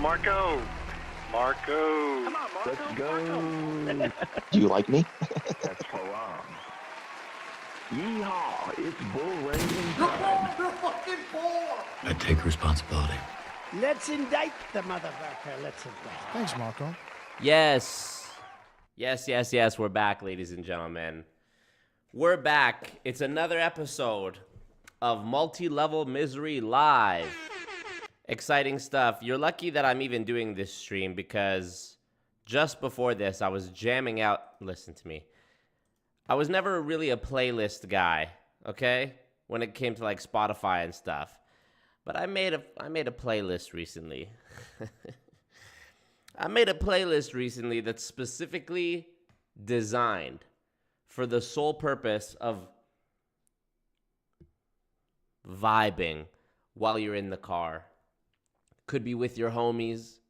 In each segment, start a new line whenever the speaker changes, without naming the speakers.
Marco. Marco.
Come on, Marco.
Let's go.
Do you like me?
That's haram. Yeehaw! It's bull ranging time.
You're fucking poor.
I take responsibility.
Let's indict the motherfucker. Let's indict.
Thanks, Marco.
Yes. Yes. We're back, ladies and gentlemen. We're back. It's another episode of Multi-Level Misery Live. Exciting stuff. You're lucky that I'm even doing this stream because just before this, I was jamming out. Listen to me. I was never really a playlist guy, okay? When it came to like Spotify and stuff. But I made a playlist recently. I made a playlist recently that's specifically designed for the sole purpose of vibing while you're in the car. Could be with your homies.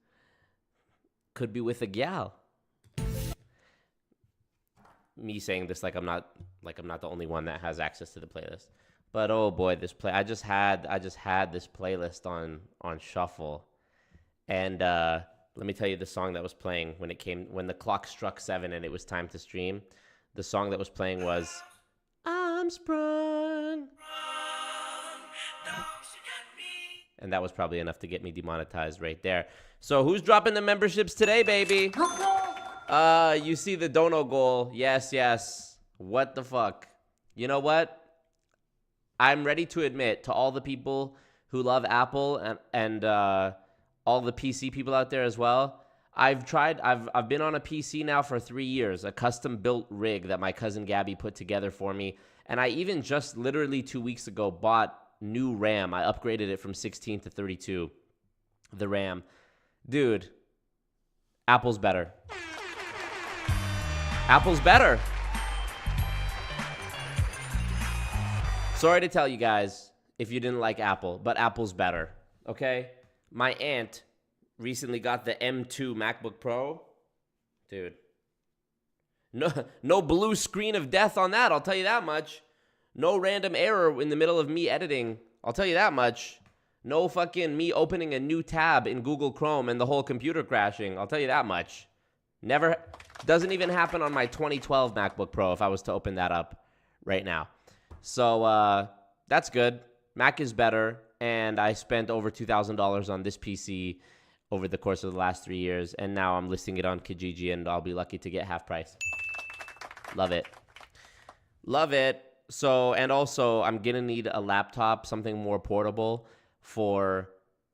Could be with a gal. Me saying this like I'm not the only one that has access to the playlist. But oh boy, I just had this playlist on shuffle. And let me tell you the song that was playing when the clock struck 7 and it was time to stream. The song that was playing was I'm Sprung. And that was probably enough to get me demonetized right there. So who's dropping the memberships today, baby? You see the dono goal. Yes. What the fuck? You know what? I'm ready to admit to all the people who love Apple and all the PC people out there as well. I've been on a PC now for 3 years, a custom built rig that my cousin Gabby put together for me. And I even just literally 2 weeks ago bought new RAM. I upgraded it from 16 to 32, the RAM. Dude, Apple's better. Apple's better. Sorry to tell you guys if you didn't like Apple, but Apple's better, okay? My aunt recently got the M2 MacBook Pro. Dude, no blue screen of death on that, I'll tell you that much. No random error in the middle of me editing, I'll tell you that much. No fucking me opening a new tab in Google Chrome and the whole computer crashing, I'll tell you that much. Never, doesn't even happen on my 2012 MacBook Pro if I was to open that up right now. So that's good. Mac is better, and I spent over $2,000 on this PC over the course of the last 3 years, and now I'm listing it on Kijiji, and I'll be lucky to get half price. Love it. Love it. So, and also, I'm going to need a laptop, something more portable for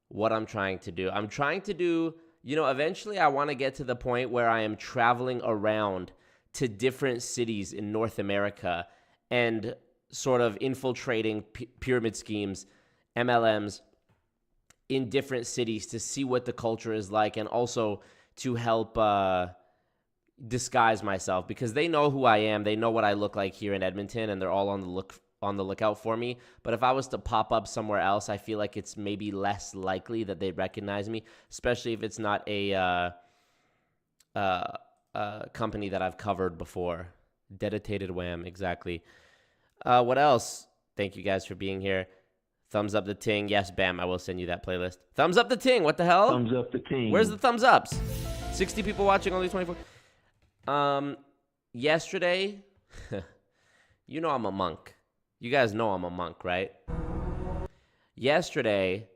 what I'm trying to do. I'm trying to do, eventually I want to get to the point where I am traveling around to different cities in North America and sort of infiltrating pyramid schemes, MLMs, in different cities to see what the culture is like, and also to help disguise myself, because they know who I am. They know what I look like here in Edmonton, and they're all on the lookout for me. But if I was to pop up somewhere else, I feel like it's maybe less likely that they'd recognize me, especially if it's not a company that I've covered before. Dedicated Wham, exactly. What else? Thank you guys for being here. Thumbs up the ting. Yes, bam, I will send you that playlist. Thumbs up the ting. What the hell?
Thumbs up the team.
Where's the thumbs ups? 60 people watching, only 24. Yesterday, I'm a monk. You guys know I'm a monk, right? Yesterday,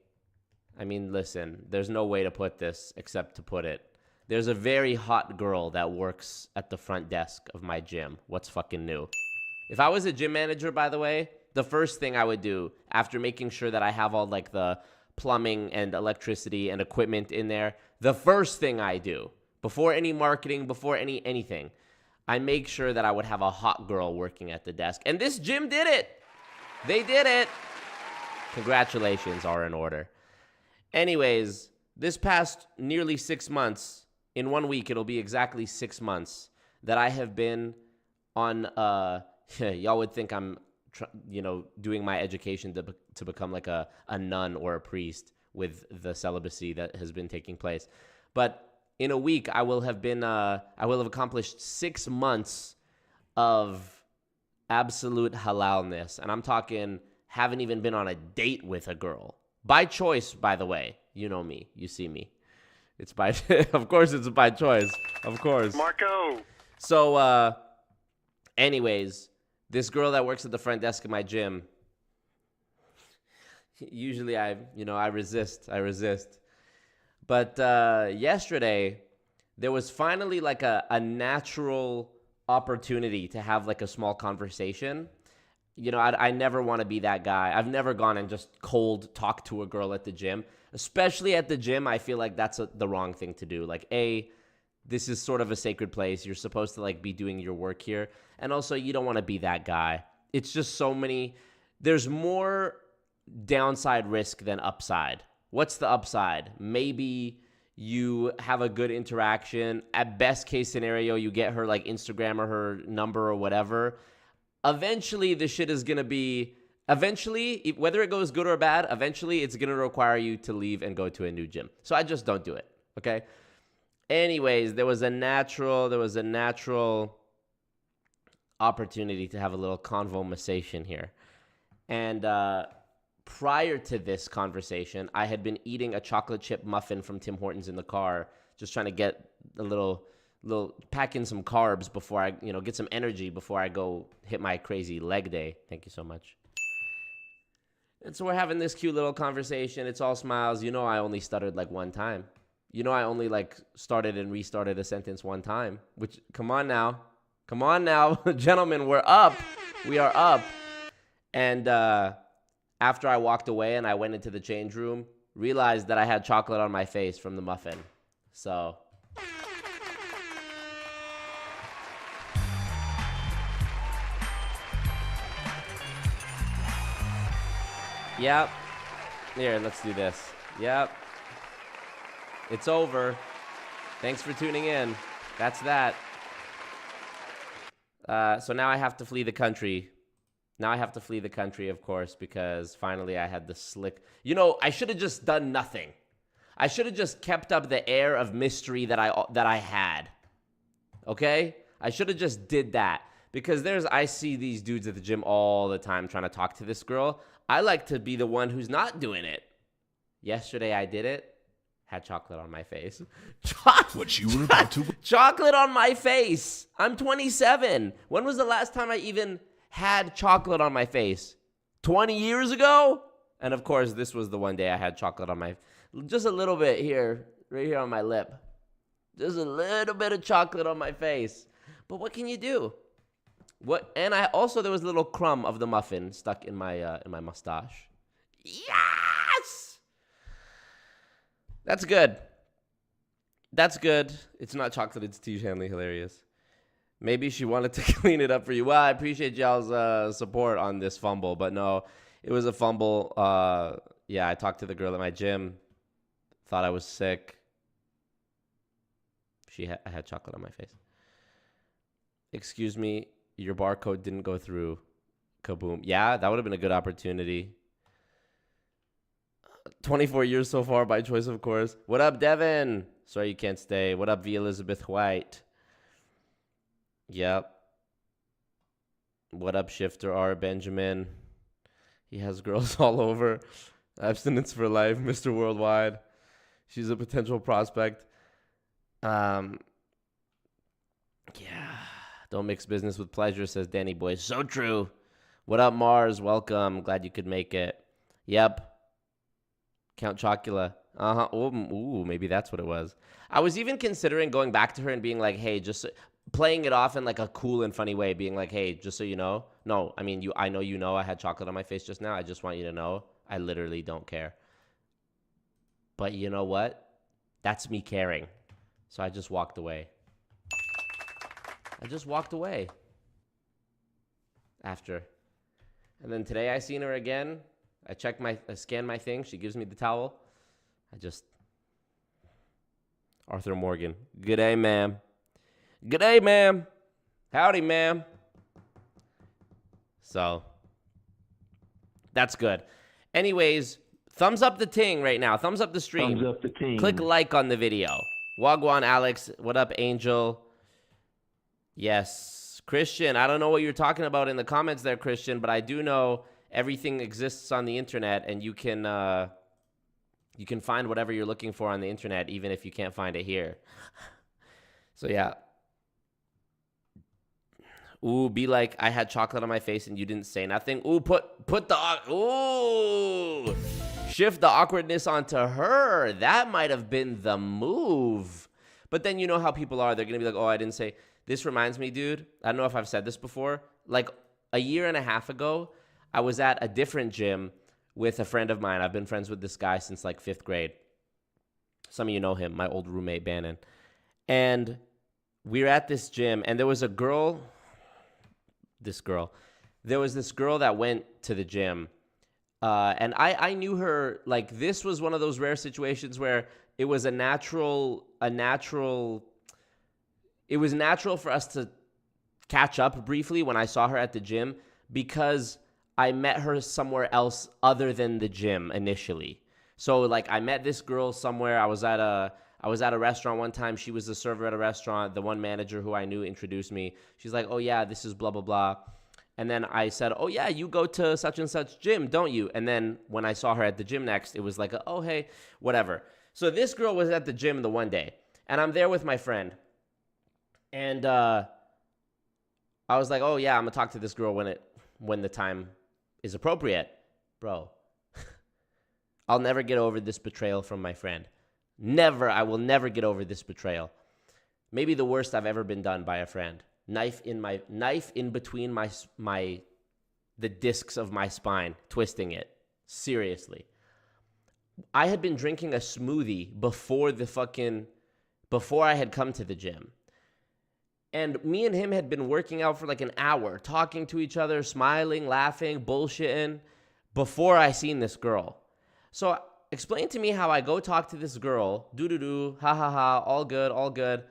listen, there's no way to put this except to put it. There's a very hot girl that works at the front desk of my gym. What's fucking new? If I was a gym manager, by the way, the first thing I would do after making sure that I have all like the plumbing and electricity and equipment in there, the first thing I do before any marketing, before anything, I make sure that I would have a hot girl working at the desk. And this gym did it. They did it. Congratulations are in order. Anyways, this past nearly 6 months, in 1 week, it'll be exactly 6 months that I have been on, y'all would think I'm, doing my education to become like a nun or a priest with the celibacy that has been taking place. But in a week, I will have accomplished 6 months of absolute halalness. And I'm talking, haven't even been on a date with a girl. By choice, by the way. You know me. You see me. It's by, of course, it's by choice. Of course.
Marco.
So, anyways, this girl that works at the front desk of my gym, usually I resist. But yesterday, there was finally like a natural opportunity to have like a small conversation. You know, I never want to be that guy. I've never gone and just cold talked to a girl at the gym. Especially at the gym, I feel like that's the wrong thing to do. Like, this is sort of a sacred place. You're supposed to like be doing your work here. And also, you don't want to be that guy. It's just there's more downside risk than upside. What's the upside? Maybe you have a good interaction. At best case scenario, you get her like Instagram or her number or whatever. Eventually, the shit is going to be, whether it goes good or bad, eventually it's going to require you to leave and go to a new gym. So I just don't do it, okay? Anyways, there was a natural opportunity to have a little conversation here. And prior to this conversation, I had been eating a chocolate chip muffin from Tim Hortons in the car, just trying to get a little pack in some carbs before I, get some energy before I go hit my crazy leg day. Thank you so much. And so we're having this cute little conversation. It's all smiles. I only stuttered like one time. I only like started and restarted a sentence one time, which, come on now, gentlemen, we're up. We are up. And after I walked away and I went into the change room, realized that I had chocolate on my face from the muffin. So yep. Here, let's do this. Yep. It's over. Thanks for tuning in. That's that. So now I have to flee the country. Of course, because finally I had the slick. I should have just done nothing. I should have just kept up the air of mystery that I had. Okay? I should have just did that. Because I see these dudes at the gym all the time trying to talk to this girl. I like to be the one who's not doing it. Yesterday I did it. Had chocolate on my face.
What you were about to...
Chocolate on my face. I'm 27. When was the last time I even had chocolate on my face? 20 years ago? And of course, this was the one day I had chocolate on my... Just a little bit here. Right here on my lip. Just a little bit of chocolate on my face. But what can you do? And there was a little crumb of the muffin stuck in my mustache. Yes! That's good. It's not chocolate, it's tea, Hanley. Hilarious. Maybe she wanted to clean it up for you. Well, I appreciate y'all's support on this fumble, but no, it was a fumble. I talked to the girl at my gym. Thought I was sick. I had chocolate on my face. Excuse me. Your barcode didn't go through. Kaboom. Yeah, that would have been a good opportunity. 24 years so far by choice, of course. What up, Devin? Sorry you can't stay. What up, V. Elizabeth White? Yep. What up, Shifter R. Benjamin? He has girls all over. Abstinence for life, Mr. Worldwide. She's a potential prospect. Yeah. Don't mix business with pleasure, says Danny Boy. So true. What up, Mars? Welcome. Glad you could make it. Yep. Count Chocula. Uh-huh. Ooh, maybe that's what it was. I was even considering going back to her and being like, hey, just playing it off in like a cool and funny way, being like, hey, just so you know. No, I mean, I know you know I had chocolate on my face just now. I just want you to know I literally don't care. But you know what? That's me caring. So I just walked away. After. And then today I seen her again. I scan my thing. She gives me the towel. Arthur Morgan. Good day, ma'am. Good day, ma'am. Howdy, ma'am. So, that's good. Anyways, thumbs up the ting right now. Thumbs up the stream.
Thumbs up the ting.
Click like on the video. Wagwan Alex. What up, Angel? Yes. Christian, I don't know what you're talking about in the comments there, Christian, but I do know everything exists on the internet, and you can You can find whatever you're looking for on the internet, even if you can't find it here. So yeah. Ooh, be like, I had chocolate on my face and you didn't say nothing. Ooh, shift the awkwardness onto her. That might have been the move. But then you know how people are. They're going to be like, oh, I didn't say. This reminds me, dude. I don't know if I've said this before. Like a year and a half ago, I was at a different gym with a friend of mine. I've been friends with this guy since like 5th grade. Some of you know him, my old roommate, Bannon. And we were at this gym, and there was a girl. There was this girl that went to the gym. And I knew her. Like, this was one of those rare situations where it was it was natural for us to catch up briefly when I saw her at the gym, because I met her somewhere else other than the gym initially. So like, I met this girl somewhere. I was at a restaurant one time. She was the server at a restaurant. The one manager who I knew introduced me. She's like, oh yeah, this is blah, blah, blah. And then I said, oh yeah, you go to such and such gym, don't you? And then when I saw her at the gym next, it was like, oh hey, whatever. So this girl was at the gym the one day, and I'm there with my friend. And I was like, oh yeah, I'm gonna talk to this girl when the time is appropriate. Bro, I'll never get over this betrayal from my friend. I will never get over this betrayal. Maybe the worst I've ever been done by a friend. Knife in between the discs of my spine, twisting it. Seriously. I had been drinking a smoothie before I had come to the gym. And me and him had been working out for like an hour, talking to each other, smiling, laughing, bullshitting, before I seen this girl. So explain to me how I go talk to this girl, ha ha ha, all good,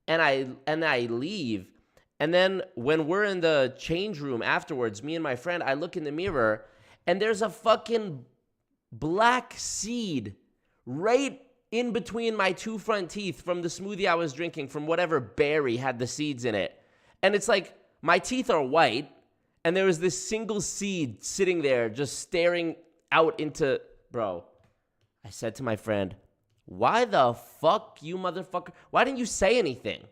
and I leave. And then when we're in the change room afterwards, me and my friend, I look in the mirror, and there's a fucking black seed right in between my 2 front teeth from the smoothie I was drinking, from whatever berry had the seeds in it. And it's like, my teeth are white, and there was this single seed sitting there just staring out into... Bro, I said to my friend, why the fuck, you motherfucker? Why didn't you say anything?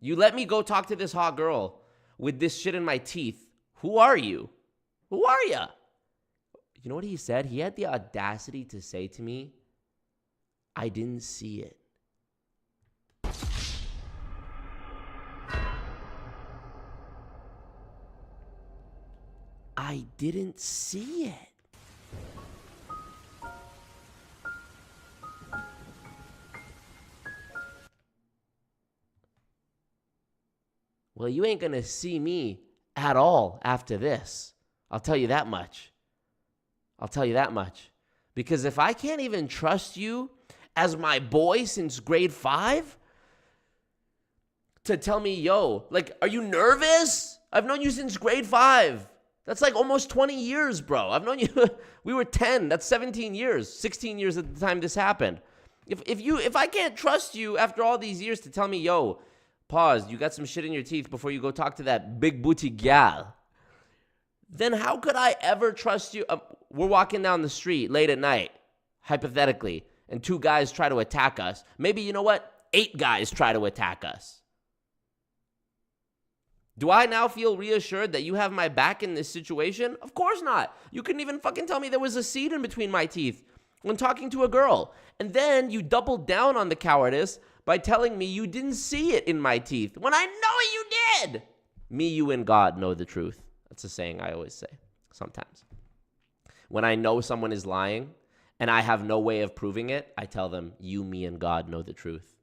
You let me go talk to this hot girl with this shit in my teeth. Who are you? Who are you? You know what he said? He had the audacity to say to me, I didn't see it. I didn't see it. Well, you ain't gonna see me at all after this. I'll tell you that much. Because if I can't even trust you as my boy since grade 5 to tell me, yo, like, are you nervous? I've known you since grade 5. That's like almost 20 years, bro. I've known you. We were 10. That's 17 years, 16 years at the time this happened. If I can't trust you after all these years to tell me, yo, pause, you got some shit in your teeth before you go talk to that big booty gal, then how could I ever trust you? We're walking down the street late at night, hypothetically, and 2 guys try to attack us. Maybe, you know what? 8 guys try to attack us. Do I now feel reassured that you have my back in this situation? Of course not. You couldn't even fucking tell me there was a seed in between my teeth when talking to a girl. And then you doubled down on the cowardice by telling me you didn't see it in my teeth when I know you did. Me, you, and God know the truth. That's a saying I always say sometimes. When I know someone is lying and I have no way of proving it, I tell them, you, me, and God know the truth.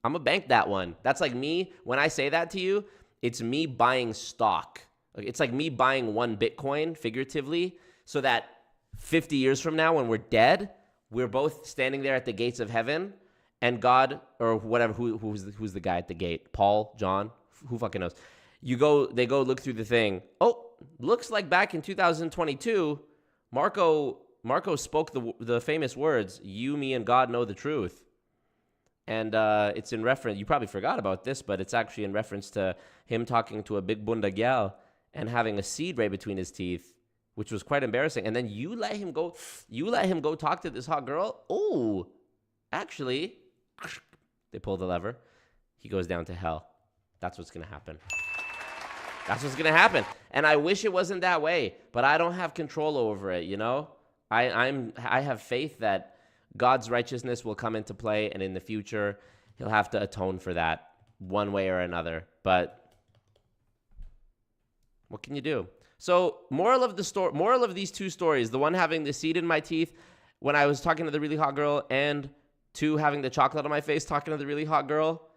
I'm going to bank that one. That's like me. When I say that to you, it's me buying stock. It's like me buying 1 Bitcoin, figuratively, so that 50 years from now when we're dead, we're both standing there at the gates of heaven, and God, or whatever, who's the guy at the gate? Paul, John, who fucking knows? They go look through the thing. Oh, looks like back in 2022, Marco spoke the famous words, you, me, and God know the truth. And it's in reference, you probably forgot about this, but it's actually in reference to him talking to a big bunda gal and having a seed right between his teeth. which was quite embarrassing. And then you let him go talk to this hot girl. Oh, actually, they pull the lever. He goes down to hell. That's what's going to happen. That's what's going to happen. And I wish it wasn't that way, but I don't have control over it, you know? I have faith that God's righteousness will come into play, and in the future, he'll have to atone for that one way or another. But what can you do? So moral of these two stories, the one having the seed in my teeth when I was talking to the really hot girl, and 2, having the chocolate on my face talking to the really hot girl,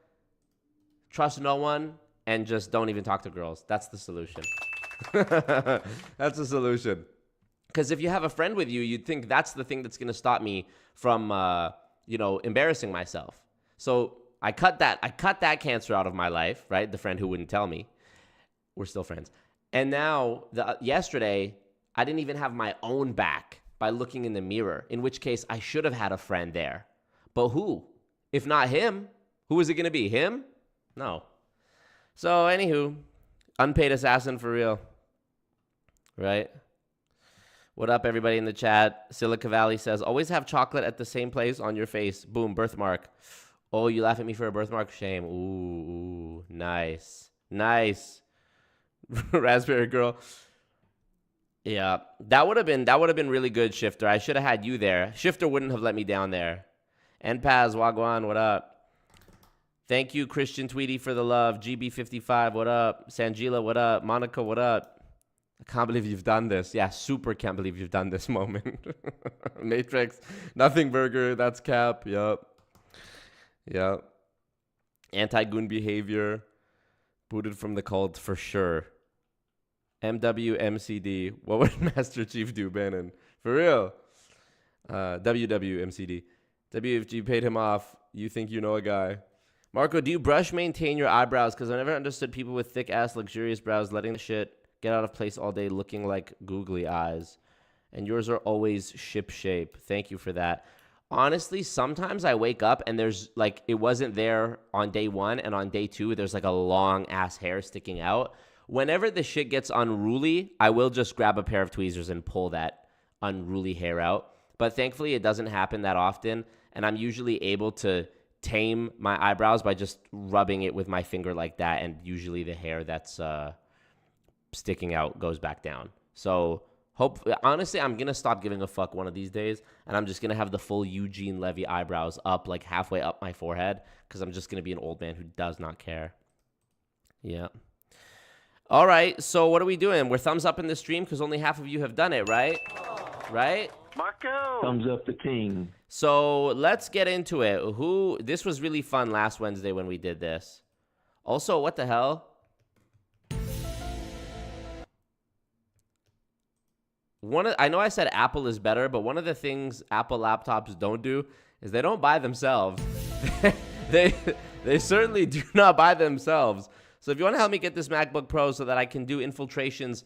trust no one and just don't even talk to girls. That's the solution. That's the solution. Because if you have a friend with you, you'd think that's the thing that's going to stop me from, embarrassing myself. So I cut that cancer out of my life, right? The friend who wouldn't tell me. We're still friends. And now, yesterday, I didn't even have my own back by looking in the mirror, in which case I should have had a friend there. But who? If not him, who is it going to be? Him? No. So, anywho, unpaid assassin for real. Right? What up, everybody in the chat? Silica Valley says, always have chocolate at the same place on your face. Boom, birthmark. Oh, you laugh at me for a birthmark? Shame. Ooh, nice. Nice. Raspberry girl. Yeah, that would have been really good, Shifter. I should have had you there. Shifter wouldn't have let me down there. And Paz, Wagwan, what up? Thank you, Christian Tweety, for the love. GB55, what up? Sangila, what up? Monica, what up? I can't believe you've done this. Yeah, super can't believe you've done this moment. Matrix, nothing burger, that's cap. Yup. Yep. Anti-goon behavior. Booted from the cult for sure. MWMCD. What would Master Chief do, Bannon? For real. WWMCD. WFG paid him off. You think you know a guy. Marco, do you brush maintain your eyebrows? Because I never understood people with thick-ass, luxurious brows letting the shit get out of place all day looking like googly eyes. And yours are always ship shape. Thank you for that. Honestly, sometimes I wake up and there's like, it wasn't there on day 1, and on day 2, there's like a long ass hair sticking out. Whenever the shit gets unruly, I will just grab a pair of tweezers and pull that unruly hair out. But thankfully, it doesn't happen that often, and I'm usually able to tame my eyebrows by just rubbing it with my finger like that, and usually the hair that's sticking out goes back down. So honestly, I'm going to stop giving a fuck one of these days, and I'm just going to have the full Eugene Levy eyebrows up, like halfway up my forehead, because I'm just going to be an old man who does not care. Yeah. All right, so what are we doing? We're thumbs up in the stream because only half of you have done it, right? Right?
Marco!
Thumbs up the king.
So let's get into it. This was really fun last Wednesday when we did this. Also, what the hell? I know I said Apple is better, but one of the things Apple laptops don't do is they don't buy themselves. they certainly do not buy themselves. So if you want to help me get this MacBook Pro so that I can do infiltrations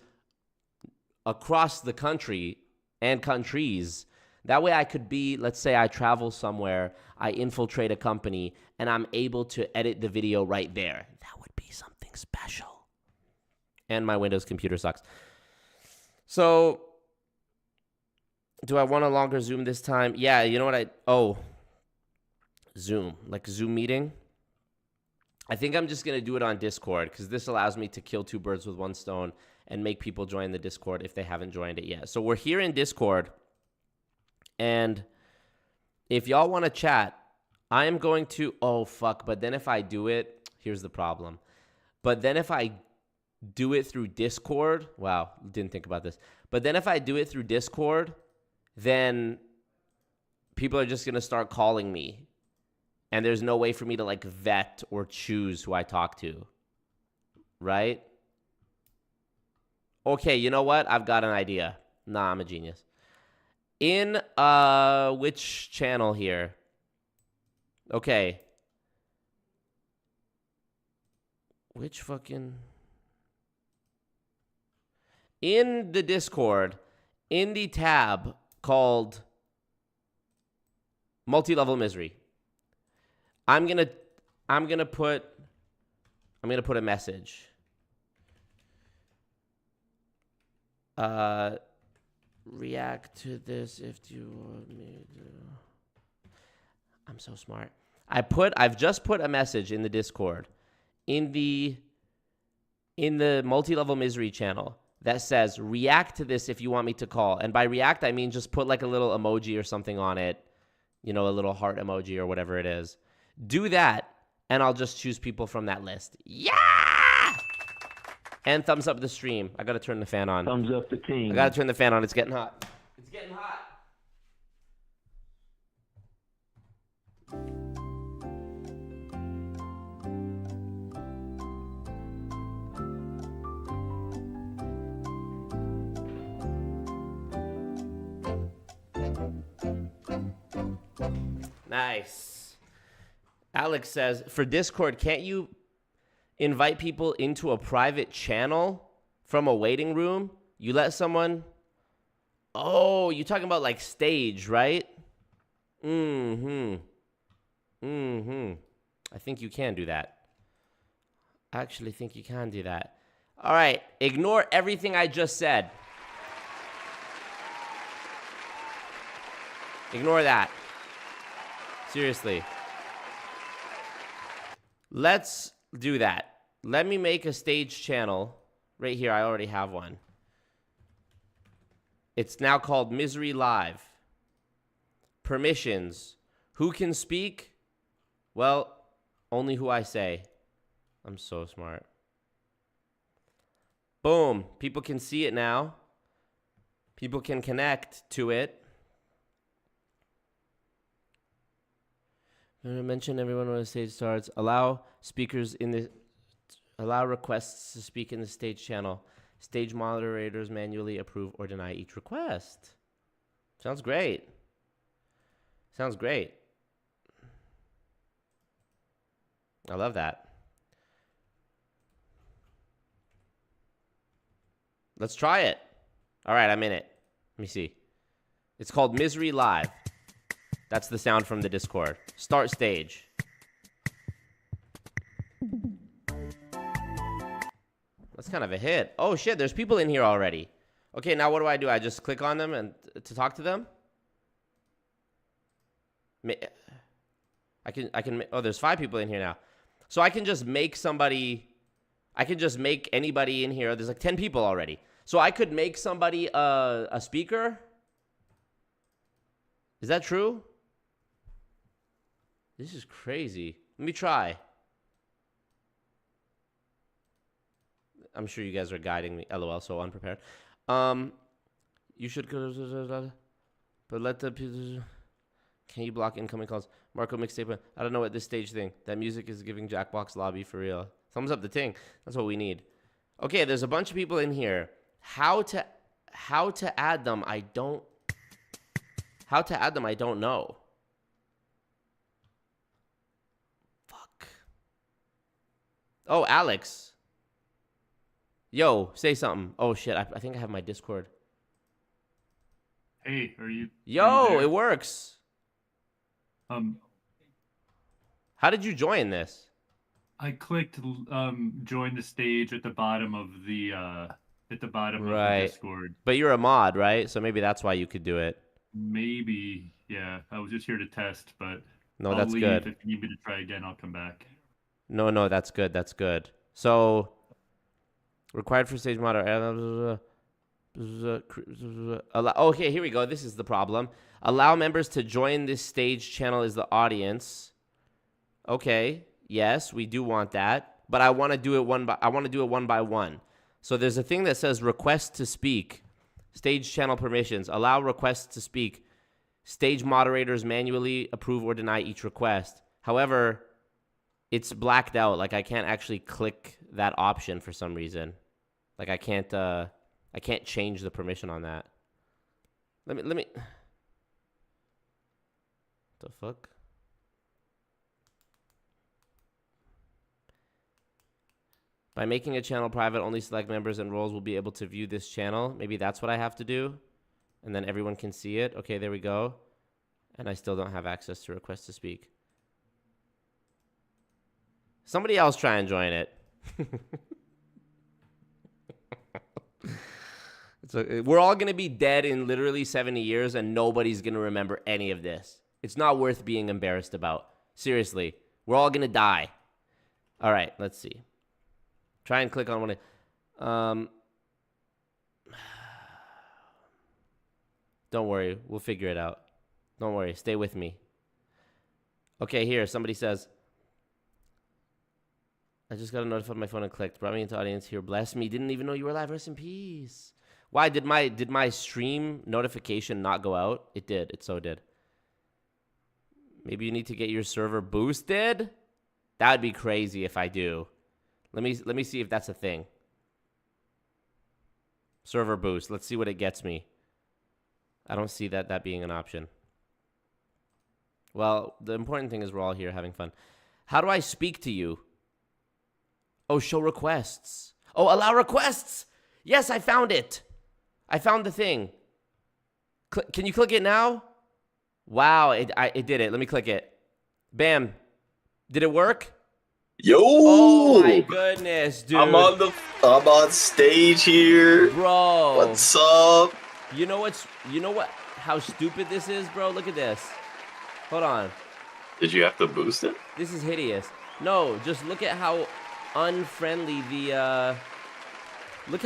across the country and countries, that way I could be, let's say I travel somewhere, I infiltrate a company, and I'm able to edit the video right there. That would be something special. And my Windows computer sucks. So, do I want a longer Zoom this time? Yeah, you know what Zoom, like Zoom meeting. I think I'm just going to do it on Discord because this allows me to kill 2 birds with 1 stone and make people join the Discord if they haven't joined it yet. So we're here in Discord, and if y'all want to chat, I am going to, but then if I do it, here's the problem. But then if I do it through Discord, wow, didn't think about this. But then if I do it through Discord, then people are just going to start calling me. And there's no way for me to like vet or choose who I talk to. Right? Okay, you know what? I've got an idea. Nah, I'm a genius. In which channel here? Okay. Which fucking... In the Discord, in the tab called Multi-Level Misery, I'm gonna put a message. react to this if you want me to. I'm so smart. I've just put a message in the Discord in the multi-level misery channel that says react to this if you want me to call. And by react, I mean just put like a little emoji or something on it, you know, a little heart emoji or whatever it is. Do that, and I'll just choose people from that list. Yeah! And thumbs up the stream. I got to turn the fan on.
Thumbs up the team.
I got to turn the fan on. It's getting hot. It's getting hot. Nice. Alex says, for Discord, can't you invite people into a private channel from a waiting room? You let someone... Oh, you're talking about like stage, right? I think you can do that. I actually think you can do that. All right. Ignore everything I just said. Ignore that. Seriously. Let's do that. Let me make a stage channel. Right here, I already have one. It's now called Misery Live. Permissions. Who can speak? Well, only who I say. I'm so smart. Boom. People can see it now. People can connect to it. I'm gonna mention everyone when the stage starts. Allow requests to speak in the stage channel. Stage moderators manually approve or deny each request. Sounds great. Sounds great. I love that. Let's try it. All right, I'm in it. Let me see. It's called Misery Live. That's the sound from the Discord. Start stage. That's kind of a hit. Oh shit, there's people in here already. Okay, now what do? I just click on them and to talk to them? I can, oh, there's 5 people in here now. So I can just make somebody, I can just make anybody in here. There's like 10 people already. So I could make somebody a speaker. Is that true? This is crazy. Let me try. I'm sure you guys are guiding me. LOL, so unprepared. You should go, but let the... Can you block incoming calls? Marco mixtape. I don't know what this stage thing. That music is giving Jackbox lobby for real. Thumbs up the ting. That's what we need. Okay, there's a bunch of people in here. How to add them? I don't know. Fuck. Oh, Alex. Yo, say something. Oh shit, I think I have my Discord.
Hey, are you?
Yo, it works. How did you join this?
I clicked join the stage at the bottom of the of the Discord.
But you're a mod, right? So maybe that's why you could do it.
Maybe, yeah. I was just here to test, but
no,
I'll
that's
leave.
good.
If you need me to try again, I'll come back.
No, that's good. That's good. So required for stage mod. Okay, here we go. This is the problem. Allow members to join this stage channel as the audience. Okay, yes, we do want that, but I want to do it one by one. So there's a thing that says request to speak, stage channel permissions, allow requests to speak, stage moderators manually approve or deny each request. However, it's blacked out. Like I can't actually click that option for some reason. Like I can't change the permission on that. Let me. The fuck? By making a channel private, only select members and roles will be able to view this channel. Maybe that's what I have to do. And then everyone can see it. Okay, there we go. And I still don't have access to request to speak. Somebody else try and join it. We're all gonna be dead in literally 70 years, and nobody's gonna remember any of this. It's not worth being embarrassed about. Seriously, we're all gonna die. All right, let's see. Try and click on one. Don't worry, we'll figure it out. Don't worry, stay with me. Okay, here, somebody says, I just got a notification on my phone and clicked. Brought me into audience here. Bless me. Didn't even know you were live. Rest in peace. Why did my stream notification not go out? It did. It so did. Maybe you need to get your server boosted? That would be crazy if I do. Let me see if that's a thing. Server boost. Let's see what it gets me. I don't see that being an option. Well, the important thing is we're all here having fun. How do I speak to you? Oh, show requests. Oh, allow requests. Yes, I found it. I found the thing. Can you click it now? Wow, it did it. Let me click it. Bam. Did it work?
Yo!
Oh my goodness, dude.
I'm on stage here.
Bro.
What's up?
You know what? How stupid this is, bro? Look at this. Hold on.
Did you have to boost it?
This is hideous. No, just look at how unfriendly the look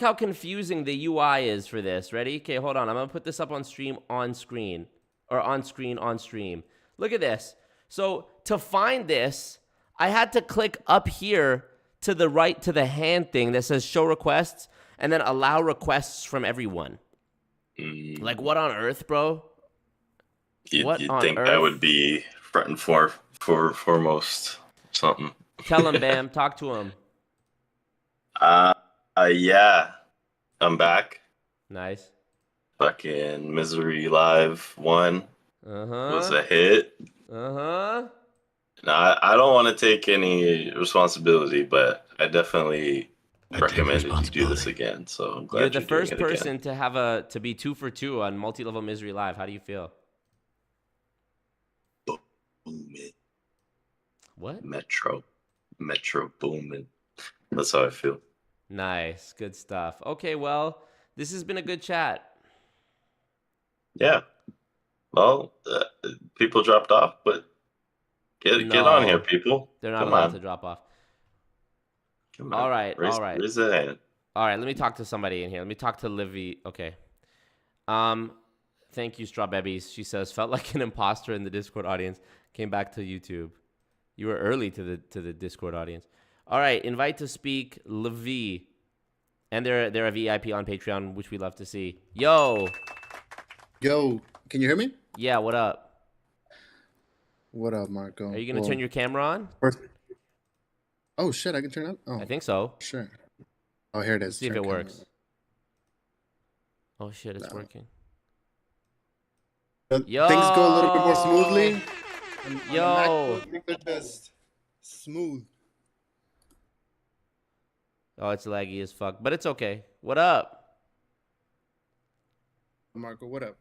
how confusing the UI is for this. Ready? Okay, hold on. I'm gonna put this up on stream on screen. Or on screen on stream. Look at this. So to find this, I had to click up here to the right to the hand thing that says show requests and then allow requests from everyone. Like what on earth, bro?
You'd think that would be front and foremost something.
Tell him, Bam. Talk to him.
Yeah. I'm back.
Nice.
Fucking Misery Live 1 was a hit.
Uh-huh.
Now, I don't want to take any responsibility, but I definitely recommend that you do this again. So I'm glad
you're the first
doing it
person
again.
to be 2 for 2 on Multi-Level Misery Live. How do you feel?
Booming.
What?
Metro booming. That's how I feel.
Nice. Good stuff. Okay, well, this has been a good chat.
Yeah. Well, people dropped off, but get on here, people.
They're not allowed to drop off.
Come on.
All right.
Raise the hand.
All right, let me talk to somebody in here. Let me talk to Livy. Okay. Thank you, Straw Babies. She says, felt like an imposter in the Discord audience. Came back to YouTube. You were early to the Discord audience. All right, invite to speak Livy. And they're a VIP on Patreon, which we love to see. Yo,
can you hear me?
Yeah, what up?
What up, Marco?
Are you gonna turn your camera on?
Oh shit, I can turn it on? Oh,
I think so.
Sure. Oh, here it is.
Let's see if it works. Oh shit, it's working. Yo!
Things go a little bit more smoothly.
Yo!
They're just smooth.
Oh, it's laggy as fuck, but it's okay. What up?
Marco, what up?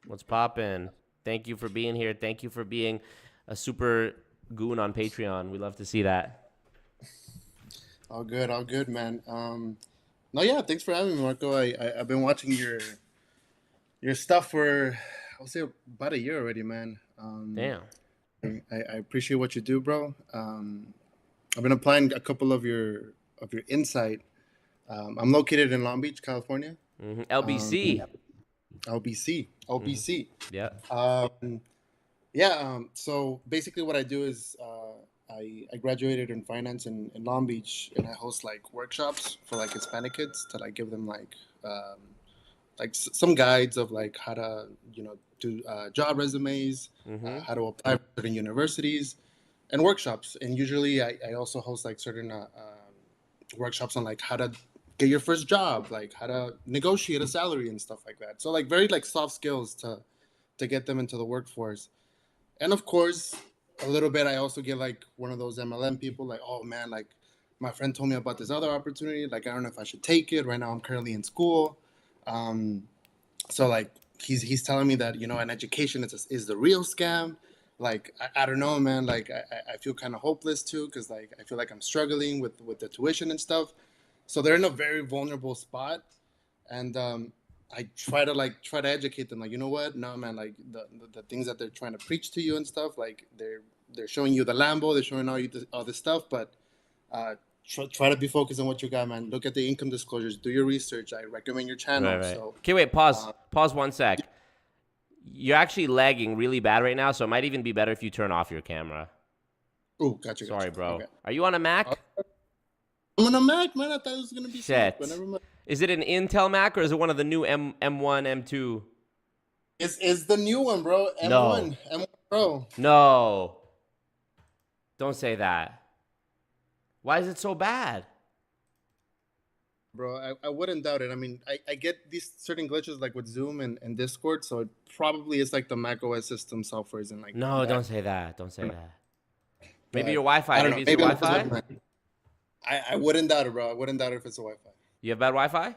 What's poppin'? Thank you for being here. Thank you for being a super goon on Patreon. We love to see that.
All good, man. No, yeah, thanks for having me, Marco. I've been watching your stuff for, I'll say, about a year already, man.
Damn.
I appreciate what you do, bro. I've been applying a couple of your insight. I'm located in Long Beach, California.
Mm-hmm. LBC.
LBC.
Mm-hmm.
Yeah. So basically what I do is I graduated in finance in Long Beach, and I host like workshops for like Hispanic kids to like give them like some guides of like how to, do job resumes,
Mm-hmm.
how to apply for certain universities, and workshops. And usually I also host like certain workshops on like how to get your first job, like how to negotiate a salary and stuff like that. So like very like soft skills to get them into the workforce. And of course, a little bit, I also get like one of those MLM people like, oh man, like my friend told me about this other opportunity. Like, I don't know if I should take it. Right now I'm currently in school. So like he's telling me that, an education is the real scam. Like, I don't know, man. Like I feel kind of hopeless too, because like I feel like I'm struggling with the tuition and stuff. So they're in a very vulnerable spot. and I try to educate them. Like, you know what? No, man. Like the things that they're trying to preach to you and stuff. Like they're showing you the Lambo. They're showing all this stuff. But try to be focused on what you got, man. Look at the income disclosures. Do your research. I recommend your channel.
Right, right.
So,
Okay, wait. Pause 1 sec. You're actually lagging really bad right now, so it might even be better if you turn off your camera.
Oh, gotcha.
Sorry, bro.
Okay.
Are you on a Mac?
I'm on a Mac, man. I thought it was gonna be
Shit.
but never mind.
Is it an Intel Mac or is it one of the new M1, M2?
It's the new one, bro. M1, M1 Pro.
No. Don't say that. Why is it so bad?
Bro, I wouldn't doubt it. I mean, I get these certain glitches like with Zoom and Discord, so it probably is like the Mac OS system software isn't like
No,
that.
don't say that. Don't say that. Maybe
But
your Wi-Fi.
I don't know.
Maybe it's your Wi-Fi?
I wouldn't doubt it, bro. I wouldn't doubt it if it's a Wi-Fi.
You have bad Wi-Fi?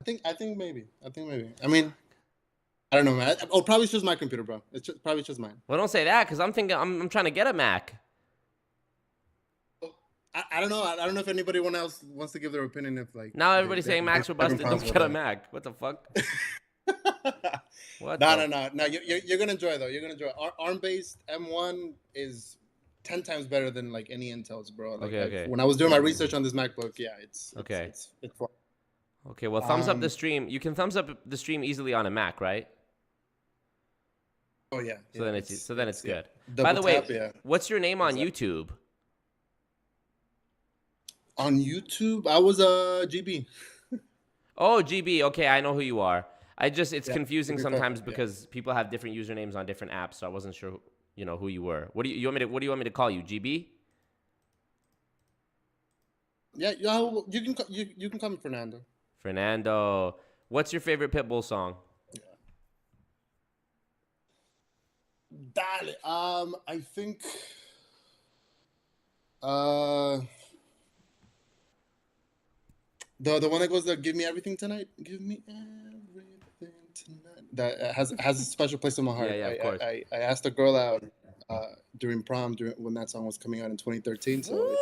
I think maybe. I mean, I don't know, man. Oh, probably it's just my computer, bro. Probably just mine.
Well, don't say that because I'm thinking I'm trying to get a Mac.
I don't know. I don't know if anybody else wants to give their opinion. If like
Now everybody's saying Macs were busted. Don't get a
Mac.
Mac. What the fuck? What?
No. You're gonna enjoy though. You're gonna enjoy. ARM-based M1 is 10 times better than like any Intels, bro. Like,
Okay.
When I was doing my research on this MacBook, yeah, it's fun.
Okay. Well, thumbs up the stream. You can thumbs up the stream easily on a Mac, right?
Oh yeah.
So then it's good.
Double
By the way,
tap,
what's your name on YouTube?
On YouTube, I was GB.
Oh, GB. Okay, I know who you are. It's confusing
GB
sometimes
Perfect,
because people have different usernames on different apps, so I wasn't sure, who you were. What do you want me to call you? GB?
Yeah, you can call me Fernando.
Fernando. What's your favorite Pitbull song?
Dale. I think. The one that goes "Give me everything tonight." Give me everything tonight. That has a special place in my heart.
Yeah, of course.
I asked a girl out during prom when that song was coming out in 2013, so it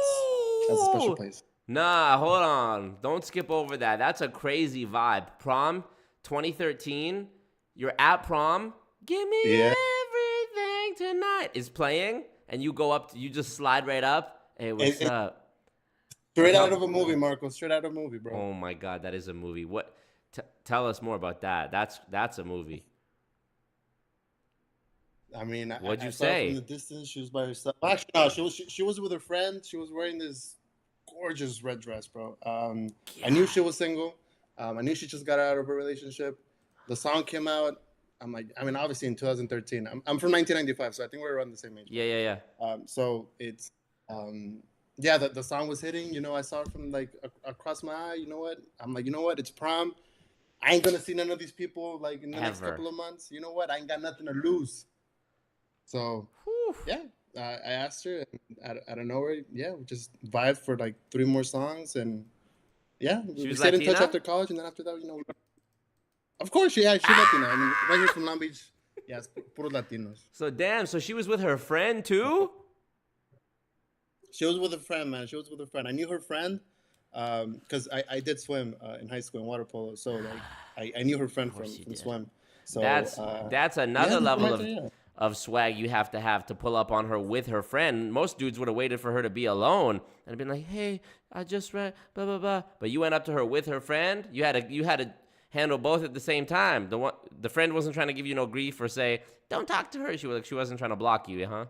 has a special place.
Nah, hold on. Don't skip over that. That's a crazy vibe. Prom 2013. You're at prom. Give me everything tonight is playing, and you go up. You just slide right up. Hey, what's up?
Straight out of a movie, Marco. Straight out of a movie, bro.
Oh my God, that is a movie. What? Tell us more about that. That's a movie.
I mean,
what'd you
I saw her
say?
from the distance, she was by herself. Actually, no, she was with her friend. She was wearing this gorgeous red dress, bro. I knew she was single. I knew she just got out of a relationship. The song came out. I'm like, I mean, obviously in 2013. I'm from 1995, so I think we're around the same age.
Yeah.
So it's yeah, the song was hitting. I saw it from like across my eye. You know what? I'm like, you know what? It's prom. I ain't gonna see none of these people like in the next couple of months. You know what? I ain't got nothing to lose. So yeah, I asked her, and out of nowhere, yeah, we just vibed for like 3 more songs, and yeah, we stayed in touch after college, and then after that, of course, she's Latina. I mean, right here from Long Beach, yeah, it's puro Latinos.
So damn, so she was with her friend too?
She was with a friend, man. She was with a friend. I knew her friend because I did swim in high school in water polo. So like I knew her friend from swim. So
that's another level of swag you have to pull up on her with her friend. Most dudes would have waited for her to be alone and been like, "Hey, I just read blah blah blah." But you went up to her with her friend. You had to handle both at the same time. The friend wasn't trying to give you no grief or say, "Don't talk to her." She wasn't trying to block you, huh?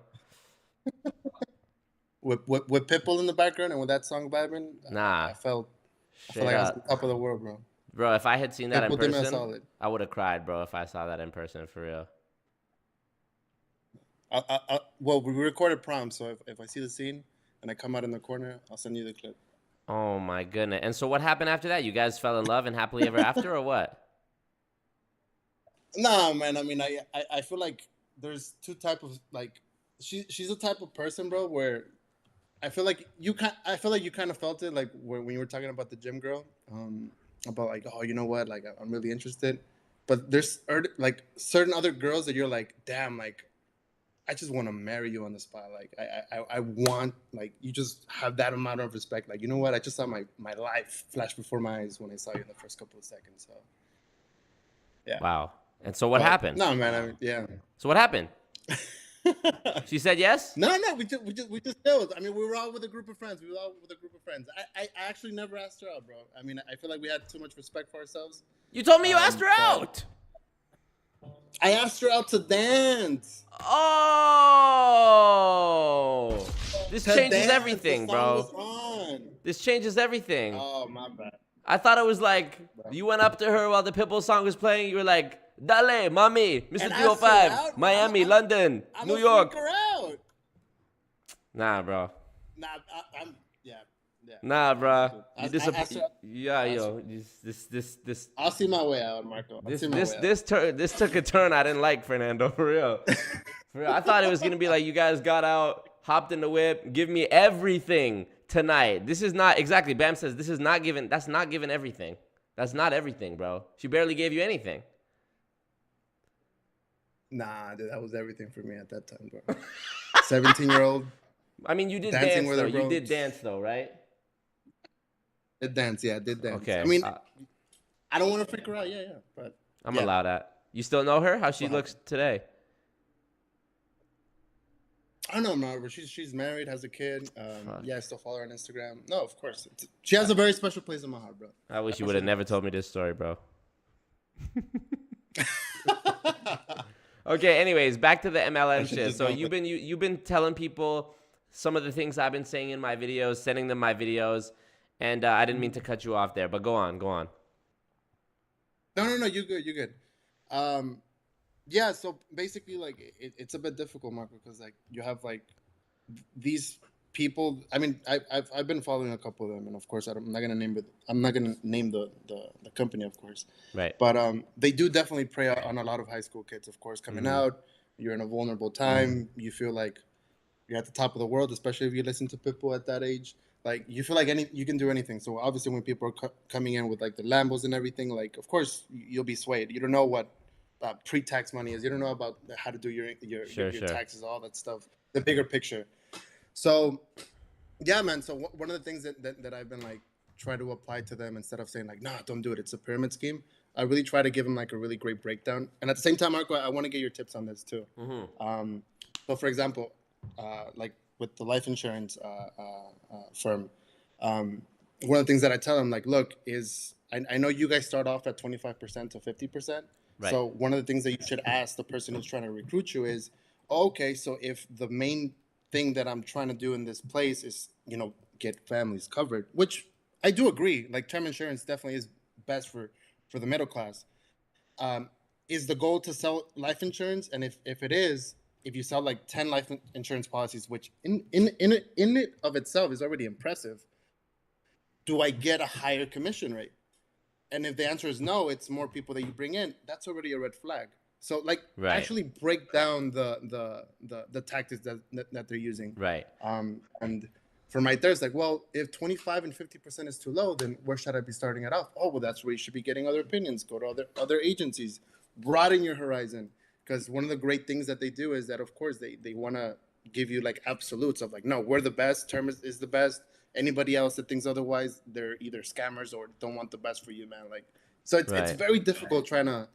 With
Pitbull in the background and with that song vibing,
nah,
I felt like I was on top of the world, bro.
Bro, if I had seen that
Pitbull
in person, I would have cried, bro. If I saw that in person, for real.
Well, we recorded prom, so if I see the scene and I come out in the corner, I'll send you the clip.
Oh my goodness! And so what happened after that? You guys fell in love and happily ever after, or what?
No, man. I mean, I feel like there's 2 types of like she's the type of person, bro, where I feel like you kind of felt it like when you were talking about the gym girl, about like, oh, you know what, like I'm really interested, but there's like certain other girls that you're like, damn, like I just want to marry you on the spot. Like I want, like, you just have that amount of respect. Like, you know what? I just saw my life flash before my eyes when I saw you in the first couple of seconds. So yeah.
Wow. And so what happened?
No, man. I mean, yeah.
So what happened? She said yes?
No. We just chilled. I mean, we were all with a group of friends. I actually never asked her out, bro. I mean, I feel like we had too much respect for ourselves.
You told me you asked her out.
I asked her out to dance.
Oh, this changes everything, bro. This changes everything.
Oh, my bad.
I thought it was like you went up to her while the Pitbull song was playing. You were like, "Dale, mami, Mr. 305, Miami, London, New York." Nah, bro.
Nah, I'm yeah.
Nah, bro. You disappoint. Yeah, yo. This.
I'll see my way out, Marco.
This took a turn I didn't like, Fernando. For real. For real. I thought it was gonna be like you guys got out, hopped in the whip, give me everything tonight. This is not exactly. Bam says this is not given. That's not given everything. That's not everything, bro. She barely gave you anything.
Nah, dude, that was everything for me at that time, bro. 17-year-old.
I mean, you did dance though. You did dance though, right?
Did dance, yeah, did dance.
Okay.
I mean, I don't want to freak her out, but
I'm allowed that. You still know her? How she looks today?
I don't know, but she's married, has a kid. Yeah, I still follow her on Instagram. No, of course. She has a very special place in my heart, bro.
I wish you would have never told me this story, bro. Okay, anyways, back to the MLM shit. So you've been telling people some of the things I've been saying in my videos, sending them my videos. And I didn't mean to cut you off there, but go on.
No, you're good. Yeah, so basically, like, it's a bit difficult, Marco, because, like, you have, like, these people. I mean, I've been following a couple of them, and of course, I'm not gonna name the company, of course.
Right.
But they do definitely prey on a lot of high school kids, of course, coming out. You're in a vulnerable time. You feel like you're at the top of the world, especially if you listen to Pitbull at that age. Like, you feel like you can do anything. So obviously when people are coming in with, like, the Lambos and everything, like, of course you'll be swayed. You don't know what pre-tax money is. You don't know about how to do your taxes, all that stuff, the bigger picture. So yeah, man. So one of the things that I've been, like, try to apply to them, instead of saying, like, nah, don't do it, it's a pyramid scheme, I really try to give them, like, a really great breakdown. And at the same time, Marco, I want to get your tips on this too. So for example, like, with the life insurance firm, one of the things that I tell them, like, look, is I know you guys start off at 25% to 50%. Right. So one of the things that you should ask the person who's trying to recruit you is, okay, so if the main thing that I'm trying to do in this place is, get families covered, which I do agree, like, term insurance definitely is best for the middle class. Is the goal to sell life insurance? And if it is, if you sell, like, 10 life insurance policies, which in it of itself is already impressive, do I get a higher commission rate? And if the answer is no, it's more people that you bring in. That's already a red flag. So, like, actually break down the tactics that they're using.
Right.
And for my third, it's like, well, if 25 and 50% is too low, then where should I be starting it off? Oh, well, that's where you should be getting other opinions. Go to other agencies. Broaden your horizon. Because one of the great things that they do is that, of course, they want to give you, like, absolutes of, like, no, we're the best. Term is the best. Anybody else that thinks otherwise, they're either scammers or don't want the best for you, man. Like, so it's very difficult trying to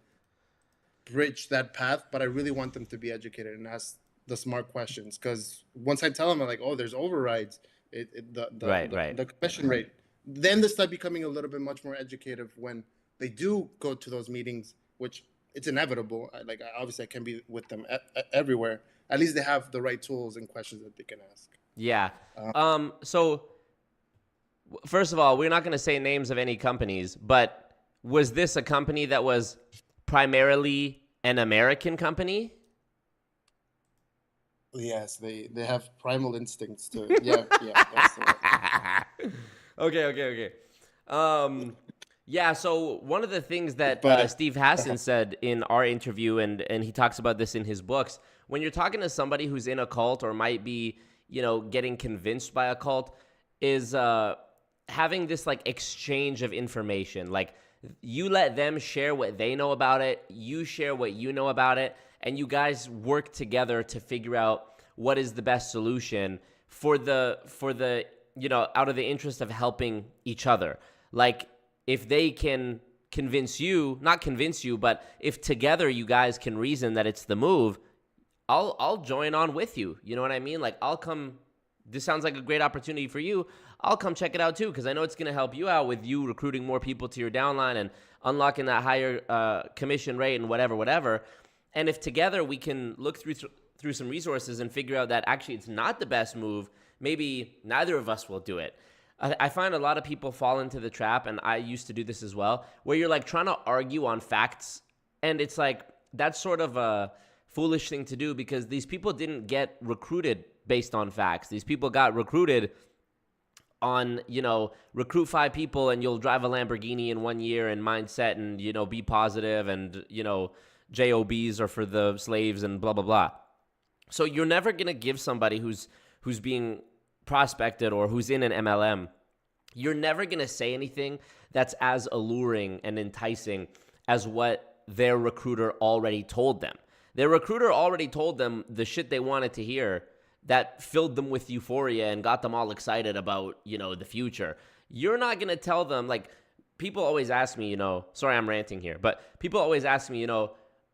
bridge that path. But I really want them to be educated and ask the smart questions. Because once I tell them, I'm like, oh, there's overrides, the commission rate, then they start becoming a little bit much more educative when they do go to those meetings, which it's inevitable. Obviously I can be with them everywhere. At least they have the right tools and questions that they can ask.
Yeah. So first of all, we're not going to say names of any companies, but was this a company that was primarily an American company?
Yes, they have primal instincts too. Yeah. That's the right.
Okay. Yeah, so one of the things that Steve Hassan said in our interview, and he talks about this in his books, when you're talking to somebody who's in a cult or might be, getting convinced by a cult, is having this, like, exchange of information. Like, you let them share what they know about it, you share what you know about it, and you guys work together to figure out what is the best solution for the out of the interest of helping each other. Like, if they can not convince you, but if together you guys can reason that it's the move, I'll join on with you. You know what I mean? Like, I'll come. This sounds like a great opportunity for you. I'll come check it out too, because I know it's going to help you out with you recruiting more people to your downline and unlocking that higher commission rate and whatever. And if together we can look through some resources and figure out that actually it's not the best move, maybe neither of us will do it. I find a lot of people fall into the trap, and I used to do this as well, where you're like trying to argue on facts, and it's like that's sort of a foolish thing to do, because these people didn't get recruited based on facts. These people got recruited on, recruit 5 people and you'll drive a Lamborghini in 1 year and mindset and, be positive and, JOBs are for the slaves and blah, blah, blah. So you're never going to give somebody who's being prospected or who's in an MLM, you're never going to say anything that's as alluring and enticing as what their recruiter already told them. Their recruiter already told them the shit they wanted to hear that filled them with euphoria and got them all excited about, the future. You're not going to tell them, like, people always ask me, sorry, I'm ranting here, but people always ask me,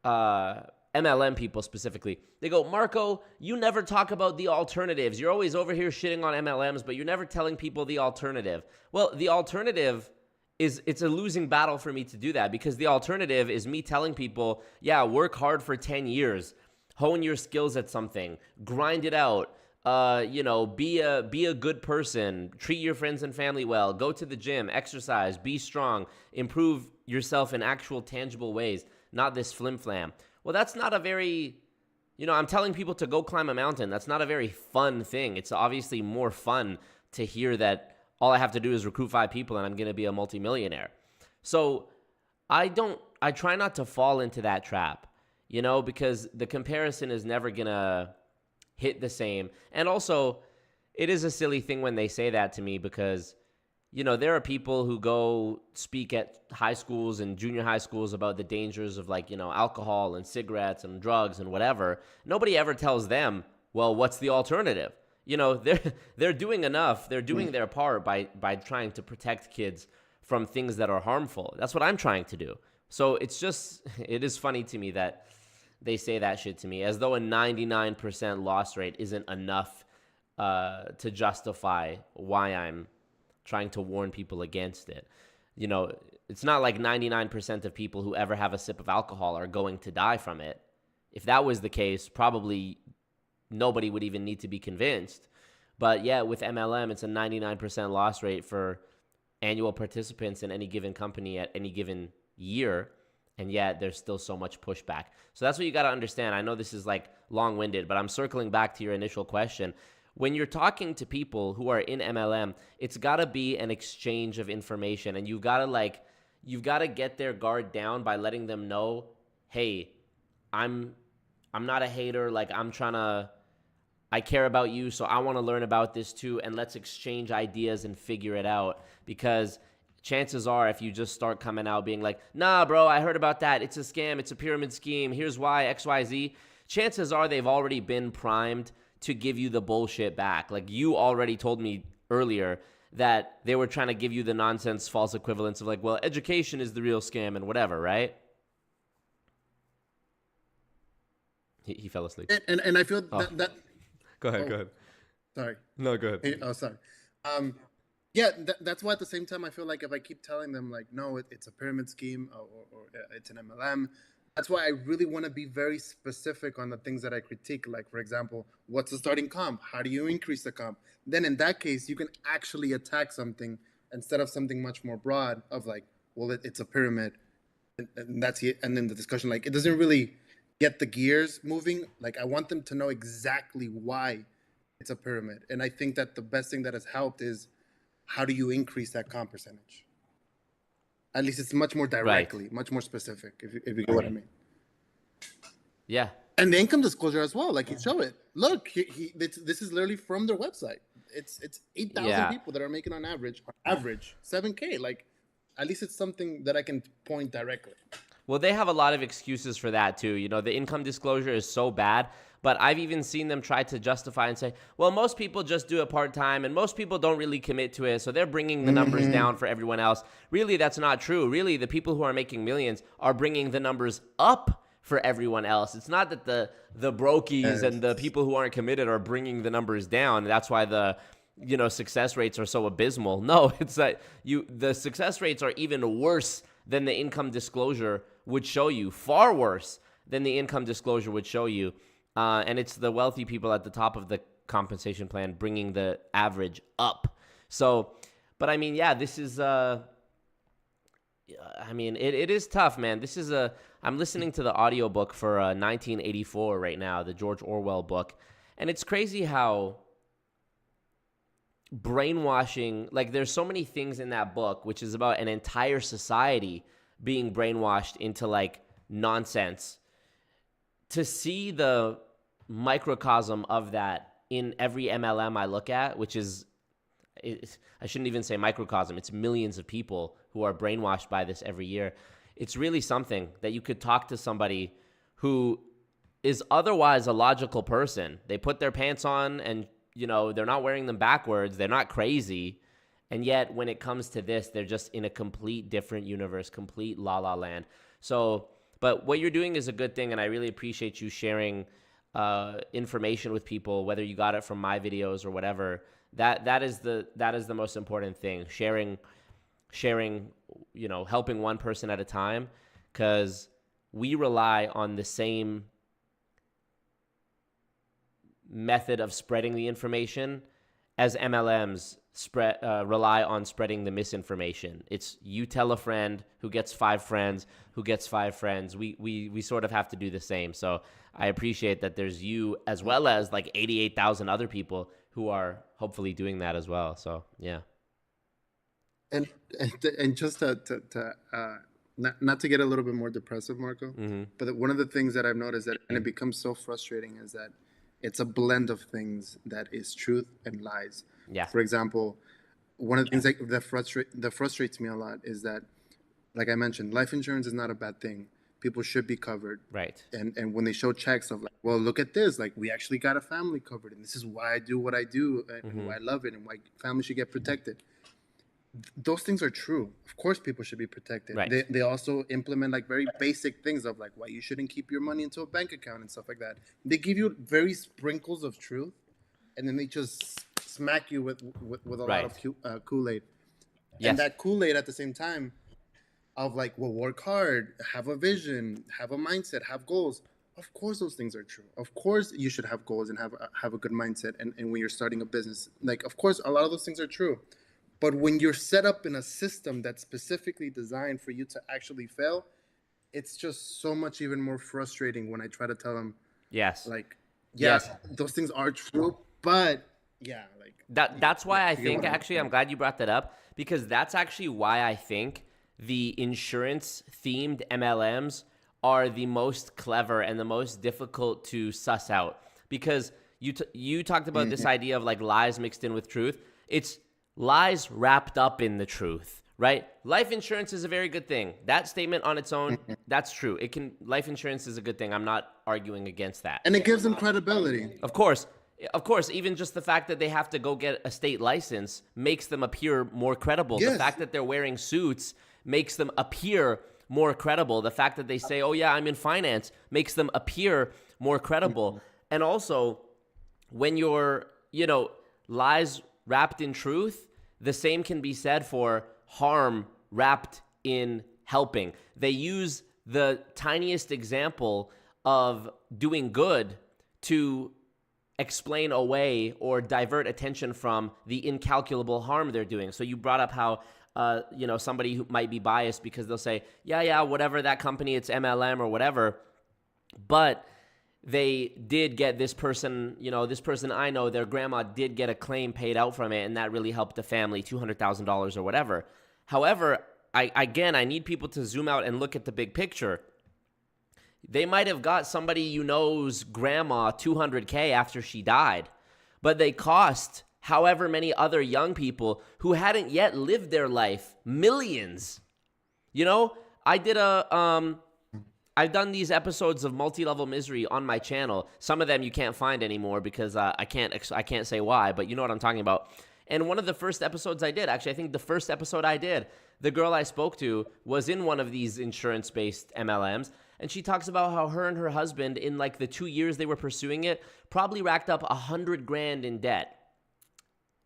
MLM people specifically, they go, Marco, you never talk about the alternatives. You're always over here shitting on MLMs, but you're never telling people the alternative. Well, the alternative it's a losing battle for me to do that, because the alternative is me telling people, yeah, work hard for 10 years, hone your skills at something, grind it out, be a good person, treat your friends and family well, go to the gym, exercise, be strong, improve yourself in actual tangible ways, not this flim-flam. Well, that's not a very, I'm telling people to go climb a mountain. That's not a very fun thing. It's obviously more fun to hear that all I have to do is recruit 5 people and I'm going to be a multimillionaire. So I try not to fall into that trap, because the comparison is never going to hit the same. And also, it is a silly thing when they say that to me, because, there are people who go speak at high schools and junior high schools about the dangers of, like, alcohol and cigarettes and drugs and whatever. Nobody ever tells them, well, what's the alternative? They're doing enough. They're doing their part by trying to protect kids from things that are harmful. That's what I'm trying to do. So it is funny to me that they say that shit to me, as though a 99% loss rate isn't enough to justify why I'm trying to warn people against it. It's not like 99% of people who ever have a sip of alcohol are going to die from it. If that was the case, probably nobody would even need to be convinced. But yeah, with MLM, it's a 99% loss rate for annual participants in any given company at any given year. And yet there's still so much pushback. So that's what you got to understand. I know this is like long-winded, but I'm circling back to your initial question. When you're talking to people who are in MLM, it's got to be an exchange of information, and you've got to get their guard down by letting them know, hey, I'm not a hater. Like, I care about you, so I want to learn about this too, and let's exchange ideas and figure it out. Because chances are, if you just start coming out being like, nah, bro, I heard about that. It's a scam. It's a pyramid scheme. Here's why, X, Y, Z. Chances are they've already been primed to give you the bullshit back. Like, you already told me earlier that they were trying to give you the nonsense false equivalence of like, well, education is the real scam and whatever, right? He fell asleep.
And I feel that
Go ahead.
Sorry.
No, go ahead.
Sorry. Yeah, that's why at the same time I feel like if I keep telling them like, no, it's a pyramid scheme or it's an MLM, that's why I really want to be very specific on the things that I critique. Like, for example, what's the starting comp? How do you increase the comp? Then in that case, you can actually attack something instead of something much more broad of like, well, it's a pyramid. And that's it. And then the discussion, like, it doesn't really get the gears moving. Like, I want them to know exactly why it's a pyramid. And I think that the best thing that has helped is how do you increase that comp percentage? At least it's much more directly, much more specific, if you get what I mean.
Yeah.
And the income disclosure as well. Like, you show it. Look, this is literally from their website. It's 8,000 people that are making on average 7K. Like, at least it's something that I can point directly.
Well, they have a lot of excuses for that too. You know, the income disclosure is so bad, but I've even seen them try to justify and say, well, most people just do it part-time and most people don't really commit to it, so they're bringing the numbers down for everyone else. Really, that's not true. Really, the people who are making millions are bringing the numbers up for everyone else. It's not that the brokies and the people who aren't committed are bringing the numbers down. That's why the success rates are so abysmal. No, it's that the success rates are even worse than the income disclosure would show you, far worse than the income disclosure would show you. And it's the wealthy people at the top of the compensation plan bringing the average up. So, but I mean, yeah, this is, it is tough, man. I'm listening to the audiobook for 1984 right now, the George Orwell book. And it's crazy how brainwashing, like there's so many things in that book, which is about an entire society being brainwashed into like nonsense. To see the microcosm of that in every MLM I look at, which is, I shouldn't even say microcosm, it's millions of people who are brainwashed by this every year. It's really something that you could talk to somebody who is otherwise a logical person. They put their pants on and, they're not wearing them backwards. They're not crazy. And yet when it comes to this, they're just in a complete different universe, complete la-la land. So, but what you're doing is a good thing, and I really appreciate you sharing information with people, whether you got it from my videos or whatever. That is the most important thing. Sharing, helping one person at a time, because we rely on the same method of spreading the information as MLMs rely on spreading the misinformation. It's you tell a friend who gets 5 friends, who gets 5 friends. We sort of have to do the same. So I appreciate that there's you as well as like 88,000 other people who are hopefully doing that as well. So yeah.
And just to not to get a little bit more depressive, Marco, but one of the things that I've noticed and it becomes so frustrating is that it's a blend of things that is truth and lies.
Yeah.
For example, one of the things that frustrates me a lot is that, like I mentioned, life insurance is not a bad thing. People should be covered.
Right.
And when they show checks of like, well, look at this, like we actually got a family covered, and this is why I do what I do, and why I love it, and why families should get protected. Those things are true. Of course, people should be protected.
Right.
They also implement like very basic things of like why you shouldn't keep your money into a bank account and stuff like that. They give you very sprinkles of truth, and then they just smack you with a lot of Kool-Aid.
Yes.
And that Kool-Aid at the same time of like, well, work hard, have a vision, have a mindset, have goals. Of course, those things are true. Of course, you should have goals and have a good mindset. And when you're starting a business, like, of course, a lot of those things are true. But when you're set up in a system that's specifically designed for you to actually fail, it's just so much even more frustrating when I try to tell them,
yes,
like, yes, those things are true, but yeah, like
that's why I think actually I'm glad you brought that up, because that's actually why I think the insurance themed MLMs are the most clever and the most difficult to suss out, because you talked about this idea of like lies mixed in with truth. It's lies wrapped up in the truth, right? Life insurance is a very good thing. That statement on its own, that's true. Life insurance is a good thing. I'm not arguing against that.
And it gives them credibility.
Of course, even just the fact that they have to go get a state license makes them appear more credible.
Yes.
The fact that they're wearing suits makes them appear more credible. The fact that they say, oh yeah, I'm in finance, makes them appear more credible. And also, when you're, lies wrapped in truth, the same can be said for harm wrapped in helping. They use the tiniest example of doing good to explain away or divert attention from the incalculable harm they're doing. So you brought up how, somebody who might be biased because they'll say, yeah, whatever, that company, it's MLM or whatever. But they did get this person, this person I know, their grandma did get a claim paid out from it, and that really helped the family, $200,000 or whatever. However, I need people to zoom out and look at the big picture. They might have got somebody you know's grandma $200K after she died, but they cost however many other young people who hadn't yet lived their life millions. I did I've done these episodes of Multi-Level Misery on my channel. Some of them you can't find anymore because I can't say why, but you know what I'm talking about. And one of the first episodes I did, actually, I think the first episode I did, the girl I spoke to was in one of these insurance-based MLMs, and she talks about how her and her husband, in like the 2 years they were pursuing it, probably racked up $100,000 in debt.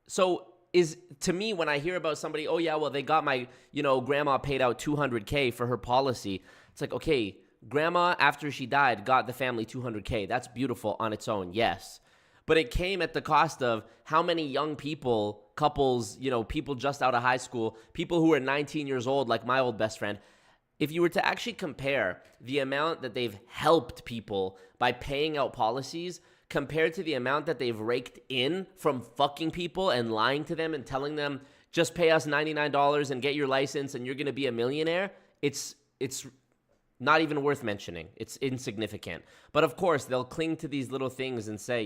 So to me, when I hear about somebody, oh yeah, well, they got my, grandma paid out $200K for her policy. It's like, okay, grandma, after she died, got the family $200K. That's beautiful on its own, yes. But it came at the cost of how many young people, couples, people just out of high school, people who are 19 years old, like my old best friend. If you were to actually compare the amount that they've helped people by paying out policies compared to the amount that they've raked in from fucking people and lying to them and telling them, just pay us $99 and get your license and you're going to be a millionaire, it's not even worth mentioning. It's insignificant. But of course, they'll cling to these little things and say,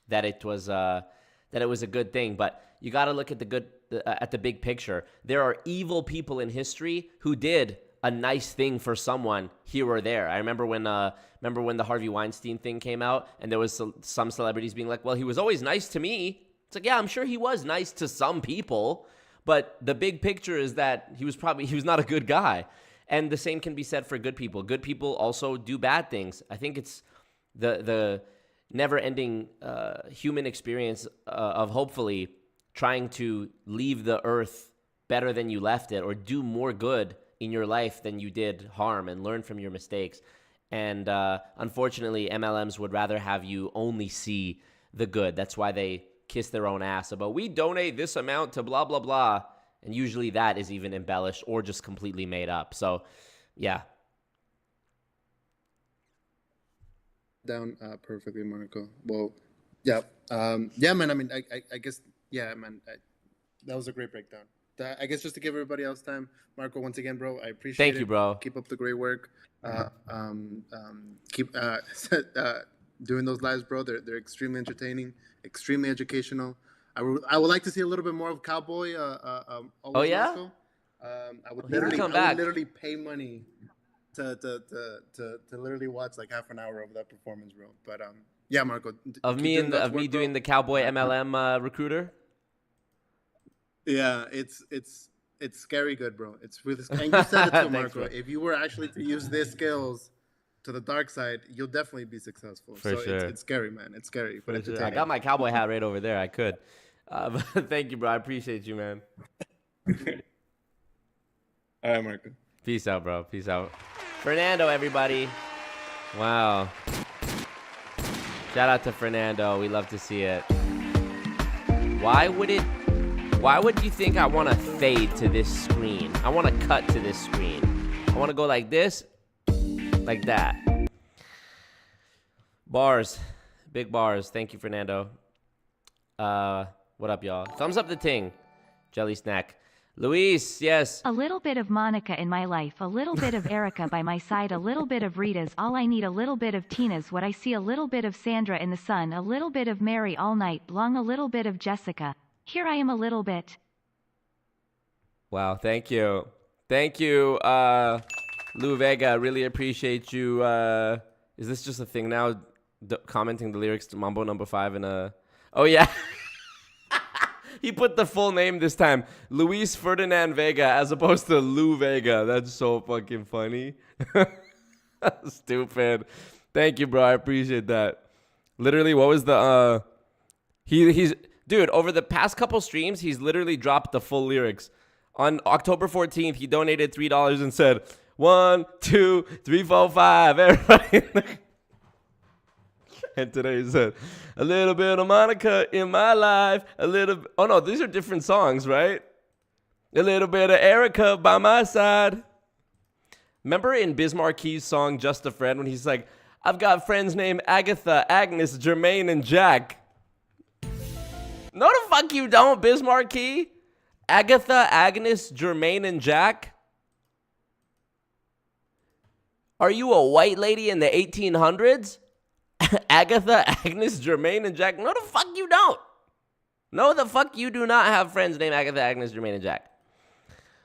that it was a good thing. But you got to look at the big picture. There are evil people in history who did a nice thing for someone here or there. I remember when the Harvey Weinstein thing came out, and there was some celebrities being like, "Well, he was always nice to me." It's like, yeah, I'm sure he was nice to some people, but the big picture is that he was not a good guy. And the same can be said for good people. Good people also do bad things. I think it's the never-ending human experience of hopefully trying to leave the earth better than you left it, or do more good in your life than you did harm, and learn from your mistakes. And unfortunately, MLMs would rather have you only see the good. That's why they kiss their own ass about, we donate this amount to blah, blah, blah. And usually that is even embellished or just completely made up. So, yeah.
Down perfectly, Marco. Well, yeah. Yeah, man. I mean, I guess, yeah, man. That was a great breakdown. I guess just to give everybody else time, Marco, once again, bro, I appreciate it.
Thank you, bro.
Keep up the great work. Keep doing those lives, bro. They're extremely entertaining, extremely educational. I would like to see a little bit more of Cowboy.
Oh yeah.
Marco. I would
come
I
back.
would literally pay money to literally watch like half an hour of that performance, bro. But yeah, Marco.
Of me doing the Cowboy MLM recruiter.
Yeah, it's scary good, bro. It's really scary. And you said it too, Marco.
Thanks,
if you were actually to use these skills to the dark side, you'll definitely be successful.
For sure.
It's scary, man. It's scary, but
Sure. I got my cowboy hat right over there. I could. But thank you, bro. I appreciate you, man.
All right, Marco.
Peace out, bro. Peace out. Fernando, everybody. Wow. Shout out to Fernando. We love to see it. Why would you think I want to fade to this screen? I want to cut to this screen. I want to go like this, like that. Bars. Big bars. Thank you, Fernando. What up, y'all? Thumbs up the ting. Jelly snack. Luis, yes.
A little bit of Monica in my life, a little bit of Erica by my side, a little bit of Rita's all I need, a little bit of Tina's what I see, a little bit of Sandra in the sun, a little bit of Mary all night long, a little bit of Jessica. Here I am a little bit.
Wow, thank you. Thank you, Lou Vega. Really appreciate you. Is this just a thing now? Commenting the lyrics to Mambo number 5 in a... Oh, yeah. He put the full name this time. Luis Ferdinand Vega as opposed to Lou Vega. That's so fucking funny. Stupid. Thank you, bro. I appreciate that. Literally, what was the... He's... Dude, over the past couple streams, he's literally dropped the full lyrics. On October 14th, he donated $3 and said, 1, 2, 3, 4, 5. Everybody. And today he said, a little bit of Monica in my life. A little... Oh, no, these are different songs, right? A little bit of Erica by my side. Remember in Biz Marquis's song, Just a Friend, when he's like, I've got friends named Agatha, Agnes, Jermaine, and Jack. No, the fuck you don't, Biz Marquis. Agatha, Agnes, Jermaine, and Jack? Are you a white lady in the 1800s? Agatha, Agnes, Jermaine, and Jack? No, the fuck you don't. No, the fuck you do not have friends named Agatha, Agnes, Jermaine, and Jack.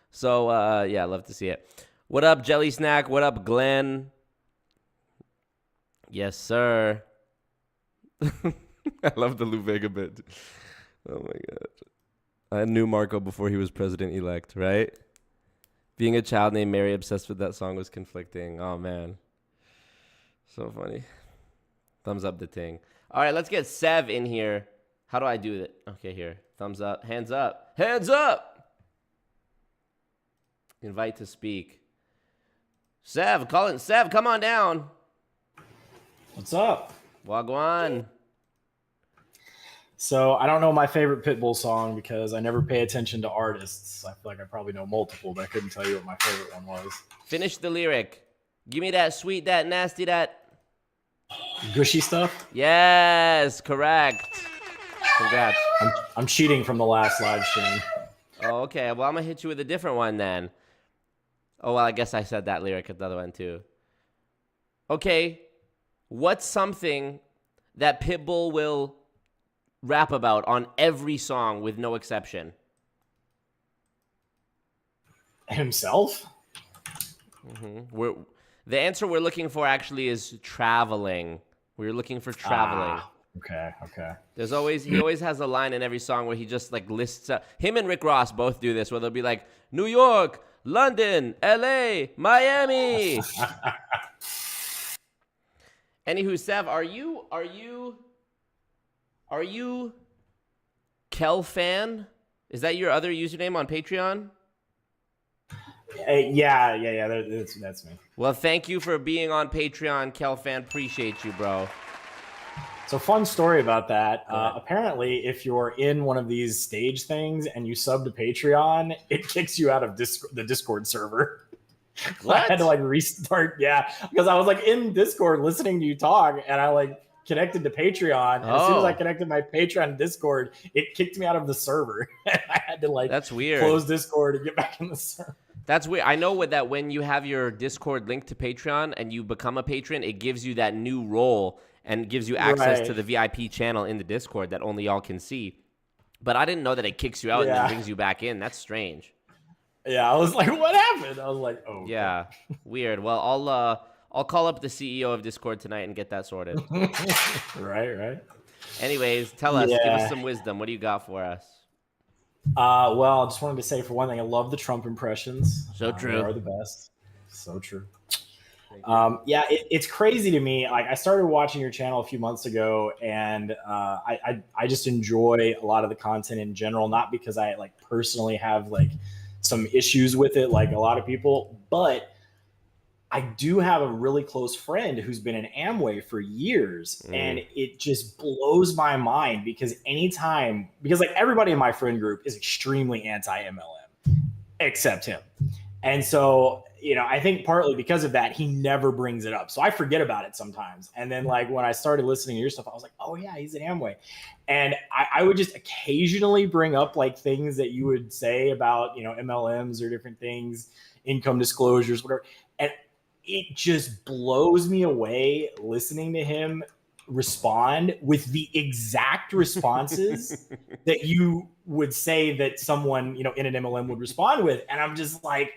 So, yeah, love to see it. What up, Jelly Snack? What up, Glenn? Yes, sir. I love the Lou Vega bit. Oh, my God. I knew Marco before he was president-elect, right? Being a child named Mary obsessed with that song was conflicting. Oh, man. So funny. Thumbs up the thing. All right, let's get Sev in here. How do I do that? Okay, here. Thumbs up. Hands up. Hands up! Invite to speak. Sev, Sev, come on down.
What's up?
Wagwan.
So I don't know my favorite Pitbull song because I never pay attention to artists. I feel like I probably know multiple, but I couldn't tell you what my favorite one was.
Finish the lyric. Give me that sweet, that nasty, that...
Gushy stuff?
Yes, correct. Congrats.
I'm cheating from the last live stream.
Oh, okay. Well, I'm going to hit you with a different one then. Oh, well, I guess I said that lyric at the other one too. Okay. What's something that Pitbull will rap about on every song with no exception?
Himself?
The answer we're looking for actually is traveling. We're looking for traveling.
Okay.
He always has a line in every song where he just like lists up. Him and Rick Ross both do this, where they'll be like, New York, London, LA, Miami. Anywho, Sev, are you Kel fan? Is that your other username on Patreon?
Yeah. That's me.
Well, thank you for being on Patreon, Kel fan. Appreciate you, bro.
So fun story about that. Apparently, if you're in one of these stage things and you sub to Patreon, it kicks you out of the Discord server.
What?
I had to like restart. Yeah, because I was like in Discord listening to you talk, and I like connected to Patreon. And as soon as I connected my Patreon to Discord, it kicked me out of the server. I had to like
That's weird.
Close Discord and get back in the server.
That's weird. I know that when you have your Discord linked to Patreon and you become a patron, it gives you that new role and gives you access to the VIP channel in the Discord that only y'all can see. But I didn't know that it kicks you out and then brings you back in. That's strange.
Yeah, I was like, what happened? I was like, oh.
Yeah, weird. Well, I'll call up the CEO of Discord tonight and get that sorted.
Right.
Anyways, tell us. Give us some wisdom. What do you got for us?
Well, I just wanted to say, for one thing, I love the Trump impressions.
So true.
They are the best. So true. It's crazy to me. Like, I started watching your channel a few months ago, and I just enjoy a lot of the content in general. Not because I like personally have like some issues with it, like a lot of people, but I do have a really close friend who's been in Amway for years, and it just blows my mind because like everybody in my friend group is extremely anti-MLM, except him. And so, I think partly because of that, he never brings it up. So I forget about it sometimes. And then like when I started listening to your stuff, I was like, oh yeah, he's in Amway. And I would just occasionally bring up like things that you would say about, MLMs or different things, income disclosures, whatever. And it just blows me away listening to him respond with the exact responses that you would say that someone, in an MLM would respond with. And I'm just like,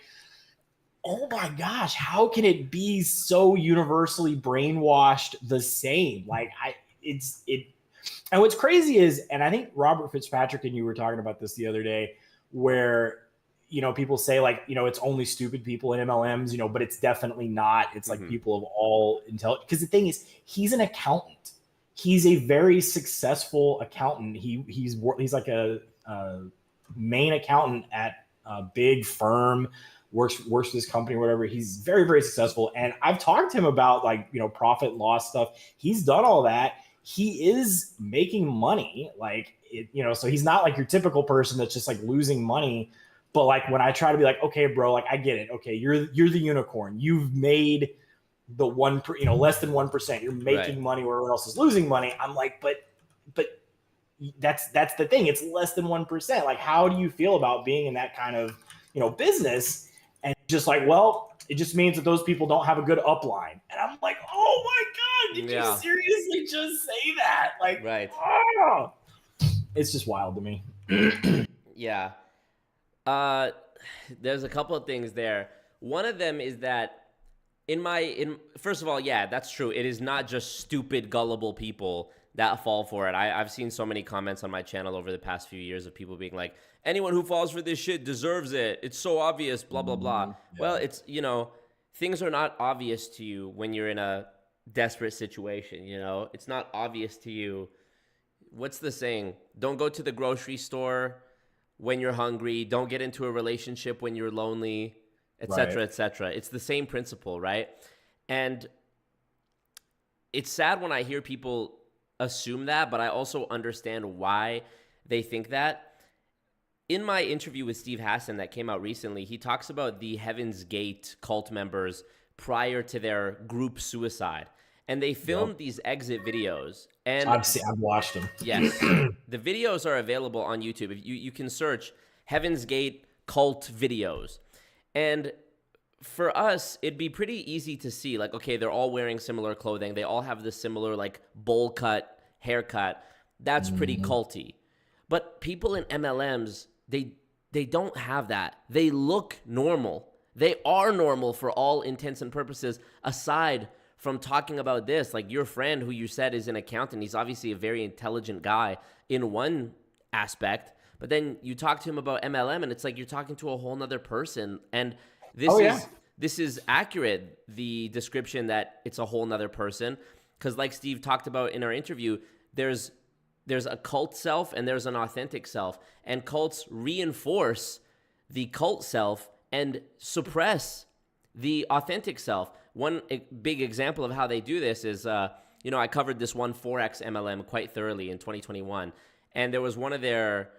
oh my gosh, how can it be so universally brainwashed the same? Like and what's crazy is, and I think Robert Fitzpatrick and you were talking about this the other day, where, people say like, it's only stupid people in MLMs, but it's definitely not. It's like people of all intelligence. Because the thing is, he's an accountant. He's a very successful accountant. He's like a main accountant at a big firm, works for this company or whatever. He's very, very successful. And I've talked to him about like, profit and loss stuff. He's done all that. He is making money. Like, so he's not like your typical person that's just like losing money. But like when I try to be like, okay, bro, like I get it. Okay, you're the unicorn. You've made the less than 1%. You're making money where everyone else is losing money. I'm like, but that's the thing. It's less than 1%. Like, how do you feel about being in that kind of business? And just like, well, it just means that those people don't have a good upline. And I'm like, oh my God, did you seriously just say that? Like, it's just wild to me.
Yeah. There's a couple of things there. One of them is that first of all, yeah, that's true. It is not just stupid, gullible people that fall for it. I've seen so many comments on my channel over the past few years of people being like, anyone who falls for this shit deserves it. It's so obvious, blah, blah, blah. Yeah. Well, it's, things are not obvious to you when you're in a desperate situation, It's not obvious to you. What's the saying? Don't go to the grocery store when you're hungry. Don't get into a relationship when you're lonely, etc., etc. It's the same principle, right? And it's sad when I hear people assume that, but I also understand why they think that. In my interview with Steve Hassan that came out recently, he talks about the Heaven's Gate cult members prior to their group suicide. And they filmed these exit videos. And
I've watched them.
Yes. The videos are available on YouTube. If you can search Heaven's Gate cult videos. And for us, it'd be pretty easy to see, like, okay, they're all wearing similar clothing. They all have this similar, like, bowl cut haircut. That's pretty culty. But people in MLMs, they don't have that. They look normal. They are normal for all intents and purposes, aside from talking about this. Like your friend who you said is an accountant, he's obviously a very intelligent guy in one aspect, but then you talk to him about MLM and it's like you're talking to a whole nother person. And this is accurate, the description that it's a whole nother person, because like Steve talked about in our interview, there's a cult self and there's an authentic self, and cults reinforce the cult self and suppress the authentic self. One big example of how they do this is, I covered this one Forex MLM quite thoroughly in 2021, and there was one of their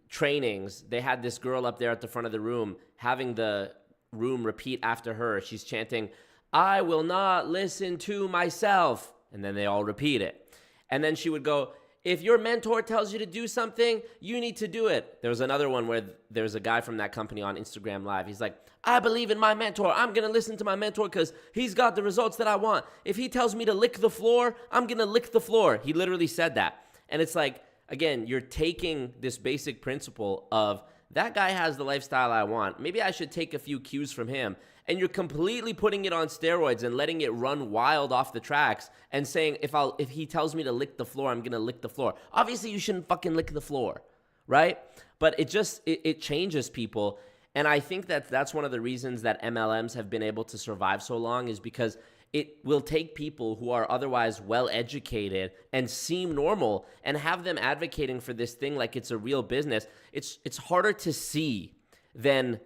trainings. They had this girl up there at the front of the room having the room repeat after her. She's chanting, "I will not listen to myself," and then they all repeat it. And then she would go, "If your mentor tells you to do something, you need to do it." There was another one where there's a guy from that company on Instagram Live. He's like, "I believe in my mentor. I'm going to listen to my mentor because he's got the results that I want. If he tells me to lick the floor, I'm going to lick the floor." He literally said that. And it's like, again, you're taking this basic principle of that guy has the lifestyle I want. Maybe I should take a few cues from him. And you're completely putting it on steroids and letting it run wild off the tracks and saying, if he tells me to lick the floor, I'm going to lick the floor. Obviously, you shouldn't fucking lick the floor, right? But it changes people. And I think that's one of the reasons that MLMs have been able to survive so long, is because it will take people who are otherwise well-educated and seem normal and have them advocating for this thing like it's a real business. It's harder to see than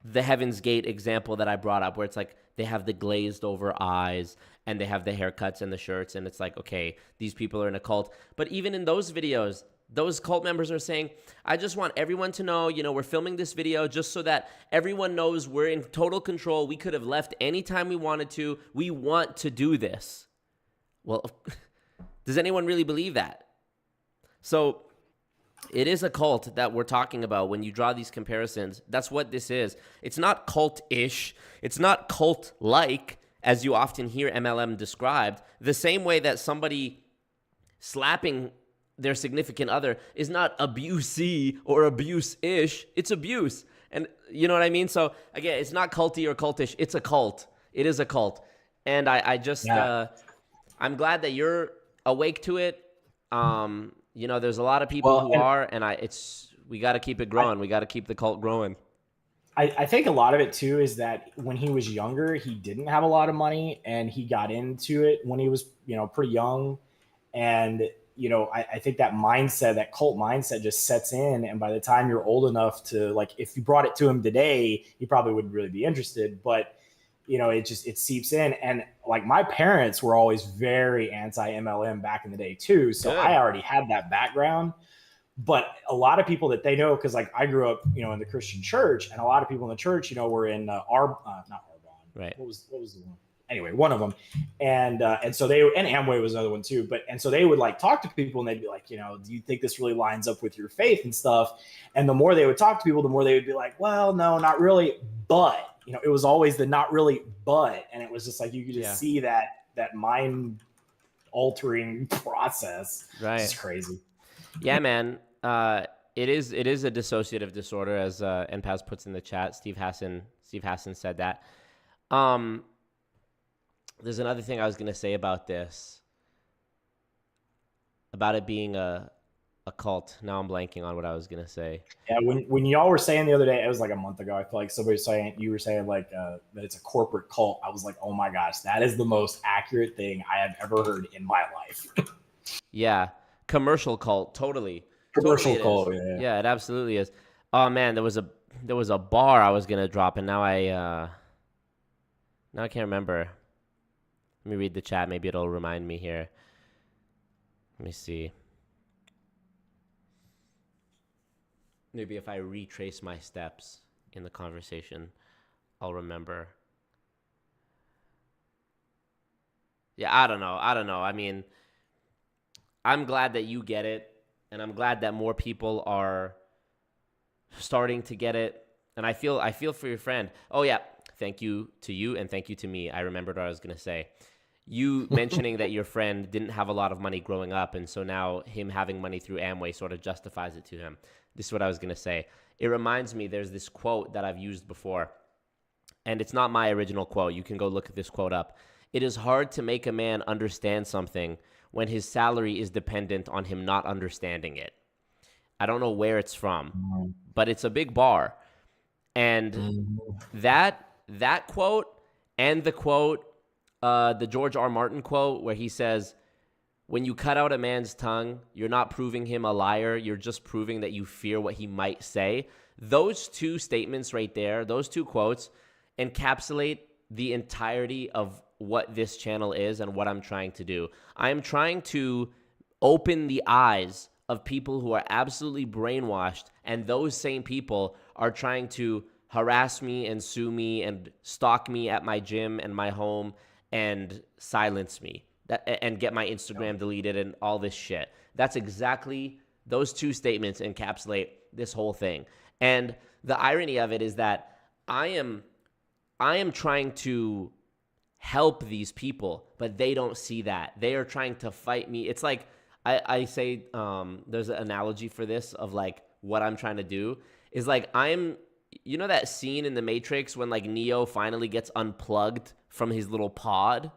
the Heaven's Gate example that I brought up, where it's like they have the glazed over eyes and they have the haircuts and the shirts, and it's like, okay, these people are in a cult. But even in those videos, those cult members are saying, "I just want everyone to know, we're filming this video just so that everyone knows we're in total control. We could have left anytime we wanted to. We want to do this." Well, does anyone really believe that? So it is a cult that we're talking about when you draw these comparisons. That's what this is. It's not cult-ish. It's not cult-like, as you often hear MLM described. The same way that somebody slapping their significant other is not abusey or abuse-ish. It's abuse. And you know what I mean? So again, it's not culty or cultish. It's a cult. It is a cult. And I'm glad that you're awake to it. There's a lot of people who are, and we got to keep it growing. We got to keep the cult growing.
I think a lot of it too is that when he was younger, he didn't have a lot of money, and he got into it when he was, pretty young. And, I think that mindset, that cult mindset just sets in. And by the time you're old enough to, like, if you brought it to him today, he probably wouldn't really be interested, but it seeps in. And like my parents were always very anti-MLM back in the day too. So I already had that background, but a lot of people that they know, cause like I grew up, in the Christian church, and a lot of people in the church, were in not Arbonne.
Right.
What was the one? Anyway, one of them. And so and Amway was another one too. And so they would like talk to people and they'd be like, do you think this really lines up with your faith and stuff? And the more they would talk to people, the more they would be like, well, no, not really. But, it was always the not really, but, and it was just like, you could just see that mind altering process.
Right.
It's crazy.
Yeah, man. it is a dissociative disorder, as NPAS puts in the chat. Steve Hassan said that. There's another thing I was gonna say about this, about it being a cult. Now I'm blanking on what I was gonna say.
Yeah, when y'all were saying the other day, it was like a month ago. I feel like you were saying like that it's a corporate cult. I was like, oh my gosh, that is the most accurate thing I have ever heard in my life.
Yeah, commercial cult, totally.
Commercial
cult, yeah, it absolutely is. Oh man, there was a bar I was gonna drop, and now I can't remember. Let me read the chat. Maybe it'll remind me here. Let me see. Maybe if I retrace my steps in the conversation, I'll remember. Yeah, I don't know. I mean, I'm glad that you get it, and I'm glad that more people are starting to get it. And I feel for your friend. Oh yeah, thank you to you, and thank you to me. I remembered what I was gonna say. You mentioning that your friend didn't have a lot of money growing up, and so now him having money through Amway sort of justifies it to him. This is what I was going to say. It reminds me, there's this quote that I've used before, and it's not my original quote. You can go look at this quote up. It is hard to make a man understand something when his salary is dependent on him not understanding it. I don't know where it's from, but it's a big bar. And that quote and the quote, the George R. Martin quote where he says, when you cut out a man's tongue, you're not proving him a liar. You're just proving that you fear what he might say. Those two statements right there, those two quotes, encapsulate the entirety of what this channel is and what I'm trying to do. I am trying to open the eyes of people who are absolutely brainwashed, and those same people are trying to harass me and sue me and stalk me at my gym and my home and silence me. And get my Instagram deleted and all this shit. That's exactly, those two statements encapsulate this whole thing. And the irony of it is that I am trying to help these people, but they don't see that. They are trying to fight me. It's like, I say, there's an analogy for this of like what I'm trying to do is like, you know that scene in The Matrix when like Neo finally gets unplugged from his little pod?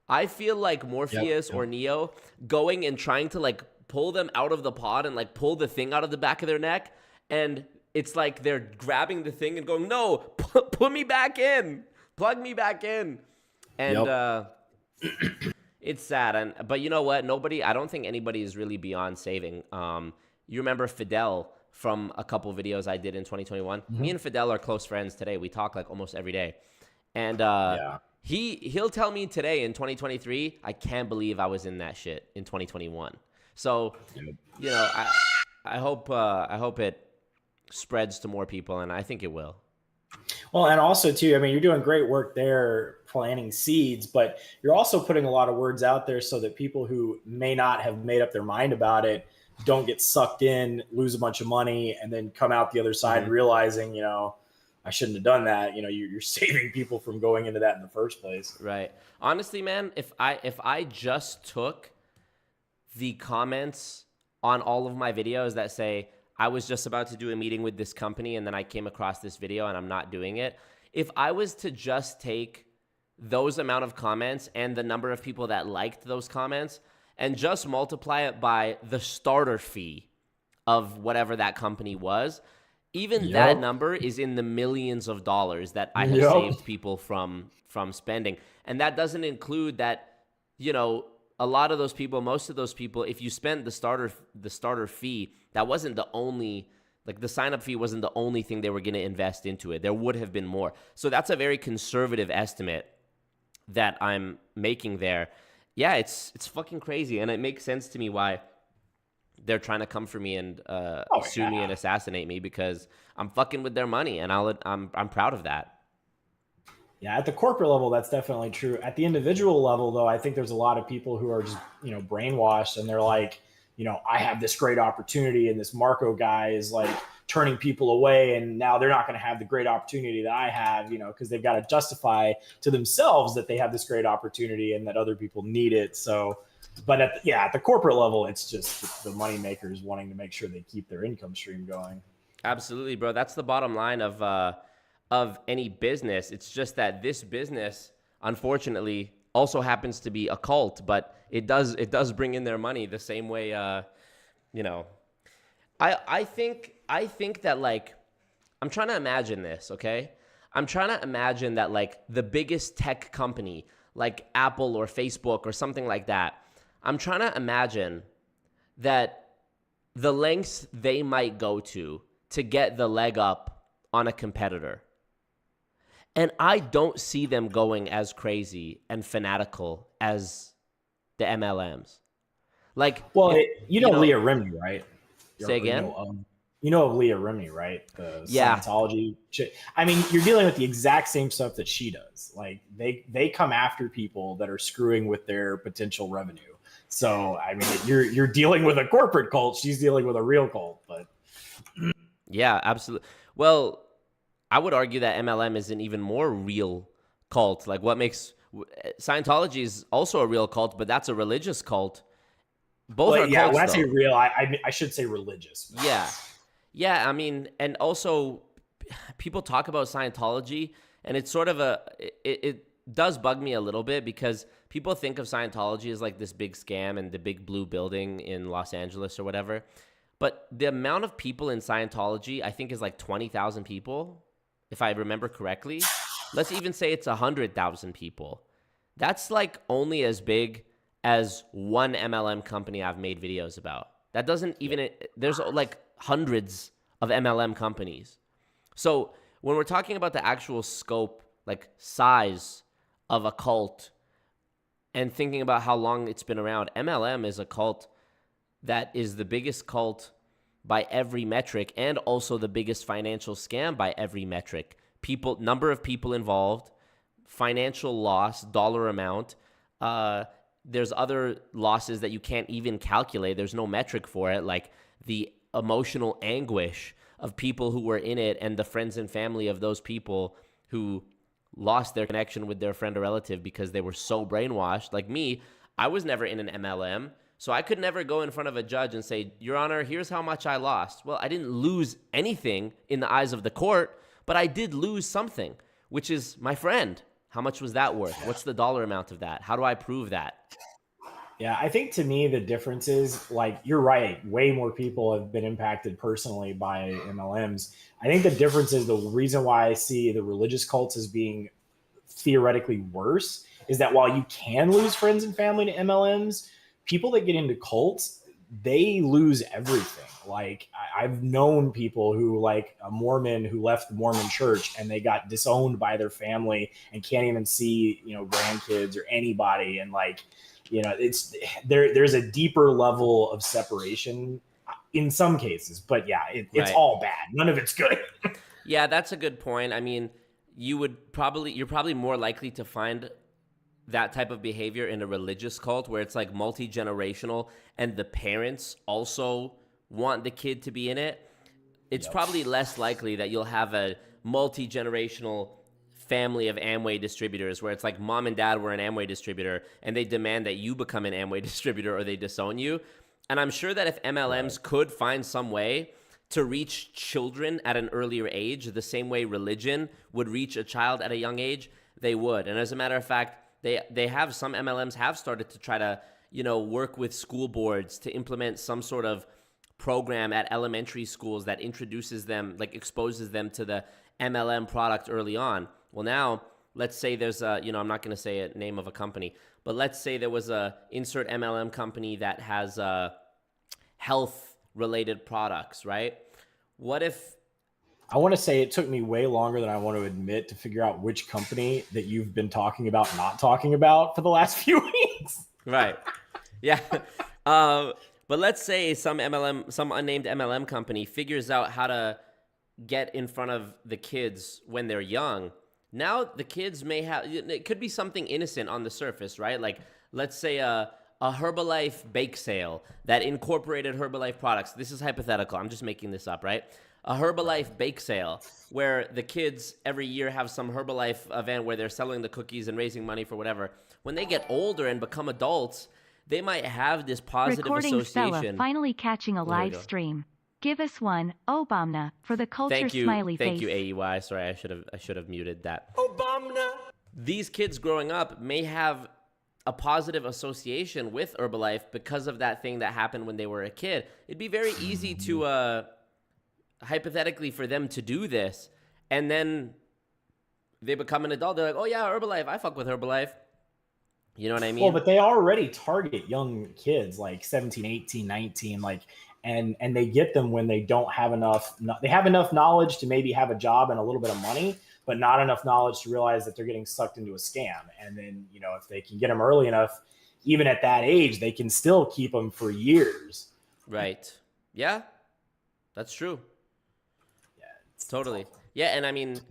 I feel like Morpheus or Neo going and trying to like pull them out of the pod and like pull the thing out of the back of their neck. And it's like they're grabbing the thing and going, no, put me back in, plug me back in. And it's sad. But you know what? I don't think anybody is really beyond saving. You remember Fidel from a couple videos I did in 2021? Mm-hmm. Me and Fidel are close friends today. We talk like almost every day. And He'll tell me today in 2023, I can't believe I was in that shit in 2021. So, you know, I hope it spreads to more people, and I think it will.
Well, and also too, I mean, you're doing great work there planting seeds, but you're also putting a lot of words out there so that people who may not have made up their mind about it don't get sucked in, lose a bunch of money, and then come out the other side realizing, you know, I shouldn't have done that. You know, you're saving people from going into that in the first place.
Right. Honestly, man, if I just took the comments on all of my videos that say, I was just about to do a meeting with this company and then I came across this video and I'm not doing it. If I was to just take those amount of comments and the number of people that liked those comments and just multiply it by the starter fee of whatever that company was, even that number is in the millions of dollars that I have saved people from spending. And that doesn't include that, you know, a lot of those people, most of those people, if you spent the starter fee, that wasn't the only, like the sign-up fee wasn't the only thing they were going to invest into it. There would have been more. So that's a very conservative estimate that I'm making there. Yeah, it's fucking crazy. And it makes sense to me why they're trying to come for me and sue me and assassinate me, because I'm fucking with their money, and I'm proud of that.
Yeah, at the corporate level, that's definitely true. At the individual level, though, I think there's a lot of people who are just, you know, brainwashed, and they're like, you know, I have this great opportunity, and this Marco guy is like turning people away, and now they're not going to have the great opportunity that I have, you know, because they've got to justify to themselves that they have this great opportunity and that other people need it. So But at the corporate level, it's just the money makers wanting to make sure they keep their income stream going.
Absolutely, bro. That's the bottom line of any business. It's just that this business, unfortunately, also happens to be a cult, but it does bring in their money the same way. You know, I think that, like, I'm trying to imagine this. Okay, I'm trying to imagine that, like, the biggest tech company, like Apple or Facebook or something like that. I'm trying to imagine that the lengths they might go to get the leg up on a competitor. And I don't see them going as crazy and fanatical as the MLMs. Like,
well, you know Leah Remini, right?
Say again?
You know of Leah Remini, right? The
yeah.
Scientology chick. I mean, you're dealing with the exact same stuff that she does. Like, they come after people that are screwing with their potential revenue. So, I mean, you're dealing with a corporate cult. She's dealing with a real cult, but
yeah, absolutely. Well, I would argue that MLM is an even more real cult. Like, what makes Scientology is also a real cult, but that's a religious cult. Both are cults,
when I say real, I should say religious.
Yeah. I mean, and also people talk about Scientology, and it's sort of it does bug me a little bit because people think of Scientology as like this big scam and the big blue building in Los Angeles or whatever. But the amount of people in Scientology, I think, is like 20,000 people, if I remember correctly. Let's even say it's 100,000 people. That's like only as big as one MLM company I've made videos about. That doesn't even, there's like hundreds of MLM companies. So when we're talking about the actual scope, like size of a cult, and thinking about how long it's been around, MLM is a cult that is the biggest cult by every metric, and also the biggest financial scam by every metric. Number of people involved, financial loss, dollar amount. There's other losses that you can't even calculate. There's no metric for it, like the emotional anguish of people who were in it and the friends and family of those people who lost their connection with their friend or relative because they were so brainwashed. Like me, I was never in an MLM, so I could never go in front of a judge and say, Your Honor, here's how much I lost. Well, I didn't lose anything in the eyes of the court, but I did lose something, which is my friend. How much was that worth? What's the dollar amount of that? How do I prove that?
Yeah, I think to me, the difference is, like, you're right. Way more people have been impacted personally by MLMs. I think the difference is the reason why I see the religious cults as being theoretically worse is that while you can lose friends and family to MLMs, people that get into cults, they lose everything. Like, I've known people who, like a Mormon who left the Mormon church and they got disowned by their family and can't even see, grandkids or anybody. And like, it's there's a deeper level of separation in some cases, but yeah, it's all bad. None of it's good.
Yeah, that's a good point. I mean, you're probably more likely to find that type of behavior in a religious cult where it's like multi-generational and the parents also want the kid to be in it. It's probably less likely that you'll have a multi-generational family of Amway distributors where it's like mom and dad were an Amway distributor and they demand that you become an Amway distributor or they disown you. And I'm sure that if MLMs could find some way to reach children at an earlier age, the same way religion would reach a child at a young age, they would. And as a matter of fact, they have, some MLMs have started to try to, work with school boards to implement some sort of program at elementary schools that introduces them, like exposes them to the MLM product early on. Well, now let's say there's a, I'm not going to say a name of a company, but let's say there was a insert MLM company that has health related products, right? What if,
I want to say it took me way longer than I want to admit to figure out which company that you've been talking about, not talking about for the last few weeks.
Right. Yeah. But let's say some unnamed MLM company figures out how to get in front of the kids when they're young. Now the kids may have, it could be something innocent on the surface, right? Like, let's say a Herbalife bake sale that incorporated Herbalife products. This is hypothetical. I'm just making this up, right? A Herbalife bake sale where the kids every year have some Herbalife event where they're selling the cookies and raising money for whatever. When they get older and become adults, they might have this positive
Recording Stella
association.
finally catching a
There we
live
go.
stream. Give us one, Obama, for the culture smiley face.
Thank you, AEY. Sorry, I should have muted that. Obama. These kids growing up may have a positive association with Herbalife because of that thing that happened when they were a kid. It'd be very easy to hypothetically for them to do this, and then they become an adult. They're like, oh yeah, Herbalife. I fuck with Herbalife. You know what I mean?
Well, but they already target young kids like 17, 18, 19, like, and they get them when they don't have enough. They have enough knowledge to maybe have a job and a little bit of money, but not enough knowledge to realize that they're getting sucked into a scam. And then, you know, if they can get them early enough, even at that age, they can still keep them for years.
Right. Yeah, that's true. Yeah, totally. Yeah, and I mean,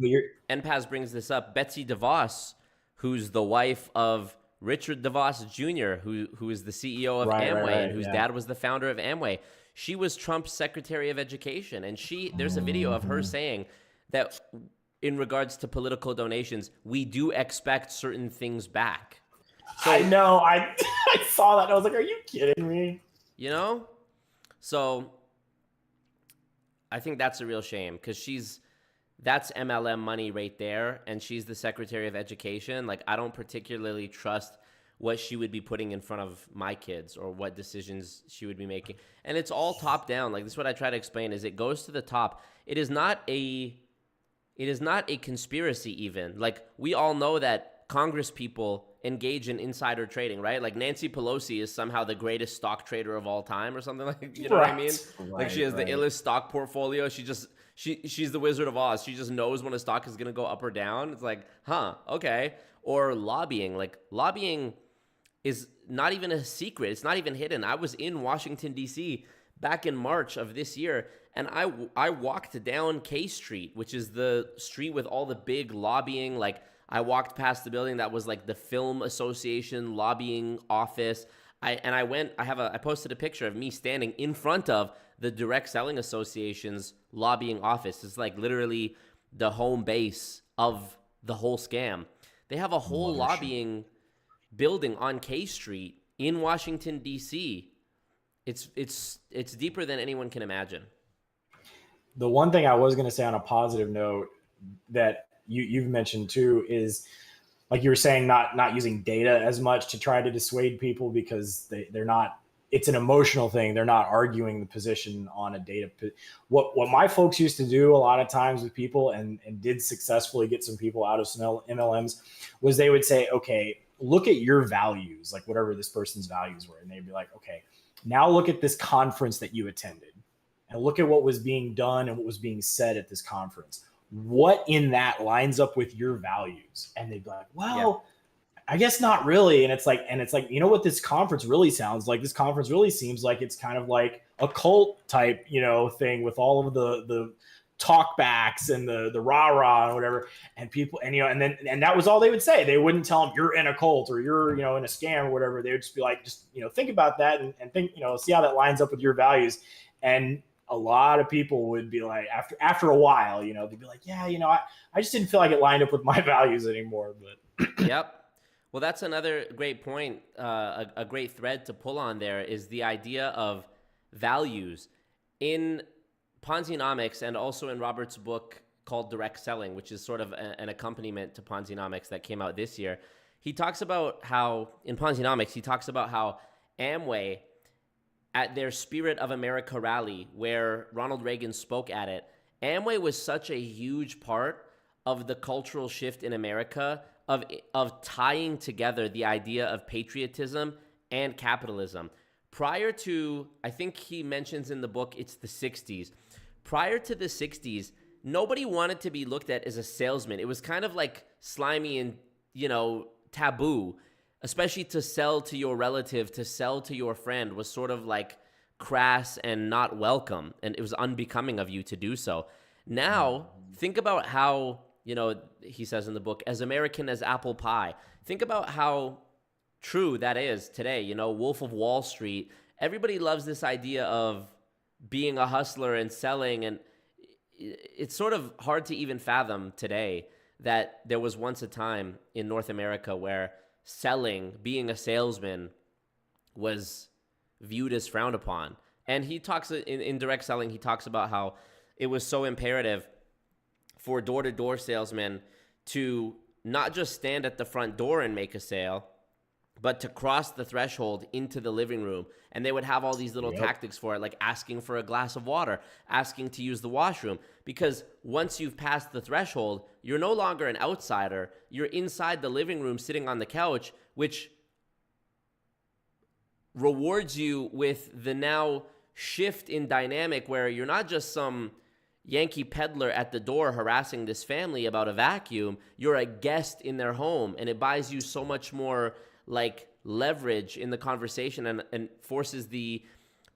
NPAS brings this up. Betsy DeVos, who's the wife of Richard DeVos Jr., who is the CEO of Amway, and whose dad was the founder of Amway. She was Trump's Secretary of Education, and there's a video of her saying that in regards to political donations, we do expect certain things back. So,
I know. I saw that and I was like, are you kidding me?
You know? So I think that's a real shame because that's MLM money right there, and she's the Secretary of Education. Like, I don't particularly trust what she would be putting in front of my kids or what decisions she would be making. And it's all top down. Like, this is what I try to explain is it goes to the top. It is not a conspiracy even. Like, we all know that Congress people engage in insider trading, right? Like, Nancy Pelosi is somehow the greatest stock trader of all time or something like, you know what I mean? Like, she has the illest stock portfolio. She's the Wizard of Oz. She just knows when a stock is going to go up or down. It's like, huh, okay. Or lobbying. Like, lobbying is not even a secret. It's not even hidden. I was in Washington, D.C. back in March of this year, and I walked down K Street, which is the street with all the big lobbying. Like, I walked past the building that was like the Film Association lobbying office. I posted a picture of me standing in front of the Direct Selling Association's lobbying office. It's like literally the home base of the whole scam. They have a whole lobbying building on K Street in Washington, D.C. It's deeper than anyone can imagine.
The one thing I was going to say on a positive note that you've mentioned too is, like you were saying, not using data as much to try to dissuade people because they're not, it's an emotional thing. They're not arguing the position on a data. What my folks used to do a lot of times with people and did successfully get some people out of some MLMs was they would say, okay, look at your values, like whatever this person's values were. And they'd be like, okay, now look at this conference that you attended and look at what was being done and what was being said at this conference. What in that lines up with your values? And they'd be like, well, I guess not really. And it's like, you know what this conference really sounds like? This conference really seems like it's kind of like a cult type, you know, thing with all of the talkbacks and the rah-rah and whatever. And people, and, you know, and that was all they would say. They wouldn't tell them you're in a cult or you're, you know, in a scam or whatever. They would just be like, just, you know, think about that and think, you know, see how that lines up with your values. And a lot of people would be like, after a while, you know, they'd be like, yeah, you know, I just didn't feel like it lined up with my values anymore. But
Yep. Well, that's another great point. A great thread to pull on there is the idea of values in Ponzi-nomics and also in Robert's book called Direct Selling, which is sort of an accompaniment to Ponzi-nomics that came out this year. He talks about how, in Ponzi-nomics, he talks about how Amway, at their Spirit of America rally, where Ronald Reagan spoke at it, Amway was such a huge part of the cultural shift in America of tying together the idea of patriotism and capitalism. Prior to, I think he mentions in the book, it's the 60s. Prior to the 60s, nobody wanted to be looked at as a salesman. It was kind of like slimy and, you know, taboo, especially to sell to your relative, to sell to your friend was sort of like crass and not welcome. And it was unbecoming of you to do so. Now, think about how, you know, he says in the book, as American as apple pie. Think about how true that is today. You know, Wolf of Wall Street, everybody loves this idea of being a hustler and selling, and it's sort of hard to even fathom today that there was once a time in North America where selling, being a salesman, was viewed as frowned upon. And he talks in direct selling, he talks about how it was so imperative for door-to-door salesmen to not just stand at the front door and make a sale, but to cross the threshold into the living room. And they would have all these little tactics for it, like asking for a glass of water, asking to use the washroom. Because once you've passed the threshold, you're no longer an outsider. You're inside the living room sitting on the couch, which rewards you with the now shift in dynamic where you're not just some Yankee peddler at the door harassing this family about a vacuum. You're a guest in their home, and it buys you so much more like leverage in the conversation and forces the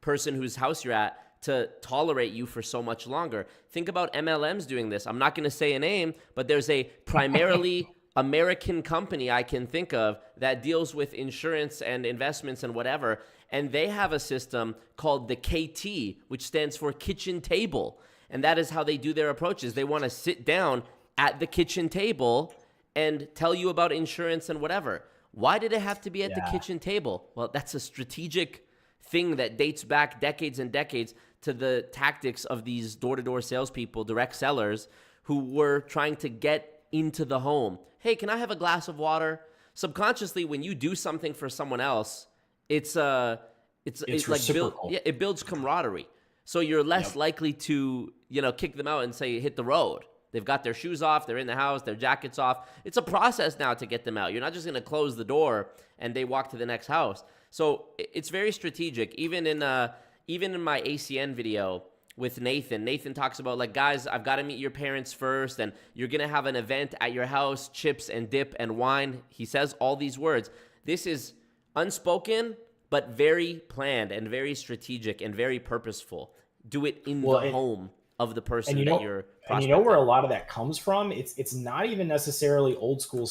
person whose house you're at to tolerate you for so much longer. Think about MLMs doing this. I'm not going to say a name, but there's a primarily American company I can think of that deals with insurance and investments and whatever, and they have a system called the KT, which stands for kitchen table. And that is how they do their approaches. They want to sit down at the kitchen table and tell you about insurance and whatever. Why did it have to be at the kitchen table? Well, that's a strategic thing that dates back decades and decades to the tactics of these door-to-door salespeople, direct sellers, who were trying to get into the home. Hey, can I have a glass of water? Subconsciously, when you do something for someone else, it's like it builds camaraderie. So you're less likely to, kick them out and say, hit the road. They've got their shoes off, they're in the house, their jackets off. It's a process now to get them out. You're not just going to close the door and they walk to the next house. So it's very strategic. Even in my ACN video with Nathan talks about, like, guys, I've got to meet your parents first, and you're going to have an event at your house, chips and dip and wine. He says all these words. This is unspoken, but very planned and very strategic and very purposeful. Do it in the home of the person that you're prospecting.
And you know where a lot of that comes from? It's not even necessarily old school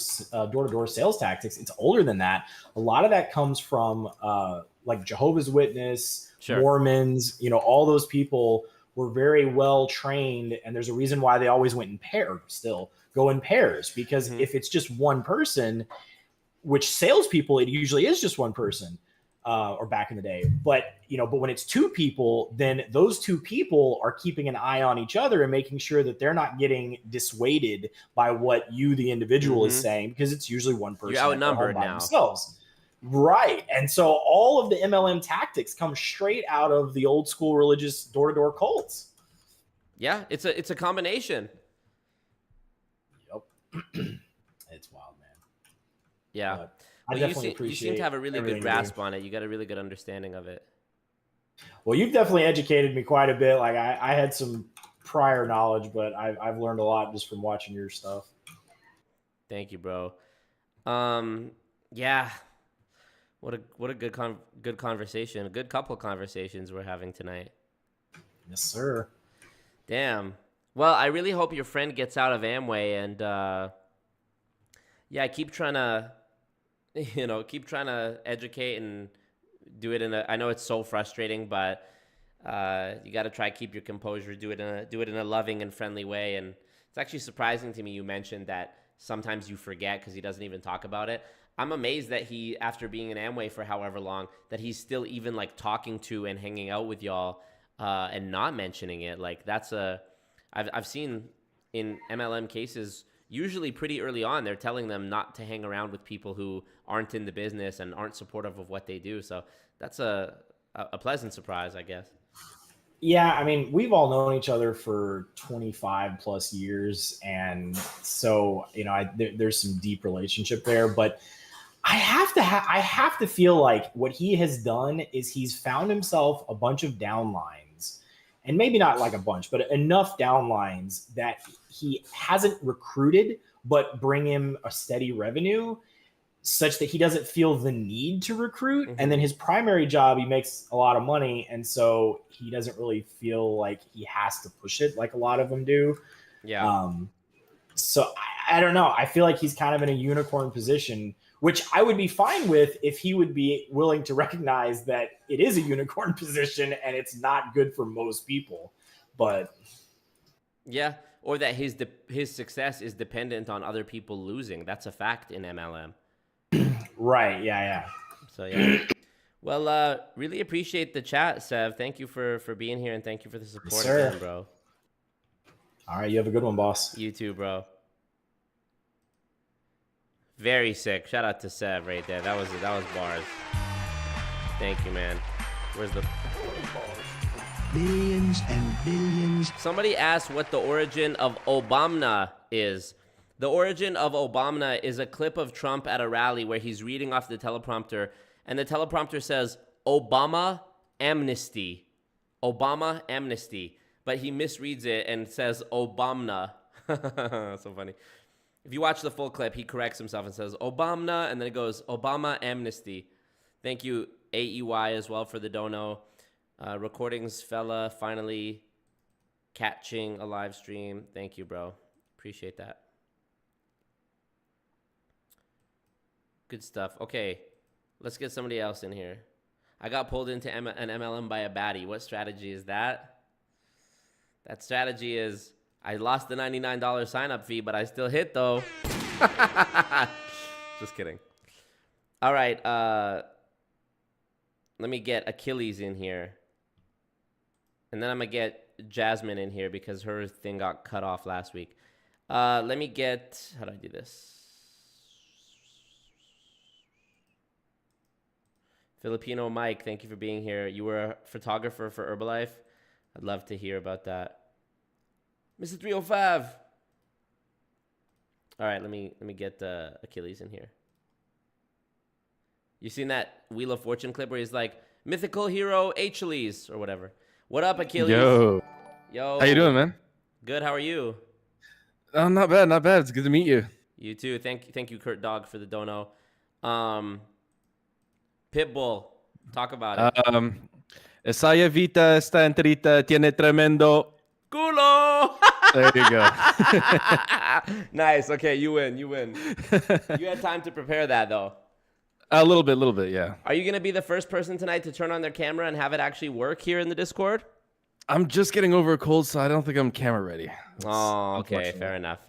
door-to-door sales tactics. It's older than that. A lot of that comes from like Jehovah's Witness, Mormons, all those people were very well trained, and there's a reason why they always went in pairs, go in pairs, because if it's just one person, which salespeople, it usually is just one person. Or back in the day, but when it's two people, then those two people are keeping an eye on each other and making sure that they're not getting dissuaded by what you, the individual, is saying, because it's usually one person.
You're outnumbered now.
Themselves. Right. And so all of the MLM tactics come straight out of the old school religious door-to-door cults.
Yeah, it's a combination.
Yep. It's wild, man.
Yeah.
But
you seem to have a really good grasp on it. You got a really good understanding of it.
Well, you've definitely educated me quite a bit. Like I had some prior knowledge, but I've learned a lot just from watching your stuff.
Thank you, bro. Yeah. What a good conversation. A good couple conversations we're having tonight.
Yes, sir.
Damn. Well, I really hope your friend gets out of Amway, and I keep trying to educate and do it I know it's so frustrating, but you got to try to keep your composure, do it in a loving and friendly way. And it's actually surprising to me you mentioned that sometimes you forget because he doesn't even talk about it. I'm amazed that he, after being in Amway for however long, that he's still even like talking to and hanging out with y'all and not mentioning it. Like I've seen in MLM cases, usually pretty early on, they're telling them not to hang around with people who aren't in the business and aren't supportive of what they do. So that's a pleasant surprise, I guess.
Yeah, I mean, we've all known each other for 25 plus years. And so, there's some deep relationship there. But I have to feel like what he has done is he's found himself a bunch of downlines. And maybe not like a bunch, but enough downlines that he hasn't recruited, but bring him a steady revenue such that he doesn't feel the need to recruit. And then his primary job, he makes a lot of money. And so he doesn't really feel like he has to push it like a lot of them do.
Yeah.
So I don't know. I feel like he's kind of in a unicorn position, which I would be fine with if he would be willing to recognize that it is a unicorn position and it's not good for most people. But
yeah, or that his success is dependent on other people losing. That's a fact in MLM.
Right. Yeah.
So yeah. Well, really appreciate the chat, Sev. Thank you for being here, and thank you for the support
Sir.
again, bro.
All right, you have a good one, boss.
You too, bro. Very sick. Shout out to Sev right there. That was bars. Thank you, man. Where's the
Billions and billions.
Somebody asked what the origin of Obama is. The origin of Obama is a clip of Trump at a rally where he's reading off the teleprompter, and the teleprompter says, Obama amnesty. Obama amnesty. But he misreads it and says Obama. So funny. If you watch the full clip, he corrects himself and says Obama, and then it goes Obama amnesty. Thank you, AEY, as well, for the dono. Recordings fella finally catching a live stream. Thank you, bro. Appreciate that. Good stuff. Okay, let's get somebody else in here. I got pulled into an MLM by a baddie. What strategy is that? That strategy is I lost the $99 sign-up fee, but I still hit, though. Just kidding. All right. Let me get Achilles in here. And then I'm going to get Jasmine in here because her thing got cut off last week. Let me get... How do I do this? Filipino Mike, thank you for being here. You were a photographer for Herbalife. I'd love to hear about that. Mr. 305. All right, let me get Achilles in here. You seen that Wheel of Fortune clip where he's like, mythical hero Achilles or whatever. What up, Achilles?
Yo. How you doing, man?
Good. How are you?
Oh, not bad, not bad. It's good to meet you.
You too. Thank you, Kurt Dog, for the dono. Pitbull, talk about it.
Esa Vita esta enterita tiene tremendo
culo.
There you go.
Nice. Okay, you win. You had time to prepare that, though.
A little bit, yeah.
Are you going to be the first person tonight to turn on their camera and have it actually work here in the Discord?
I'm just getting over a cold, so I don't think I'm camera ready.
Oh, okay. Fair enough.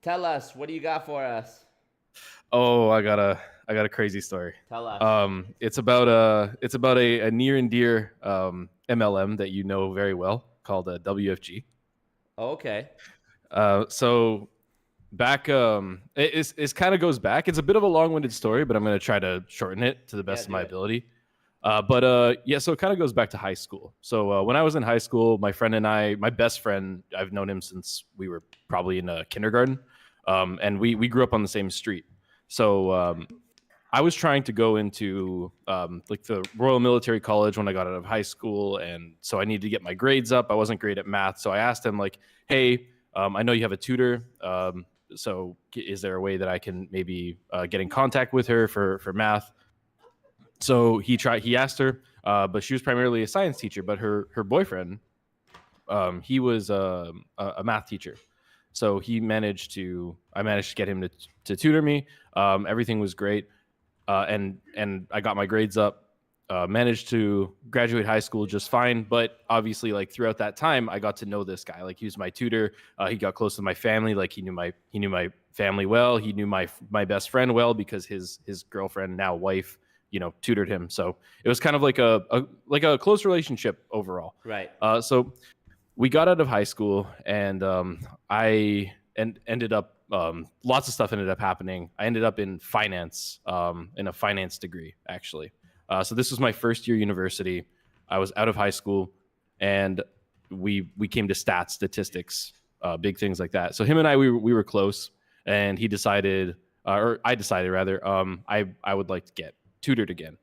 Tell us, what do you got for us?
Oh, I got a crazy story.
Tell us.
It's about a near and dear MLM that you know very well called WFG.
Oh, okay.
So back, it kind of goes back. It's a bit of a long-winded story, but I'm going to try to shorten it to the best of my ability. Yeah, so it kind of goes back to high school. So when I was in high school, my friend and I, my best friend, I've known him since we were probably in kindergarten, and we grew up on the same street. So I was trying to go into like the Royal Military College when I got out of high school, and so I needed to get my grades up. I wasn't great at math, so I asked him like, "Hey, I know you have a tutor. So is there a way that I can maybe get in contact with her for math?" So he asked her, but she was primarily a science teacher, but her boyfriend, he was a math teacher. So I managed to get him to tutor me. Everything was great. And I got my grades up, managed to graduate high school just fine. But obviously, like throughout that time, I got to know this guy. Like he was my tutor. He got close to my family. Like he knew my family well. He knew my best friend well because his girlfriend, now wife, tutored him. So it was kind of like a close relationship overall.
Right.
So we got out of high school, and I ended up. Lots of stuff ended up happening. I ended up in finance, in a finance degree, actually. So this was my first year university. I was out of high school, and we came to statistics, big things like that. So him and we were close, and he decided, or I decided rather, I would like to get tutored again.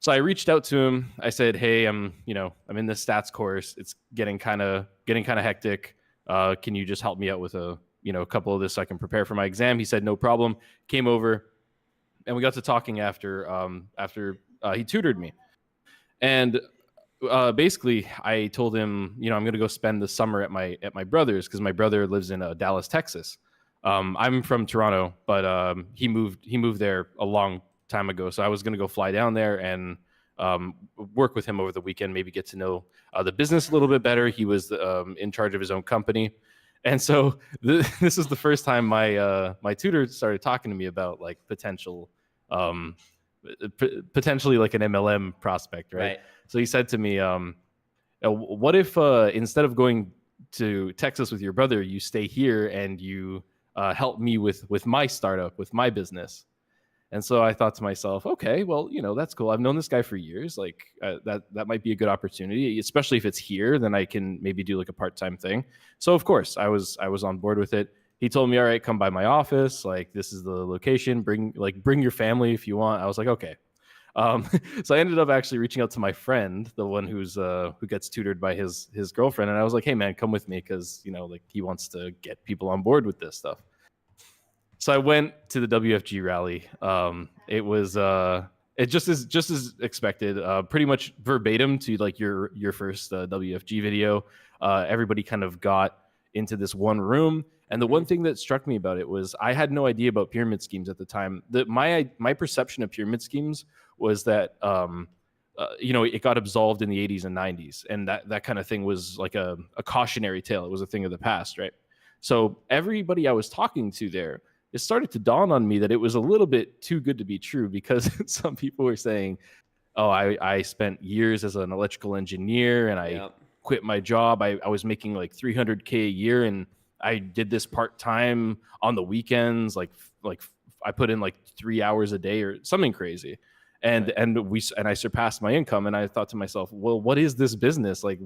So I reached out to him. I said, "Hey, I'm in this stats course. It's getting kind of hectic. Can you just help me out with a couple of this so I can prepare for my exam?" He said, "No problem." Came over, and we got to talking after he tutored me. And basically, I told him, I'm going to go spend the summer at my brother's because my brother lives in Dallas, Texas. I'm from Toronto, but he moved there a long time ago. So I was going to go fly down there and work with him over the weekend, maybe get to know the business a little bit better. He was in charge of his own company. And so this is the first time my tutor started talking to me about like potential potentially like an MLM prospect, right? So he said to me, what if instead of going to Texas with your brother, you stay here and you help me with my startup, with my business? And so I thought to myself, okay, well, that's cool. I've known this guy for years. Like that might be a good opportunity, especially if it's here. Then I can maybe do like a part-time thing. So of course I was on board with it. He told me, all right, come by my office. Like, this is the location. Bring your family if you want. I was like, okay. So I ended up actually reaching out to my friend, the one who gets tutored by his girlfriend, and I was like, hey man, come with me, because like he wants to get people on board with this stuff. So I went to the WFG rally. It was it just as expected, pretty much verbatim to like your first WFG video. Everybody kind of got into this one room, and the one thing that struck me about it was I had no idea about pyramid schemes at the time. My perception of pyramid schemes was that it got absolved in the 80s and 90s, and that kind of thing was like a cautionary tale. It was a thing of the past, right? So everybody I was talking to there, it started to dawn on me that it was a little bit too good to be true, because some people were saying, oh, I spent years as an electrical engineer and I quit my job. I was making like $300K a year, and I did this part-time on the weekends. Like I put in like 3 hours a day or something crazy. And I surpassed my income, and I thought to myself, well, what is this business? Like,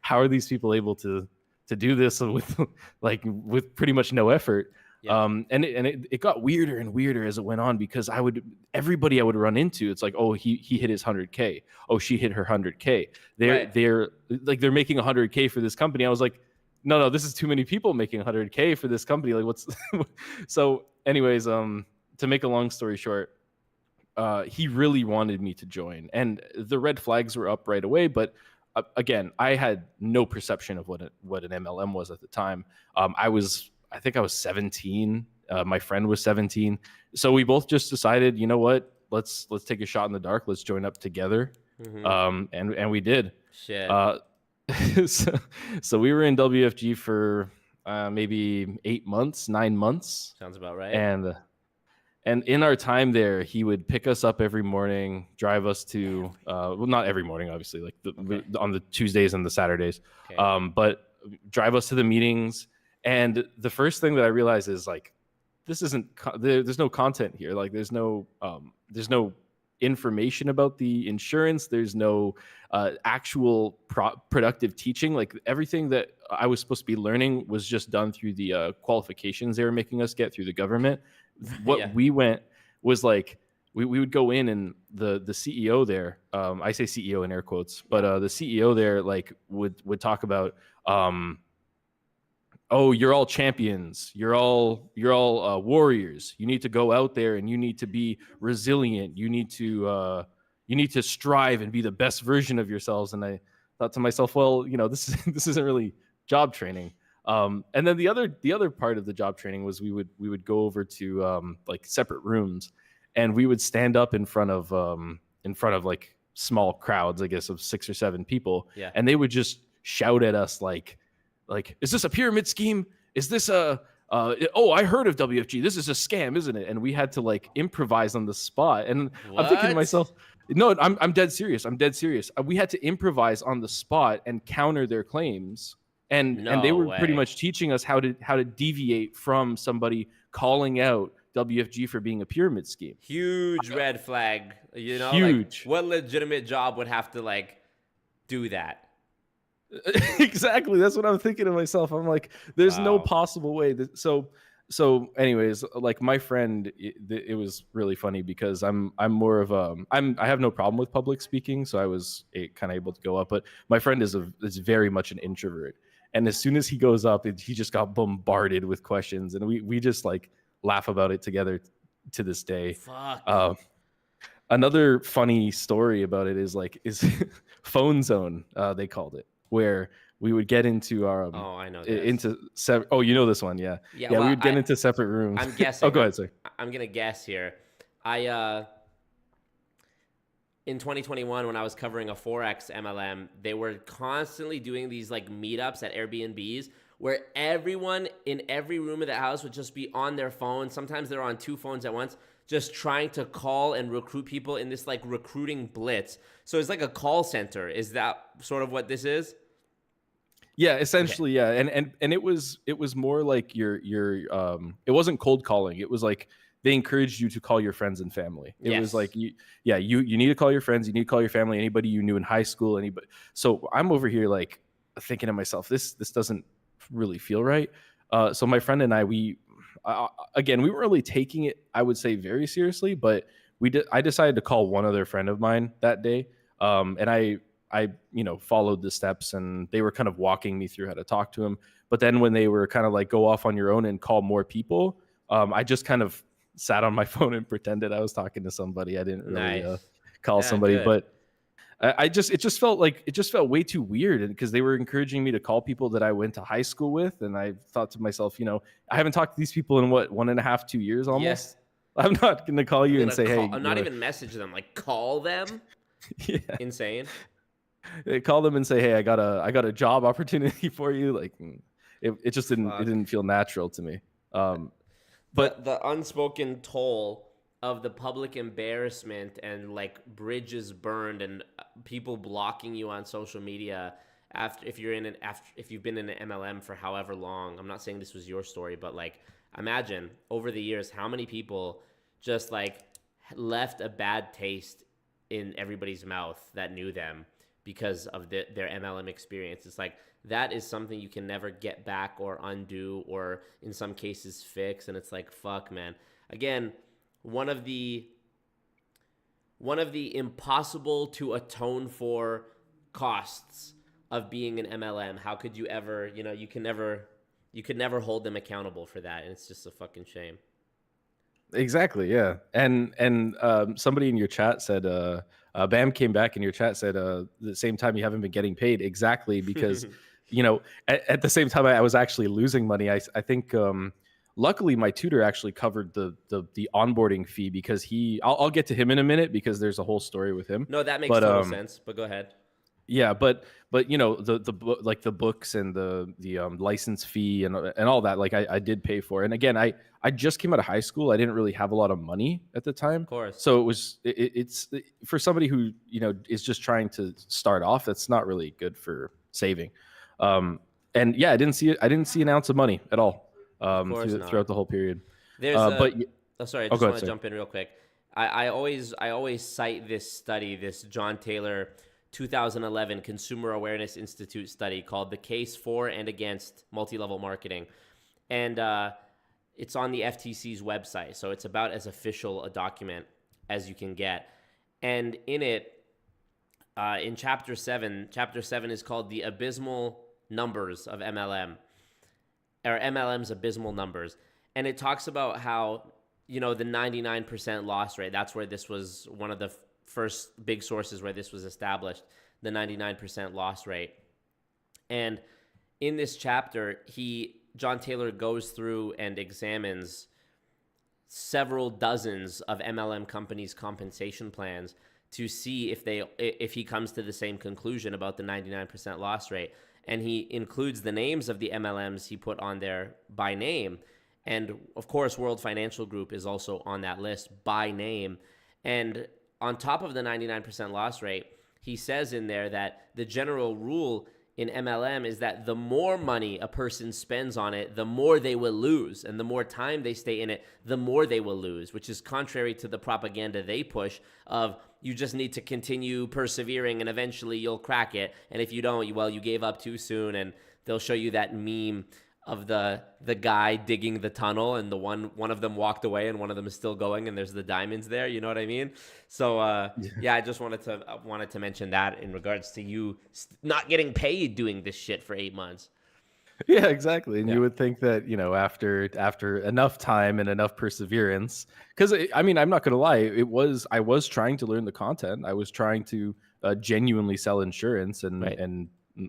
how are these people able to do this with pretty much no effort? Yeah. And it got weirder and weirder as it went on, because everybody I would run into, it's like, oh, he hit his 100K. Oh, she hit her 100K. They're making 100K for this company. I was like, no, this is too many people making 100K for this company. Like, what's so anyways, to make a long story short, he really wanted me to join, and the red flags were up right away. But again, I had no perception of what an MLM was at the time. I think I was 17. My friend was 17. So we both just decided, you know what? Let's take a shot in the dark. Let's join up together. Mm-hmm. And we did. Shit. So we were in WFG for maybe 9 months.
Sounds about right.
And in our time there, he would pick us up every morning, drive us to well, not every morning, obviously, like on the Tuesdays and the Saturdays, but drive us to the meetings. And the first thing that I realized is, like, this isn't there's no content here. Like, there's no information about the insurance. There's no actual productive teaching. Like, everything that I was supposed to be learning was just done through the qualifications they were making us get through the government. What we went was like, we would go in, and the CEO there, I say CEO in air quotes, but the CEO there like would talk about, oh, you're all champions. You're all warriors. You need to go out there and you need to be resilient. You need to strive and be the best version of yourselves. And I thought to myself, well, this isn't really job training. And then the other part of the job training was we would go over to like separate rooms, and we would stand up in front of like small crowds, I guess, of 6 or 7 people. Yeah. And they would just shout at us like, is this a pyramid scheme? Is this oh, I heard of WFG. This is a scam, isn't it? And we had to like improvise on the spot. And I'm thinking to myself, no, I'm dead serious. We had to improvise on the spot and counter their claims. And they were pretty much teaching us how to deviate from somebody calling out WFG for being a pyramid scheme.
Huge red flag.
Huge.
Like, what legitimate job would have to like do that?
Exactly. That's what I'm thinking to myself. I'm like, there's no possible way. So anyways, like, my friend, it was really funny because I'm more of I have no problem with public speaking, so I was kind of able to go up. But my friend is very much an introvert, and as soon as he goes up, he just got bombarded with questions, and we just like laugh about it together to this day.
Fuck.
Another funny story about it is phone zone, they called it, where we would get into our
I know
this. Oh, you know this one, yeah. Well, we would get into separate rooms.
I'm guessing.
Oh, go ahead, sir.
I'm gonna guess here. In 2021, when I was covering a Forex MLM, they were constantly doing these like meetups at Airbnbs where everyone in every room of the house would just be on their phone. Sometimes they're on 2 phones at once, just trying to call and recruit people in this like recruiting blitz. So it's like a call center. Is that sort of what this is?
Yeah, essentially, yeah. And it was more like your it wasn't cold calling. It was like they encouraged you to call your friends and family. It was like you need to call your friends, you need to call your family, anybody you knew in high school, anybody. So I'm over here like thinking to myself, this doesn't really feel right. So my friend and I, we weren't really taking it, I would say, very seriously, but I decided to call one other friend of mine that day. And I followed the steps, and they were kind of walking me through how to talk to him. But then when they were kind of like, go off on your own and call more people, I just kind of sat on my phone and pretended I was talking to somebody. I didn't really call somebody, good. But it just felt way too weird, because they were encouraging me to call people that I went to high school with. And I thought to myself, I haven't talked to these people in 1.5, 2 years almost. Yes. I'm not going to call you and say, hey,
I'm not even message them, like call them.
Yeah.
Insane.
They call them and say, hey, I got a job opportunity for you. Like it just didn't feel natural to me.
But the unspoken toll of the public embarrassment and like bridges burned and people blocking you on social media if you've been in an MLM for however long. I'm not saying this was your story, but like imagine over the years how many people just like left a bad taste in everybody's mouth that knew them because of their MLM experience. It's like that is something you can never get back or undo, or in some cases fix. And it's like, fuck, man. Again, one of the impossible to atone for costs of being an MLM. How could you ever, you could never hold them accountable for that. And it's just a fucking shame.
Exactly. Yeah. And somebody in your chat said, Bam came back in your chat, said, the same time you haven't been getting paid. Exactly. Because, at the same time I was actually losing money. I think, luckily my tutor actually covered the onboarding fee, because I'll get to him in a minute, because there's a whole story with him.
No, that makes total sense, but go ahead.
Yeah, but the books and the license fee and all that, like I did pay for. And again, I just came out of high school. I didn't really have a lot of money at the time.
Of course.
So it's for somebody who is just trying to start off. That's not really good for saving. And yeah, I didn't see an ounce of money at all throughout the whole period.
There's sorry, I just want to jump in real quick. I always cite this study, this John Taylor 2011 Consumer Awareness Institute study called The Case for and Against Multi-Level Marketing. And it's on the FTC's website. So it's about as official a document as you can get. And in it, in chapter 7 is called The Abysmal Numbers of MLM, or MLM's Abysmal Numbers. And it talks about how, the 99% loss rate, that's where this was one of the first big sources where this was established, the 99% loss rate. And in this chapter, John Taylor goes through and examines several dozens of MLM companies' compensation plans to see if he comes to the same conclusion about the 99% loss rate. And he includes the names of the MLMs he put on there by name. And of course, World Financial Group is also on that list by name. And on top of the 99% loss rate, he says in there that the general rule in MLM is that the more money a person spends on it, the more they will lose. And the more time they stay in it, the more they will lose, which is contrary to the propaganda they push of you just need to continue persevering and eventually you'll crack it. And if you don't, you gave up too soon. And they'll show you that meme of the guy digging the tunnel, and the one of them walked away and one of them is still going, and there's the diamonds there. You know what I mean? So I just wanted to mention that in regards to you not getting paid doing this shit for 8 months.
Yeah, exactly. And you would think that, after enough time and enough perseverance, because I'm not going to lie, I was trying to learn the content. I was trying to genuinely sell insurance and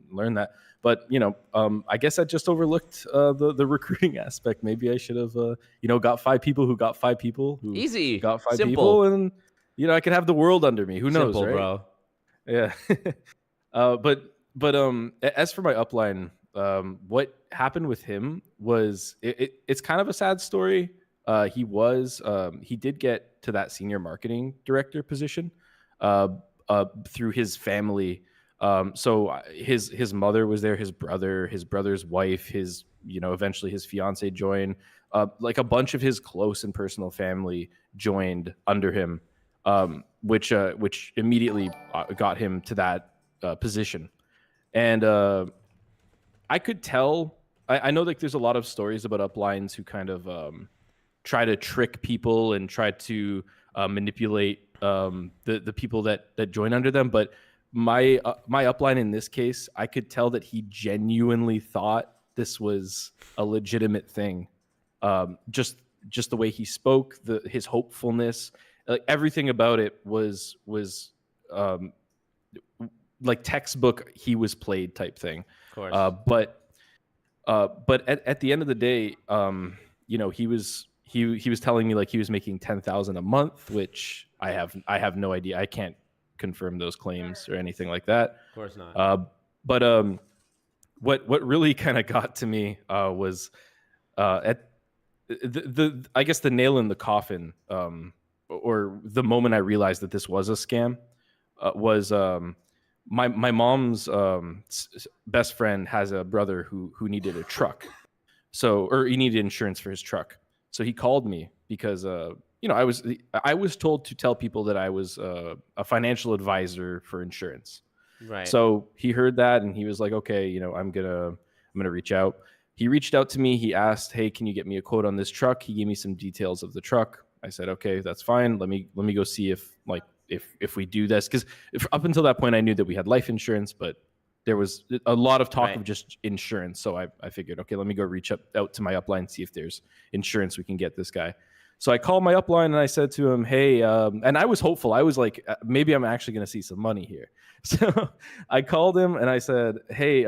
learn that. But, I guess I just overlooked the recruiting aspect. Maybe I should have, got 5 people who got 5 people who
easy
got 5
simple
people, and, I could have the world under me. Who knows,
simple,
right?
Bro.
Yeah. But as for my upline, what happened with him was it's kind of a sad story. He did get to that senior marketing director position through his family. So his mother was there, his brother's wife, eventually his fiance joined. Like a bunch of his close and personal family joined under him, which immediately got him to that position. And I could tell. I know like there's a lot of stories about uplines who kind of try to trick people and try to manipulate the people that join under them. But my upline in this case, I could tell that he genuinely thought this was a legitimate thing. Just the way he spoke, his hopefulness, like everything about it was like textbook he was played type thing.
Of course.
But at the end of the day, he was telling me like he was making $10,000 a month, which I have no idea. I can't confirm those claims or anything like that.
Of course not.
But what really kind of got to me was at I guess the nail in the coffin, or the moment I realized that this was a scam, was my mom's best friend has a brother who needed a truck, or he needed insurance for his truck. So he called me because I was told to tell people that I was a financial advisor for insurance.
Right.
So he heard that and he was like, okay, I'm gonna reach out. He reached out to me. He asked, hey, can you get me a quote on this truck? He gave me some details of the truck. I said, okay, that's fine. Let me go see if we do this. Because up until that point, I knew that we had life insurance, but there was a lot of talk of just insurance. So I figured, okay, let me go reach out to my upline and see if there's insurance we can get this guy. So I called my upline and I said to him, hey, and I was hopeful. I was like, maybe I'm actually going to see some money here. So I called him and I said, hey,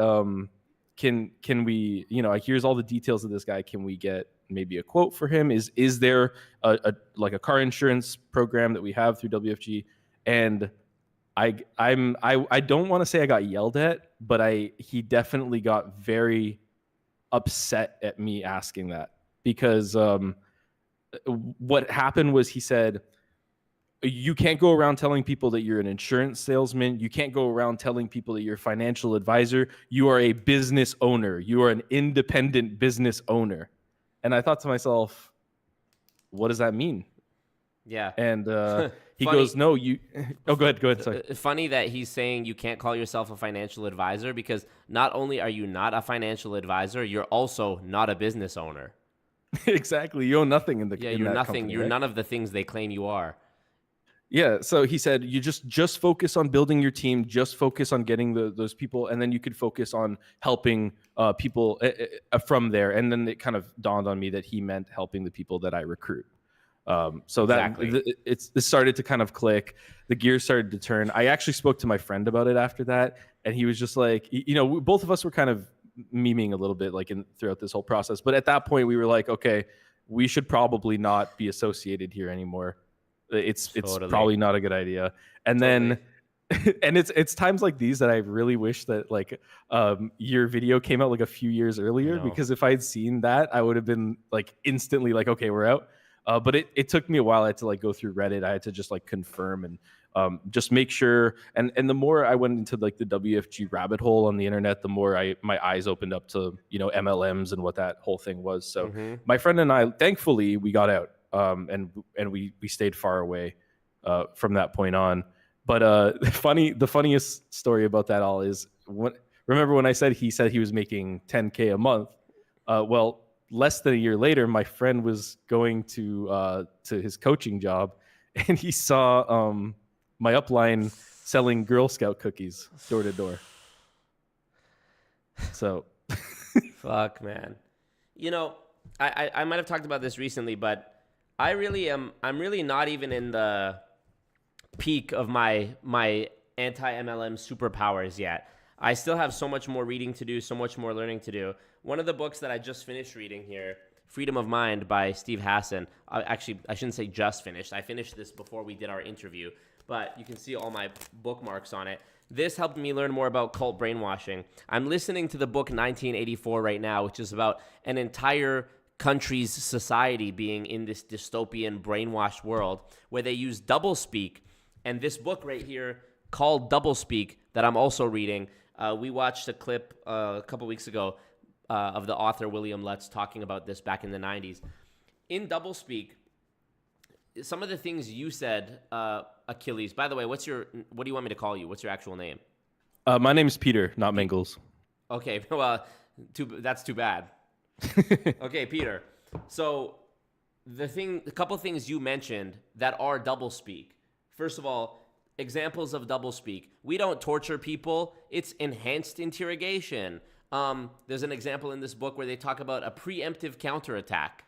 can we, here's all the details of this guy. Can we get maybe a quote for him? Is there a car insurance program that we have through WFG? And I don't want to say I got yelled at, but he definitely got very upset at me asking that, because what happened was he said, you can't go around telling people that you're an insurance salesman. You can't go around telling people that you're a financial advisor. You are a business owner. You are an independent business owner. And I thought to myself, what does that mean?
Yeah.
And he goes, no, you... Oh, go ahead. Sorry.
Funny that he's saying you can't call yourself a financial advisor, because not only are you not a financial advisor, you're also not a business owner.
Exactly. You own nothing in the
you're
in that
nothing.
company,
You're
right?
none of the things they claim you are.
Yeah. So he said, you just focus on building your team, just focus on getting those people, and then you could focus on helping people from there. And then it kind of dawned on me that he meant helping the people that I recruit. So
exactly.
that it started to kind of click. The gears started to turn. I actually spoke to my friend about it after that, and he was just like, both of us were kind of memeing a little bit throughout this whole process. But at that point, we were like, okay, we should probably not be associated here anymore. It's probably not a good idea. And then, and it's times like these that I really wish that your video came out like a few years earlier, because if I had seen that, I would have been like instantly like, okay, we're out. But it took me a while. I had to go through Reddit. I had to just confirm and just make sure. And the more I went into the WFG rabbit hole on the internet, the more my eyes opened up to MLMs and what that whole thing was. So my friend and I, thankfully, we got out. And we stayed far away from that point on. But the funniest story about that all is, remember when I said he was making $10K a month? Well, less than a year later, my friend was going to his coaching job, and he saw my upline selling Girl Scout cookies door to door. So,
fuck, man. I might have talked about this recently, but I'm really not even in the peak of my anti-MLM superpowers yet. I still have so much more reading to do, so much more learning to do. One of the books that I just finished reading here, Freedom of Mind by Steve Hassan. Actually, I shouldn't say just finished. I finished this before we did our interview. but you can see all my bookmarks on it. This helped me learn more about cult brainwashing. I'm listening to the book 1984 right now, which is about an entire country's society being in this dystopian brainwashed world where they use doublespeak. And this book right here called Doublespeak that I'm also reading, we watched a clip a couple weeks ago of the author William Lutz talking about this back in the 90s. In Doublespeak, some of the things you said, Achilles, by the way, what do you want me to call you? What's your actual name?
My name's Peter, not Mingles.
Okay, well, that's too bad. Okay, Peter. So a couple things you mentioned that are doublespeak. First of all, examples of doublespeak. We don't torture people. It's enhanced interrogation. There's an example in this book where they talk about a preemptive counterattack.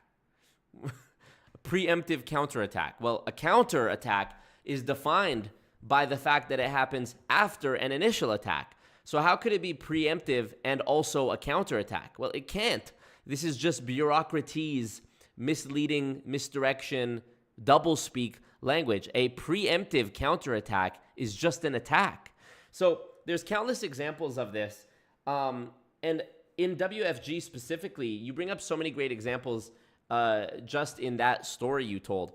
Preemptive counterattack. Well, a counterattack is defined by the fact that it happens after an initial attack. So how could it be preemptive and also a counterattack? Well, it can't. This is just bureaucraties, misleading, misdirection, doublespeak language. A preemptive counterattack is just an attack. So there's countless examples of this. And in WFG specifically, you bring up so many great examples just in that story you told.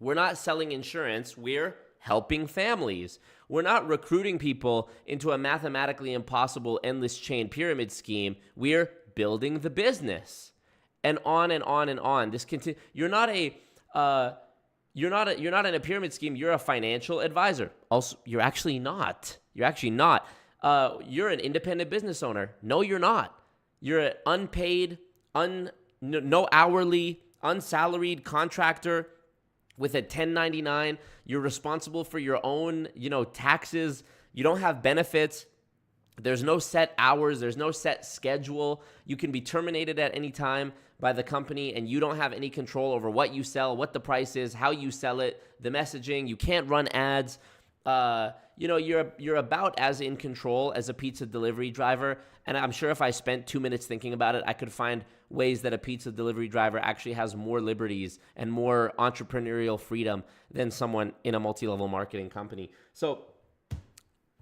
We're not selling insurance. We're helping families. We're not recruiting people into a mathematically impossible endless chain pyramid scheme. We're building the business, and on and on and on. This continue. You're not in a pyramid scheme. You're a financial advisor. Also, you're actually not. You're an independent business owner. No, you're not. You're an unpaid, no hourly, unsalaried contractor with a 1099. You're responsible for your own, taxes. You don't have benefits. There's no set hours. There's no set schedule. You can be terminated at any time by the company, and you don't have any control over what you sell, what the price is, how you sell it, the messaging. You can't run ads. You're about as in control as a pizza delivery driver. And I'm sure if I spent 2 minutes thinking about it, I could find ways that a pizza delivery driver actually has more liberties and more entrepreneurial freedom than someone in a multi-level marketing company. So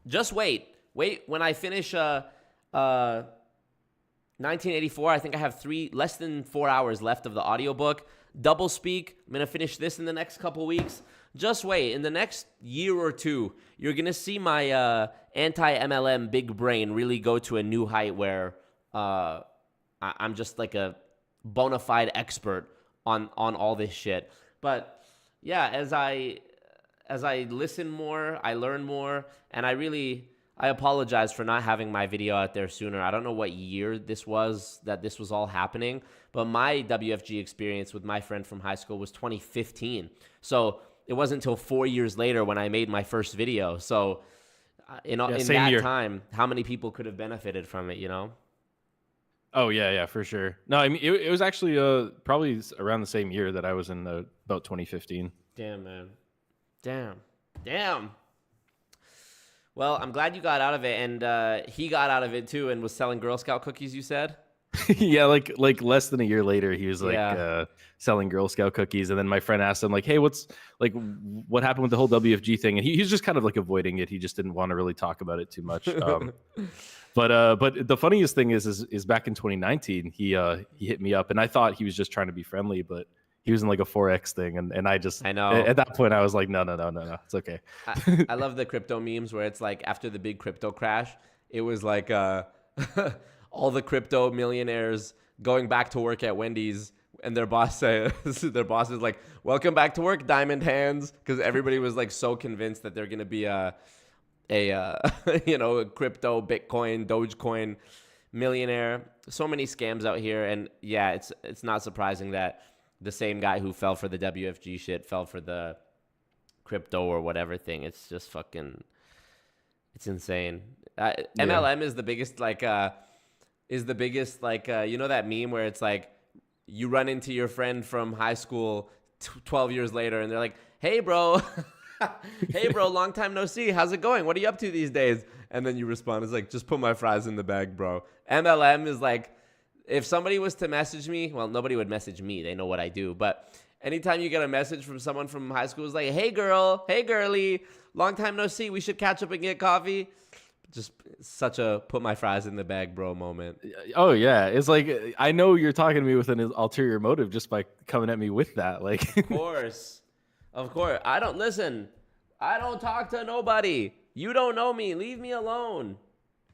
just wait. When I finish 1984, I think I have less than 4 hours left of the audiobook. Doublespeak, I'm going to finish this in the next couple weeks. Just wait. In the next year or two, you're going to see my anti-MLM big brain really go to a new height where I'm just like a bona fide expert on all this shit. But yeah, as I listen more, I learn more, and I apologize for not having my video out there sooner. I don't know what year this was that this was all happening, but my WFG experience with my friend from high school was 2015. So it wasn't until 4 years later when I made my first video. So in that time, how many people could have benefited from it,
Oh, yeah, for sure. No, I mean, it was actually probably around the same year that I was in about 2015.
Damn, man. Damn. Well, I'm glad you got out of it, and he got out of it too and was selling Girl Scout cookies, you said?
Yeah, like less than a year later, he was selling Girl Scout cookies, and then my friend asked him like, "Hey, what happened with the whole WFG thing?" And he's just kind of like avoiding it. He just didn't want to really talk about it too much. But the funniest thing is back in 2019, he hit me up, and I thought he was just trying to be friendly, but he was in like a Forex thing, and I know at that point I was like, no, it's okay.
I love the crypto memes where it's like after the big crypto crash, it was like all the crypto millionaires going back to work at Wendy's, and their boss is like, "Welcome back to work, diamond hands," because everybody was like so convinced that they're gonna be a crypto, Bitcoin, Dogecoin millionaire. So many scams out here, and yeah, it's not surprising that the same guy who fell for the WFG shit fell for the crypto or whatever thing. It's just fucking, it's insane. MLM is the biggest, that meme where it's like you run into your friend from high school 12 years later and they're like, "Hey, bro." "Hey, bro, long time no see. How's it going? What are you up to these days?" And then you respond, it's like, "Just put my fries in the bag, bro." MLM is like, if somebody was to message me, well, nobody would message me. They know what I do. But Anytime you get a message from someone from high school, it's like, hey girl, hey girly, long time no see, we should catch up and get coffee. Just such a put my fries in the bag, bro moment.
Oh yeah, it's like I know you're talking to me with an ulterior motive just by coming at me with that. Like,
of course. I don't talk to nobody. You don't know me. Leave me alone.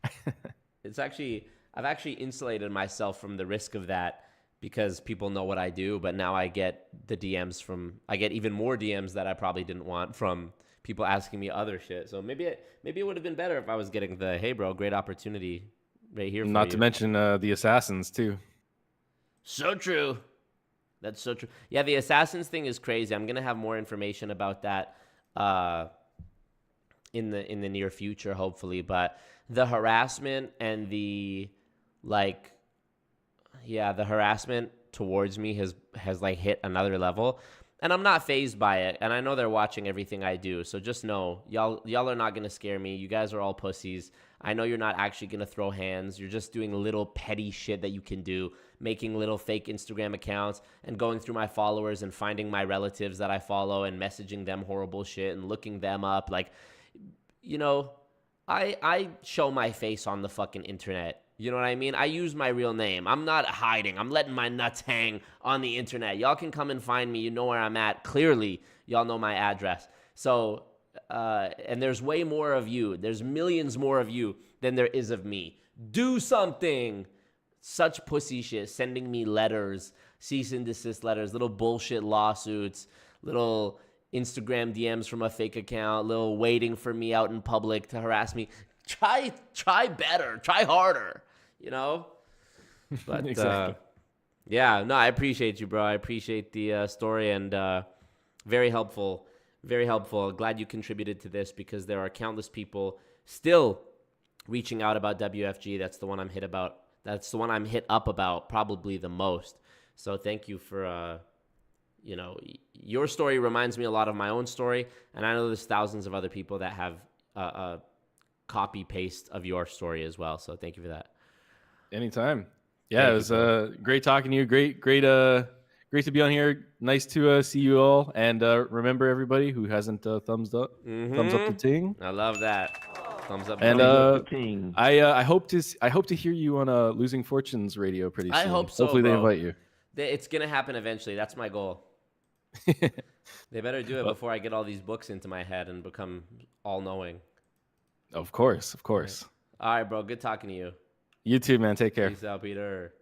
I've actually insulated myself from the risk of that because people know what I do. But now I get I get even more DMs that I probably didn't want from people asking me other shit. So maybe it would have been better if I was getting the, hey bro, great opportunity right here for you.
Not to mention the assassins too.
So true. That's so true. Yeah, the assassins thing is crazy. I'm gonna have more information about that in the near future, hopefully. But the harassment and the harassment towards me has like hit another level. And I'm not fazed by it. And I know they're watching everything I do. So just know, y'all are not going to scare me. You guys are all pussies. I know you're not actually going to throw hands. You're just doing little petty shit that you can do, making little fake Instagram accounts and going through my followers and finding my relatives that I follow and messaging them horrible shit and looking them up. Like, you know, I show my face on the fucking internet. You know what I mean? I use my real name. I'm not hiding. I'm letting my nuts hang on the internet. Y'all can come and find me. You know where I'm at. Clearly, y'all know my address. So, and there's way more of you. There's millions more of you than there is of me. Do something. Such pussy shit. Sending me letters, cease and desist letters, little bullshit lawsuits, little Instagram DMs from a fake account, little waiting for me out in public to harass me. Try better. Try harder. You know? But
exactly.
Yeah, no, I appreciate you, bro. I appreciate the story and very helpful. Very helpful. Glad you contributed to this because there are countless people still reaching out about WFG. That's the one I'm hit about. That's the one I'm hit up about probably the most. So thank you for, you know, your story reminds me a lot of my own story. And I know there's thousands of other people that have copy paste of your story as well. So thank you for that.
Anytime. Yeah, it was great talking to you. Great to be on here. Nice to see you all. And remember, everybody who hasn't thumbs up the ting.
I love that. Thumbs up.
And I hope to hear you on Losing Fortunes radio pretty soon.
I hope so.
Hopefully they invite you.
It's gonna happen eventually. That's my goal. They better do it before I get all these books into my head and become all knowing.
Of course.
All right, bro. Good talking to you.
You too, man. Take care.
Peace out, Peter.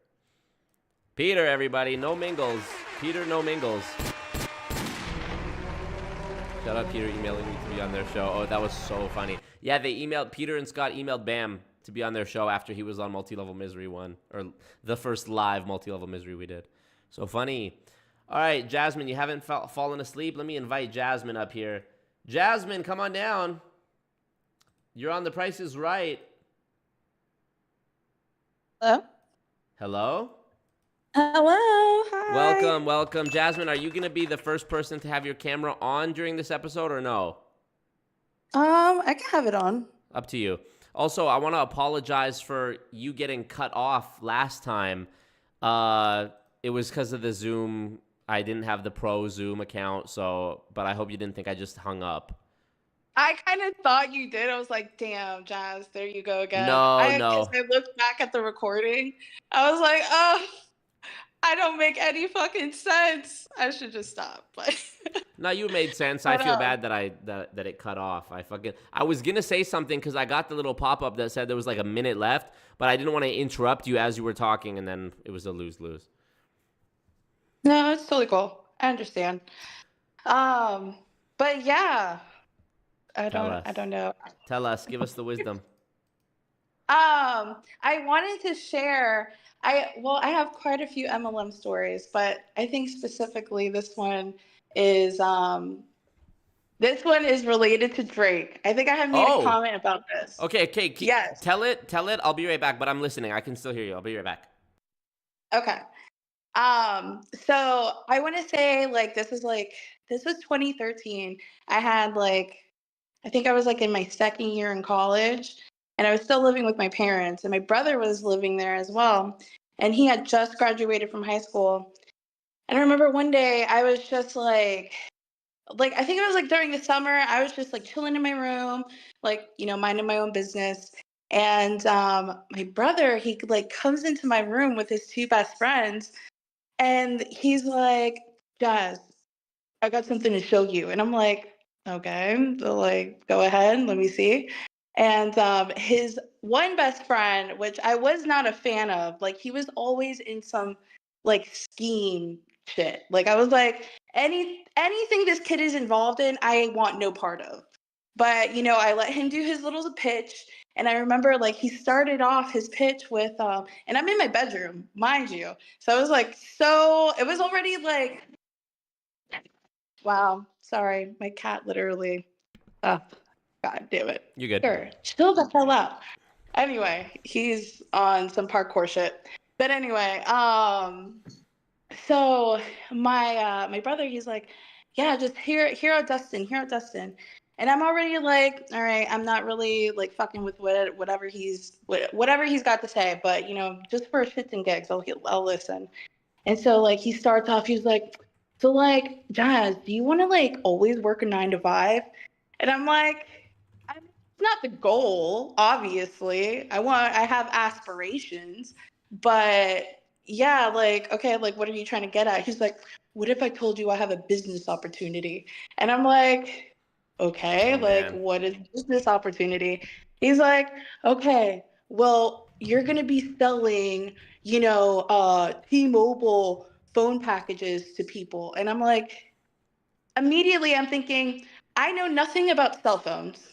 Peter, everybody. No mingles. Peter, no mingles. Shout out Peter emailing me to be on their show. Oh, that was so funny. Yeah, Peter and Scott emailed Bam to be on their show after he was on Multi-Level Misery 1, or the first live Multi-Level Misery we did. So funny. All right, Jasmine, you haven't fallen asleep? Let me invite Jasmine up here. Jasmine, come on down. You're on The Price is Right.
Hello?
Hello?
Hello. Hi.
Welcome. Jasmine, are you going to be the first person to have your camera on during this episode or no?
I can have it on.
Up to you. Also, I want to apologize for you getting cut off last time. It was because of the Zoom. I didn't have the pro Zoom account, but I hope you didn't think I just hung up.
I kind of thought you did. I was like, damn, Jazz, there you go again.
No.
I looked back at the recording. I was like, oh, I don't make any fucking sense. I should just stop. But
no, you made sense. I feel bad that it cut off. I was gonna say something because I got the little pop-up that said there was like a minute left, but I didn't want to interrupt you as you were talking, and then it was a lose-lose.
No, it's totally cool. I understand. But yeah. I don't know.
Tell us. Give us the wisdom.
I wanted to share. I have quite a few MLM stories, but I think specifically this one is related to Drake. I think I have made a comment about this.
Okay.
Yes.
Tell it. I'll be right back, but I'm listening. I can still hear you. I'll be right back.
Okay. So I want to say this was 2013. I think I was in my second year in college, and I was still living with my parents, and my brother was living there as well. And he had just graduated from high school. And I remember one day I was just like I think it was like during the summer, I was just like chilling in my room, like, you know, minding my own business. And my brother, he like comes into my room with his two best friends, and he's like, Jazz, I got something to show you. And I'm like, okay, so like, go ahead, let me see. And his one best friend, which I was not a fan of, like he was always in some like scheme shit. Like I was like, anything this kid is involved in, I want no part of. But you know, I let him do his little pitch. And I remember like he started off his pitch with and I'm in my bedroom, mind you. So it was like it was already like, wow, sorry, my cat literally God damn it.
You're good.
Sure, chill the hell out. Anyway, he's on some parkour shit. But anyway, so my brother, he's like, yeah, just hear out Dustin, hear out Dustin. And I'm already like, all right, I'm not really like fucking with whatever he's got to say, but you know, just for shits and gigs, I'll listen. And so like he starts off, he's like, so like, Jazz, do you want to like always work a 9 to 5? And I'm like, it's not the goal, obviously. I have aspirations, but yeah, like, okay, like, what are you trying to get at? He's like, what if I told you I have a business opportunity? And I'm like, okay, like, what is business opportunity? He's like, okay, well, you're going to be selling, you know, T-Mobile phone packages to people. And I'm like, immediately I'm thinking, I know nothing about cell phones.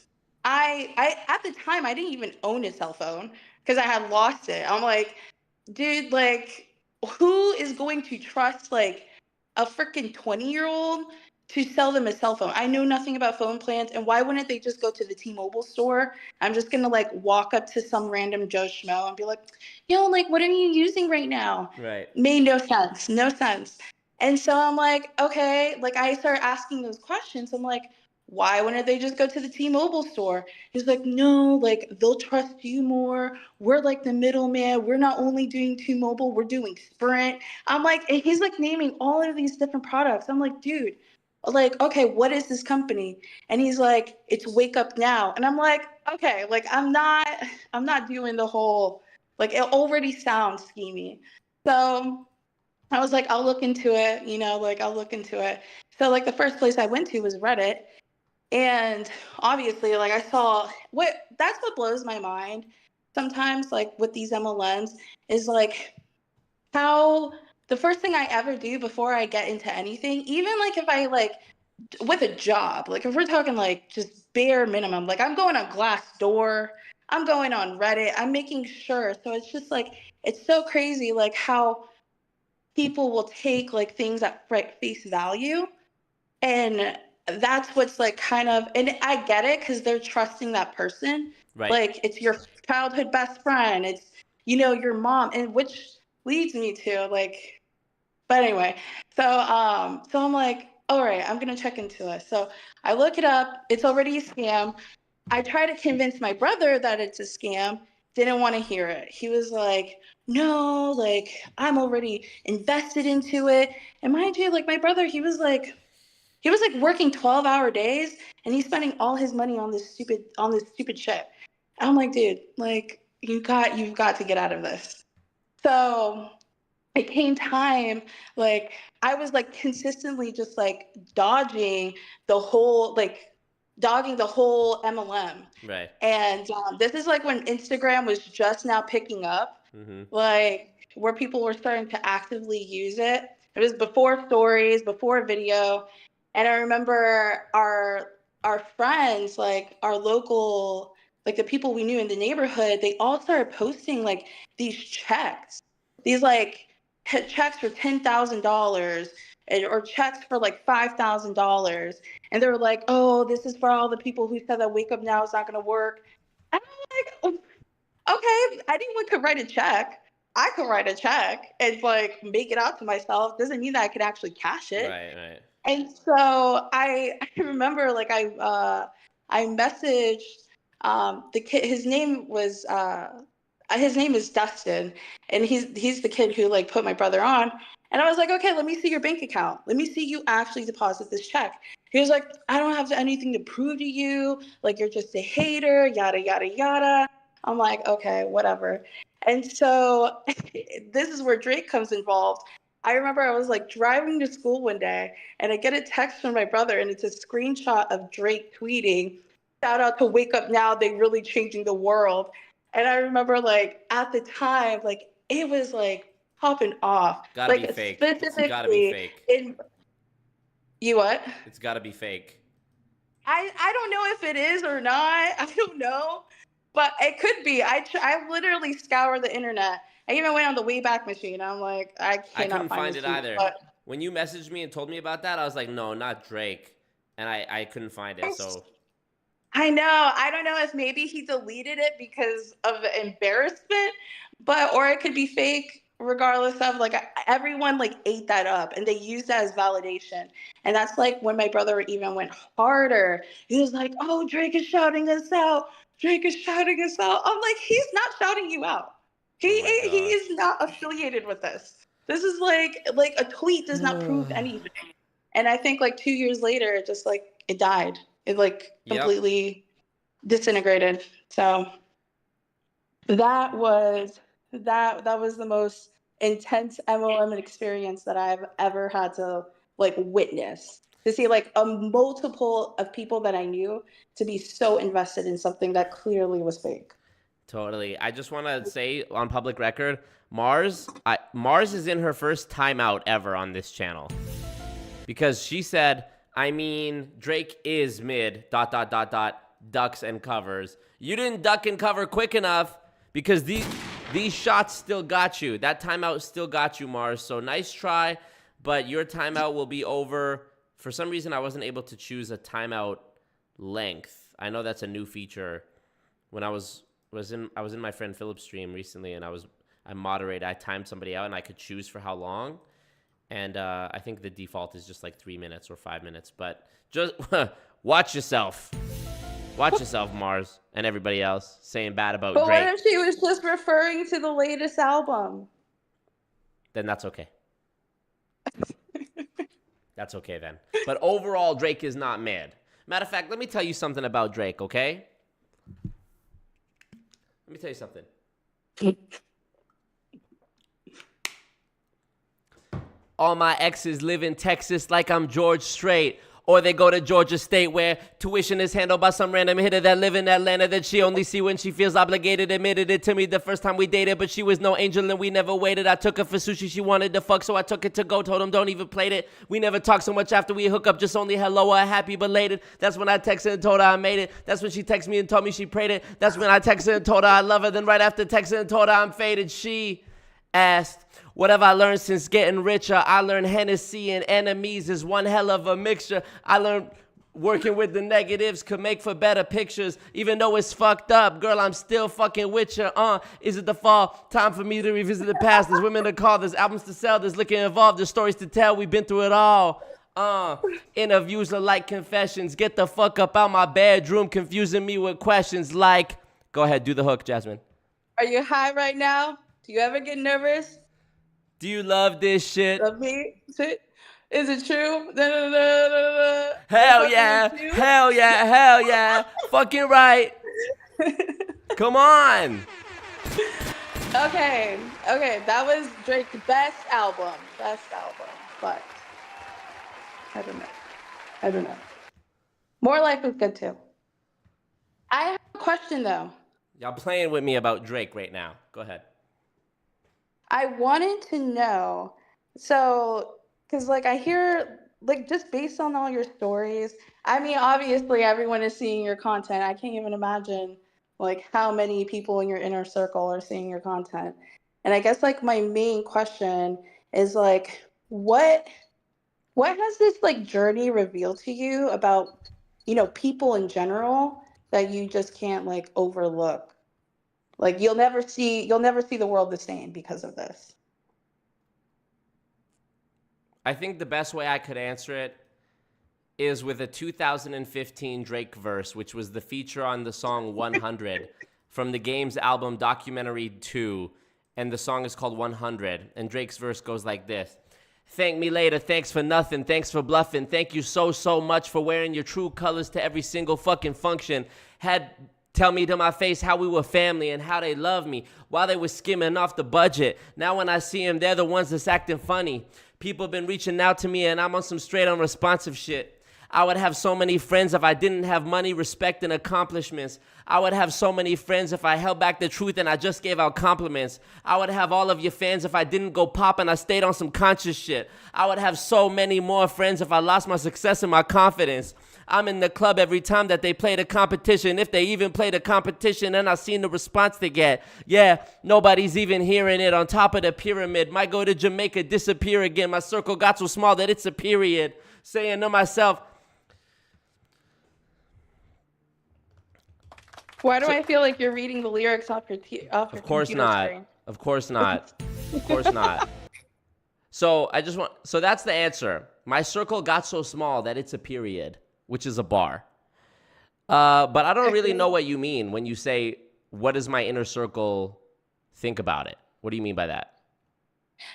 I at the time I didn't even own a cell phone because I had lost it. I'm like, dude, like who is going to trust like a freaking 20-year-old to sell them a cell phone? I know nothing about phone plans, and why wouldn't they just go to the T-Mobile store? I'm just gonna like walk up to some random Joe Schmo and be like, yo, like what are you using right now?
Right.
Made no sense. No sense. And so I'm like, okay, like I start asking those questions. I'm like, why wouldn't they just go to the T-Mobile store? He's like, no, like they'll trust you more. We're like the middleman. We're not only doing T-Mobile, we're doing Sprint. I'm like, and he's like naming all of these different products. I'm like, dude, like, okay, what is this company? And he's like, it's Wake Up Now. And I'm like, okay, like I'm not doing the whole, like it already sounds schemy. So I was like, I'll look into it, you know, like I'll look into it. So like the first place I went to was Reddit. And obviously, like I saw that's what blows my mind sometimes, like with these MLMs, is like how the first thing I ever do before I get into anything, even like if I like with a job, like if we're talking like just bare minimum, like I'm going on Glassdoor, I'm going on Reddit, I'm making sure. So it's just like, it's so crazy, like how people will take like things at face value, and that's what's like kind of, and I get it because they're trusting that person.
Right.
Like it's your childhood best friend, it's, you know, your mom, and which leads me to like, but anyway, so I'm like, all right, I'm gonna check into it. So I look it up, it's already a scam. I try to convince my brother that it's a scam, didn't want to hear it. He was like, no, like I'm already invested into it. And mind you, like my brother, he was like working 12-hour days, and he's spending all his money on this stupid shit. I'm like, dude, like you've got to get out of this. So it came time, like I was like consistently just like dodging the whole MLM.
Right.
And this is like when Instagram was just now picking up, like where people were starting to actively use it. It was before stories, before video. And I remember our friends, like our local, like the people we knew in the neighborhood, they all started posting like these checks, these like checks for $10,000 or checks for like $5,000. And they were like, oh, this is for all the people who said that Wake Up Now is not going to work. And I'm like, okay, anyone could write a check. I could write a check and like make it out to myself. Doesn't mean that I could actually cash it.
Right.
And so I remember like I messaged the kid. His name is Dustin, and he's the kid who like put my brother on. And I was like, okay, let me see your bank account. Let me see you actually deposit this check. He was like, I don't have anything to prove to you. Like, you're just a hater, yada, yada, yada. I'm like, okay, whatever. And so this is where Drake comes involved. I remember I was like driving to school one day and I get a text from my brother and it's a screenshot of Drake tweeting, shout out to Wake Up Now, they really changing the world. And I remember like at the time, like it was like popping off.
Gotta
like
be fake.
Specifically,
It's gotta be fake.
You what?
It's gotta be fake.
I don't know if it is or not. I don't know. But it could be. I literally scour the internet. I even went on the Wayback Machine. I'm like, I
couldn't find
this
it
tweet,
either.
but
When you messaged me and told me about that, I was like, no, not Drake. And I couldn't find it. So
I know. I don't know if maybe he deleted it because of the embarrassment, or it could be fake. Regardless of like everyone like ate that up and they used that as validation. And that's like when my brother even went harder. He was like, oh, Drake is shouting us out. Drake is shouting us out. I'm like, he's not shouting you out. He is not affiliated with this. This is like a tweet does not prove anything. And I think like 2 years later, it just like it died. It like completely disintegrated. So that was the most intense MLM experience that I've ever had to like witness. To see like a multiple of people that I knew to be so invested in something that clearly was fake.
Totally. I just want to say on public record, Mars is in her first timeout ever on this channel. Because she said, I mean, Drake is mid, ... ducks and covers. You didn't duck and cover quick enough because these shots still got you. That timeout still got you, Mars. So nice try, but your timeout will be over. For some reason, I wasn't able to choose a timeout length. I know that's a new feature. When I was in my friend Philip's stream recently, and I moderated. I timed somebody out, and I could choose for how long. And I think the default is just like 3 minutes or 5 minutes. But just watch yourself. Watch yourself, Mars, and everybody else saying bad about Drake.
But what if she was just referring to the latest album?
Then that's okay. That's okay then. But overall, Drake is not mad. Matter of fact, let me tell you something about Drake, okay? Let me tell you something. All my exes live in Texas like I'm George Strait. Or they go to Georgia State where tuition is handled by some random hitter that live in Atlanta that she only see when she feels obligated. Admitted it to me the first time we dated, but she was no angel and we never waited. I took her for sushi, she wanted to fuck, so I took it to go. Told him don't even play it. We never talked so much after we hook up, just only hello or happy belated. That's when I texted and told her I made it. That's when she texted me and told me she prayed it. That's when I texted and told her I love her. Then right after texting and told her I'm faded, she asked, what have I learned since getting richer? I learned Hennessy and enemies is one hell of a mixture. I learned working with the negatives could make for better pictures. Even though it's fucked up, girl, I'm still fucking with you. Is it the fall? Time for me to revisit the past. There's women to call, there's albums to sell, there's liquor involved, there's stories to tell. We've been through it all. Interviews are like confessions. Get the fuck up out my bedroom, confusing me with questions like... Go ahead, do the hook, Jasmine.
Are you high right now? Do you ever get nervous?
Do you love this shit?
Love me? Is it true?
Hell yeah. Hell yeah. Hell yeah. Fucking right. Come on.
Okay. That was Drake's best album. But I don't know. More Life was good too. I have a question though.
Y'all playing with me about Drake right now. Go ahead.
I wanted to know, because like I hear, like just based on all your stories, I mean, obviously everyone is seeing your content. I can't even imagine like how many people in your inner circle are seeing your content. And I guess like my main question is like, what has this like journey revealed to you about, people in general that you just can't like overlook? Like you'll never see the world the same because of this.
I think the best way I could answer it is with a 2015 Drake verse, which was the feature on the song 100 from the game's album Documentary 2. And the song is called 100. And Drake's verse goes like this. Thank me later, thanks for nothing, thanks for bluffing. Thank you so much for wearing your true colors to every single fucking function. Had tell me to my face how we were family and how they love me while they were skimming off the budget. Now when I see them, they're the ones that's acting funny. People been reaching out to me and I'm on some straight unresponsive shit. I would have so many friends if I didn't have money, respect, and accomplishments. I would have so many friends if I held back the truth and I just gave out compliments. I would have all of your fans if I didn't go pop and I stayed on some conscious shit. I would have so many more friends if I lost my success and my confidence. I'm in the club every time that they play the competition, if they even play the competition, and I seen the response they get. Yeah, nobody's even hearing it. On top of the pyramid, might go to Jamaica, disappear again. My circle got so small that it's a period. Saying to myself,
why do I feel like you're reading the lyrics off your
Of course
computer
not.
screen?
Of course not. Of course not. So that's the answer. My circle got so small that it's a period, which is a bar. But I don't really know what you mean when you say, what does my inner circle think about it? What do you mean by that?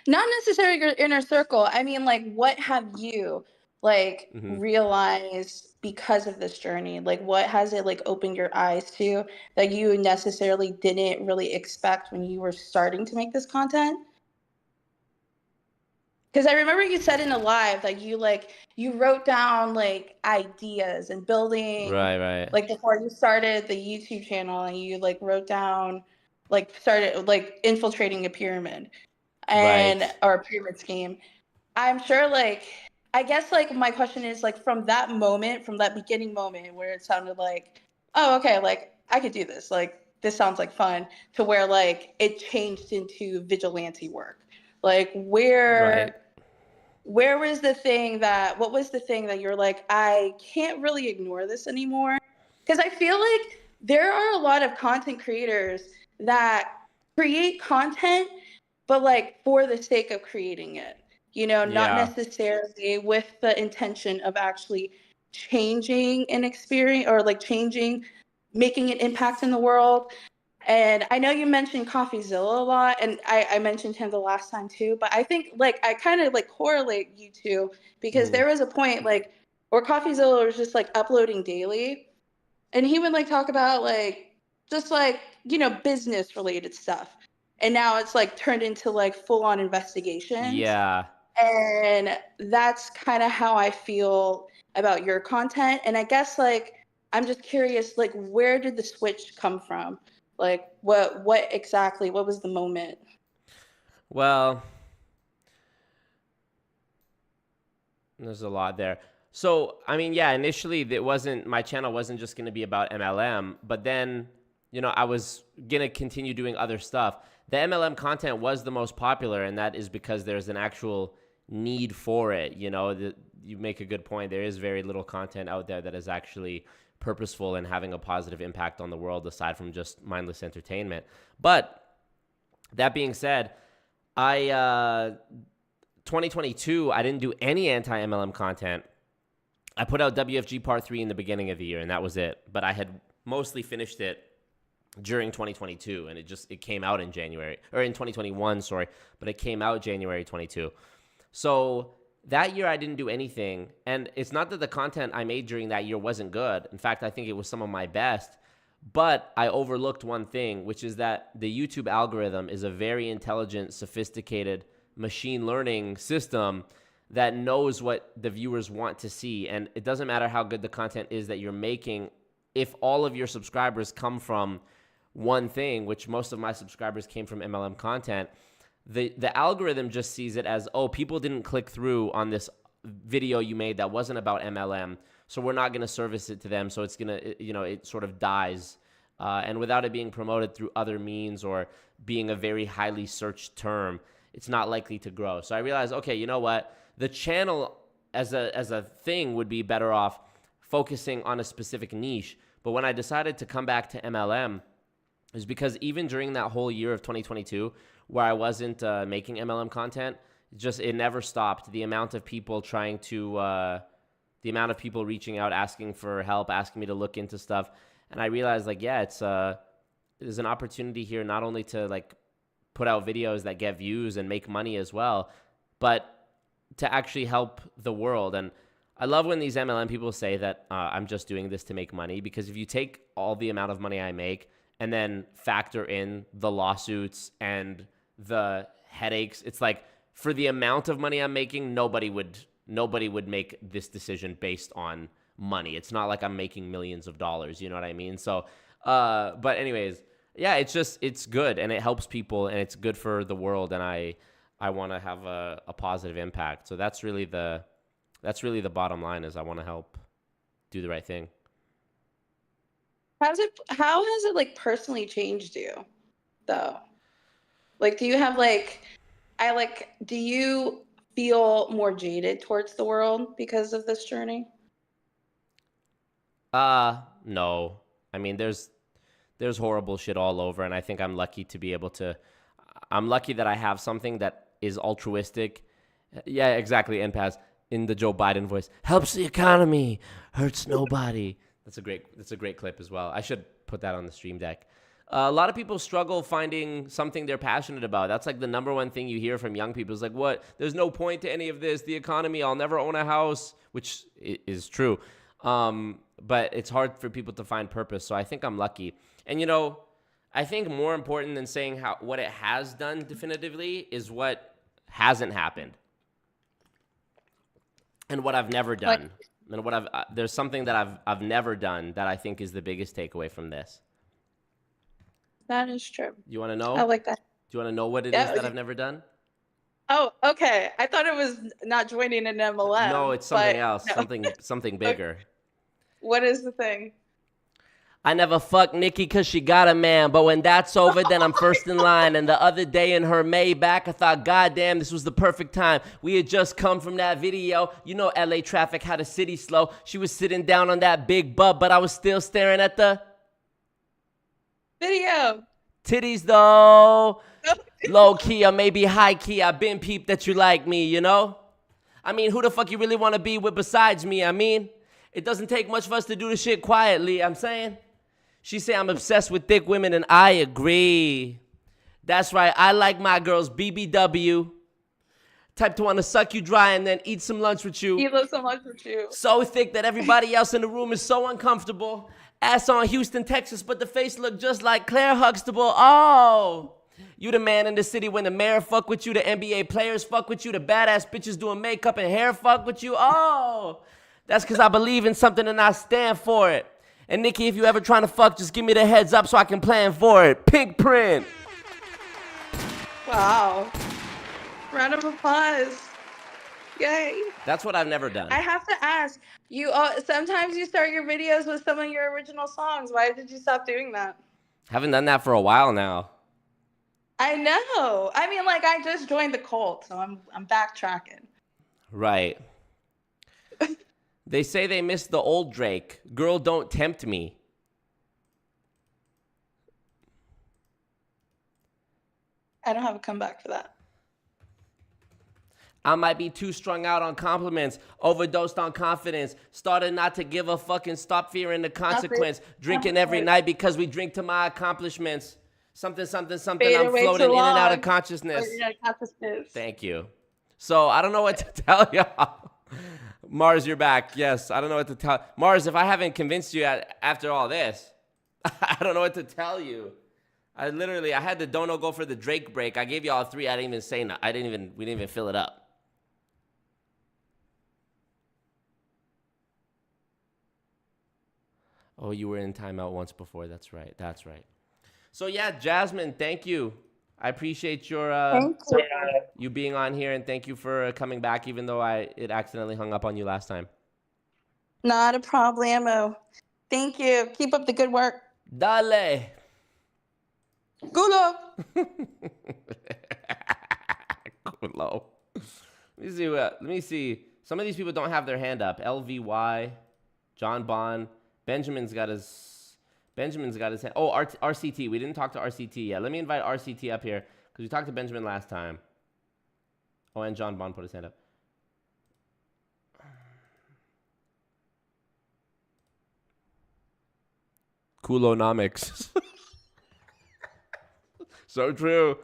Not necessarily your inner circle. I mean, like, what have you realized because of this journey? Like, what has it opened your eyes to that you necessarily didn't really expect when you were starting to make this content? Because I remember you said in a live that you wrote down ideas and building,
right,
before you started the YouTube channel, and you wrote down started infiltrating a pyramid or a pyramid scheme. I'm sure I guess my question is from that moment, from that beginning moment where it sounded like, oh, okay, I could do this, this sounds like fun, to where it changed into vigilante work. Where was the thing that, what was the thing that you're I can't really ignore this anymore? Because I feel like there are a lot of content creators that create content, but for the sake of creating it. Not necessarily with the intention of actually changing an experience or making an impact in the world. And I know you mentioned coffeezilla a lot, and I mentioned him the last time too, but I think I kind of correlate you two, because there was a point where coffeezilla was just uploading daily, and he would talk about just business related stuff. And now it's turned into full on investigations.
Yeah.
And that's kind of how I feel about your content. And I guess I'm just curious, where did the switch come from? What exactly, what was the moment?
Well, there's a lot there. So, I mean, yeah, initially my channel wasn't just going to be about MLM, but then, I was going to continue doing other stuff. The MLM content was the most popular, and that is because there's an actual need for it. You make a good point. There is very little content out there that is actually purposeful and having a positive impact on the world aside from just mindless entertainment. But that being said, 2022, I didn't do any anti-MLM content. I put out WFG Part 3 in the beginning of the year, and that was it. But I had mostly finished it during 2022, and it came out in January, or in 2021, sorry, but it came out January 22. So that year I didn't do anything, and it's not that the content I made during that year wasn't good. In fact, I think it was some of my best, but I overlooked one thing, which is that the YouTube algorithm is a very intelligent, sophisticated machine learning system that knows what the viewers want to see, and it doesn't matter how good the content is that you're making. If all of your subscribers come from one thing, which most of my subscribers came from MLM content, the algorithm just sees it as, oh, people didn't click through on this video you made that wasn't about MLM, so we're not going to service it to them, so it's going to, it sort of dies. And without it being promoted through other means or being a very highly searched term, it's not likely to grow. So I realized, okay, you know what? The channel as a thing would be better off focusing on a specific niche. But when I decided to come back to MLM, it was because even during that whole year of 2022, where I wasn't making MLM content, it never stopped. The amount of people the amount of people reaching out, asking for help, asking me to look into stuff. And I realized there's an opportunity here not only to put out videos that get views and make money as well, but to actually help the world. And I love when these MLM people say that I'm just doing this to make money, because if you take all the amount of money I make and then factor in the lawsuits and the headaches, it's like, for the amount of money I'm making, nobody would make this decision based on money. It's not like I'm making millions of dollars, you know what I mean? So, but anyways, yeah, it's good, and it helps people, and it's good for the world, and I want to have a positive impact. So that's really the bottom line, is I want to help do the right thing.
How has it like personally changed you though? Like, do you have do you feel more jaded towards the world because of this journey?
No. I mean, there's horrible shit all over, and I think I'm lucky that I have something that is altruistic. Yeah, exactly. NPAS in the Joe Biden voice. Helps the economy, hurts nobody. That's a great clip as well. I should put that on the stream deck. A lot of people struggle finding something they're passionate about. That's like the number one thing you hear from young people. It's like, what? There's no point to any of this. The economy, I'll never own a house, which is true. But it's hard for people to find purpose. So I think I'm lucky. And, you know, I think more important than saying what it has done definitively is what hasn't happened. And what I've never done. And there's something that I've never done that I think is the biggest takeaway from this.
That is true.
You want to know?
I like that.
Do you want to know what it is that I've never done?
Oh, okay. I thought it was not joining an MLM.
No, it's something else. No. Something bigger.
What is the thing?
I never fucked Nikki because she got a man, but when that's over, then I'm first in line. And the other day in her Maybach, I thought, goddamn, this was the perfect time. We had just come from that video. You know, LA traffic had a city slow. She was sitting down on that big butt, but I was still staring at the
video.
Titties, though. Low key or maybe high key. I've been peeped that you like me, you know? I mean, who the fuck you really want to be with besides me? I mean, it doesn't take much for us to do the shit quietly, I'm saying. She say I'm obsessed with thick women, and I agree. That's right, I like my girls BBW. Type to want to suck you dry and then eat some lunch with you.
Eat some lunch with you.
So thick that everybody else in the room is so uncomfortable. Ass on Houston, Texas, but the face look just like Claire Huxtable. Oh, you the man in the city when the mayor fuck with you, the NBA players fuck with you, the badass bitches doing makeup and hair fuck with you. Oh, that's because I believe in something and I stand for it. And Nikki, if you ever trying to fuck, just give me the heads up so I can plan for it. Pink print.
Wow. Round of applause. Yay.
That's what I've never done.
I have to ask, you sometimes you start your videos with some of your original songs. Why did you stop doing that?
Haven't done that for a while now.
I know. I mean, like, I just joined the cult, so I'm backtracking.
Right. They say they miss the old Drake. Girl, don't tempt me.
I don't have a comeback for that.
I might be too strung out on compliments, overdosed on confidence, started not to give a fucking, stop fearing the consequence, drinking every night because we drink to my accomplishments. Something, I'm floating in and out of consciousness. Thank you. So I don't know what to tell y'all. Mars, you're back. Yes, I don't know what to tell. Mars, if I haven't convinced you after all this, I don't know what to tell you. I had the Dono go for the Drake break. I gave you all three. I didn't even say no. We didn't even fill it up. Oh, you were in timeout once before. That's right. So yeah, Jasmine, thank you. I appreciate you being on here, and thank you for coming back, even though it accidentally hung up on you last time.
Not a problemo. Thank you. Keep up the good work.
Dale.
Gulo.
Gulo. Let me see. Some of these people don't have their hand up. LVY, Jonbon, Benjamin's got his hand. Oh, RCT. We didn't talk to RCT yet. Let me invite RCT up here because we talked to Benjamin last time. Oh, and Jonbon put his hand up. Coolonomics. So true,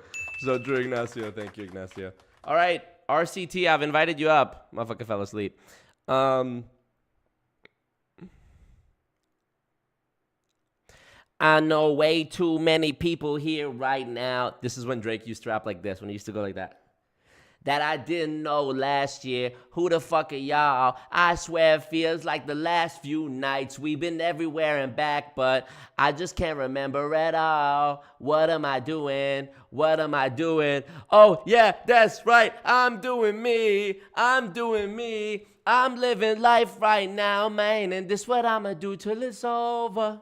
Ignacio. Thank you, Ignacio. All right, RCT, I've invited you up. Motherfucker fell asleep. I know way too many people here right now. This is when Drake used to rap like this, when he used to go like that. That I didn't know last year. Who the fuck are y'all? I swear it feels like the last few nights. We've been everywhere and back, but I just can't remember at all. What am I doing? What am I doing? Oh, yeah, that's right. I'm doing me. I'm doing me. I'm living life right now, man. And this what I'ma do till it's over.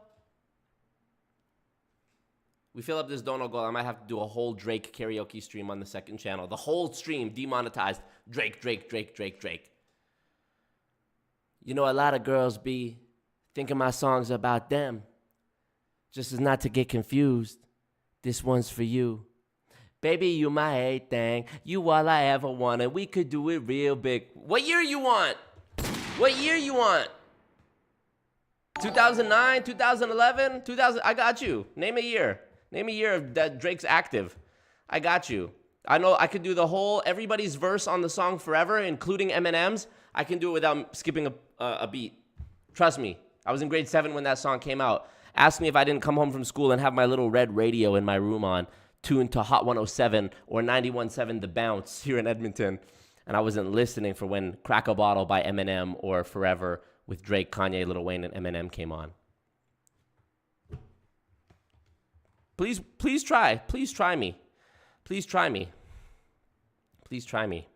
We fill up this donut goal. I might have to do a whole Drake karaoke stream on the second channel. The whole stream demonetized. Drake, Drake, Drake, Drake, Drake. You know, a lot of girls be thinking my songs about them. Just as not to get confused, this one's for you. Baby, you my everything. You all I ever wanted. We could do it real big. What year you want? What year you want? 2009, 2011, 2000. I got you. Name a year. Name a year that Drake's active. I got you. I know I could do the whole, everybody's verse on the song forever, including Eminem's. I can do it without skipping a beat. Trust me. I was in grade 7 when that song came out. Ask me if I didn't come home from school and have my little red radio in my room on, tuned to Hot 107 or 91.7 The Bounce here in Edmonton. And I wasn't listening for when Crack a Bottle by Eminem or Forever with Drake, Kanye, Lil Wayne, and Eminem came on. Please try. Please try me. Please try me. Please try me.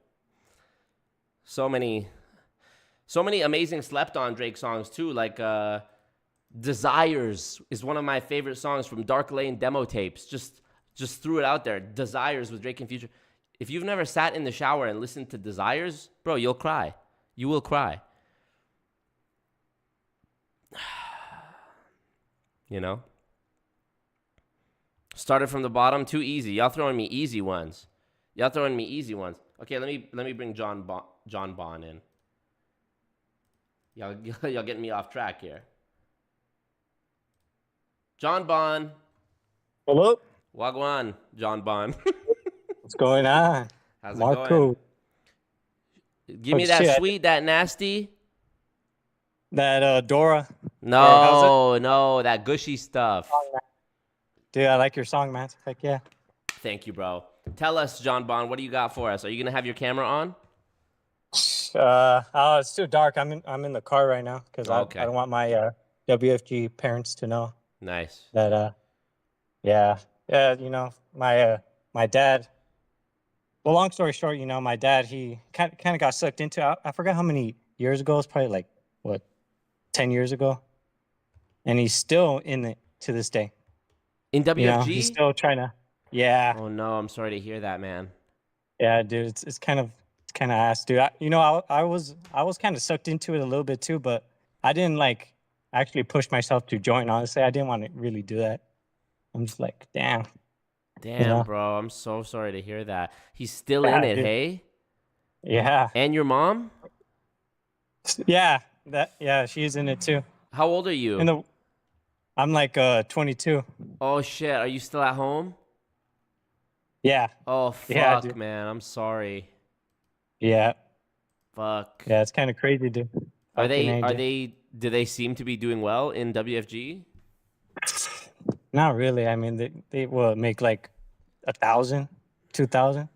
So many amazing slept on Drake songs too. Like Desires is one of my favorite songs from Dark Lane demo tapes. Just threw it out there. Desires with Drake and Future. If you've never sat in the shower and listened to Desires, bro, you'll cry. You will cry. You know? Started from the bottom, too easy. Y'all throwing me easy ones. Y'all throwing me easy ones. Okay, let me bring Jonbon in. Y'all getting me off track here. Jonbon.
Hello.
Wagwan, Jonbon.
What's going on?
How's it
Marco.
going? Give me that sweet, that nasty.
That Dora.
No, that gushy stuff.
Dude, I like your song, man. Heck yeah.
Thank you, bro. Tell us, Jonbon, what do you got for us? Are you gonna have your camera on?
It's too dark. I'm in the car right now because I don't want my WFG parents to know.
Nice.
That yeah. You know, my dad. Well, long story short, you know, my dad, he kind of got sucked into. I forgot how many years ago. It's probably like 10 years ago, and he's still in it to this day.
In WFG?
You know, he's still trying to. Yeah.
Oh no, I'm sorry to hear that, man.
Yeah, dude, it's kind of ass, dude. I was kind of sucked into it a little bit too, but I didn't actually push myself to join. Honestly, I didn't want to really do that. I'm just like, damn.
Damn, you know? Bro, I'm so sorry to hear that. He's still in it, dude. Hey?
Yeah.
And your mom?
Yeah, she's in it too.
How old are you?
I'm 22.
Oh shit, are you still at home?
Yeah.
Oh fuck, yeah, man, I'm sorry.
Yeah.
Fuck.
Yeah, it's kind of crazy, dude.
Do they seem to be doing well in WFG?
Not really. I mean, they will make 1,000, 2,000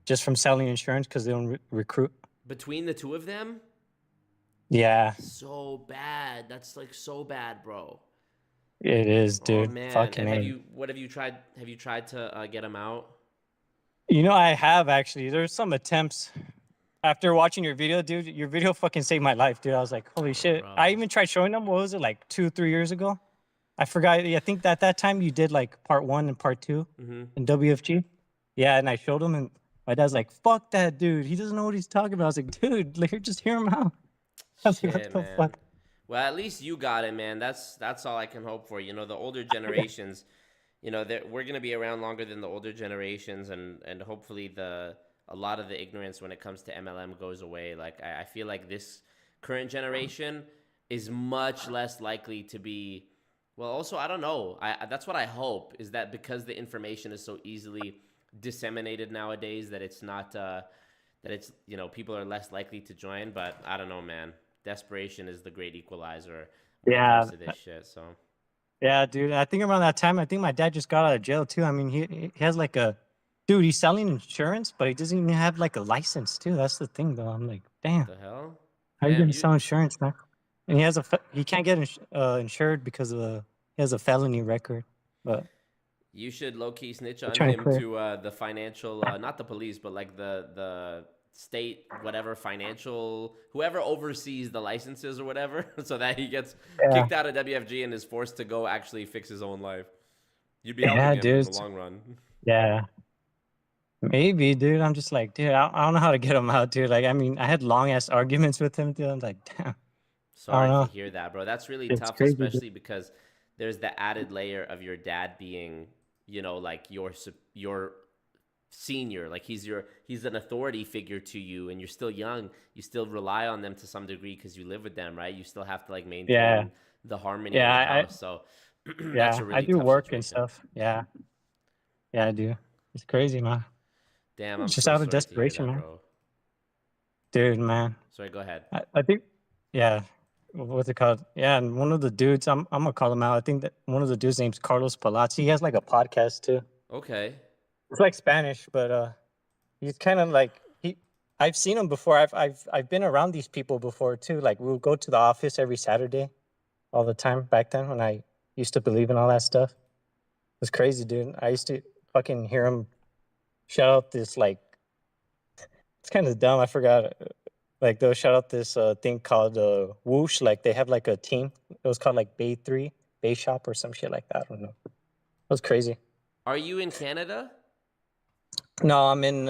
just from selling insurance because they don't recruit. Between the two of them? Yeah.
So bad. That's so bad, bro.
It is, dude.
Oh, man.
Fucking
What have you tried? Have you tried to get him out?
You know, I have actually. There's some attempts. After watching your video, dude, your video fucking saved my life, dude. I was like, holy shit. Bro. I even tried showing them. What was it, 2-3 years ago? I forgot. I think that time you did part 1 and part 2 in WFG. Yeah, and I showed him, and my dad's like, fuck that dude. He doesn't know what he's talking about. I was like, dude, just hear him out. I was like, what the fuck?
Well, at least you got it, man. That's all I can hope for. You know, the older generations, you know, we're going to be around longer than the older generations, and hopefully a lot of the ignorance when it comes to MLM goes away. I feel like this current generation is much less likely to be, well, also, I don't know. That's what I hope, is that because the information is so easily disseminated nowadays, that it's not that it's, you know, people are less likely to join, but I don't know, man. Desperation is the great equalizer when it
Yeah.
comes to this shit. So
Yeah, dude. I think around that time, I think my dad just got out of jail too. I mean, he has like a, dude, he's selling insurance, but he doesn't even have like a license too. That's the thing, though. I'm like, damn.
what the hell?
How are you
Damn,
gonna sell insurance, man? And he can't get insured because he has a felony record. But
you should low key snitch on
trying to
him
clear.
to the financial, not the police, but like the state, whatever financial, whoever oversees the licenses or whatever, so that he gets kicked out of WFG and is forced to go actually fix his own life. You'd be helping him in the long run.
Yeah. Maybe, dude. I'm just like, dude, I don't know how to get him out, dude. Like, I mean, I had long ass arguments with him, dude. I'm like, damn.
Sorry to hear that, bro. That's really
It's
tough,
crazy,
especially because there's the added layer of your dad being, you know, like your senior. Like he's an authority figure to you, and you're still young. You still rely on them to some degree because you live with them, right? You still have to like maintain the harmony in the house. So that's a really
I do
tough
work
situation.
and stuff. Yeah, I do. It's crazy, man.
Damn, I'm
It's just
so
out
sorry
of
to hear
desperation,
that,
man.
bro.
Dude, man.
Sorry, go ahead.
I think, yeah. What's it called? Yeah, and one of the dudes, I'm gonna call him out. I think that one of the dudes name's Carlos Palazzi. He has like a podcast too.
Okay.
It's like Spanish, but he's kind of like I've seen him before. I've been around these people before too. Like we'll go to the office every Saturday, all the time back then when I used to believe in all that stuff. It was crazy, dude. I used to fucking hear him shout out this like, it's kind of dumb. I forgot. Like they'll shout out this thing called Whoosh. Like they have like a team. It was called like Bay 3, Bay Shop or some shit like that. I don't know. It was crazy.
Are you in Canada?
No, I'm in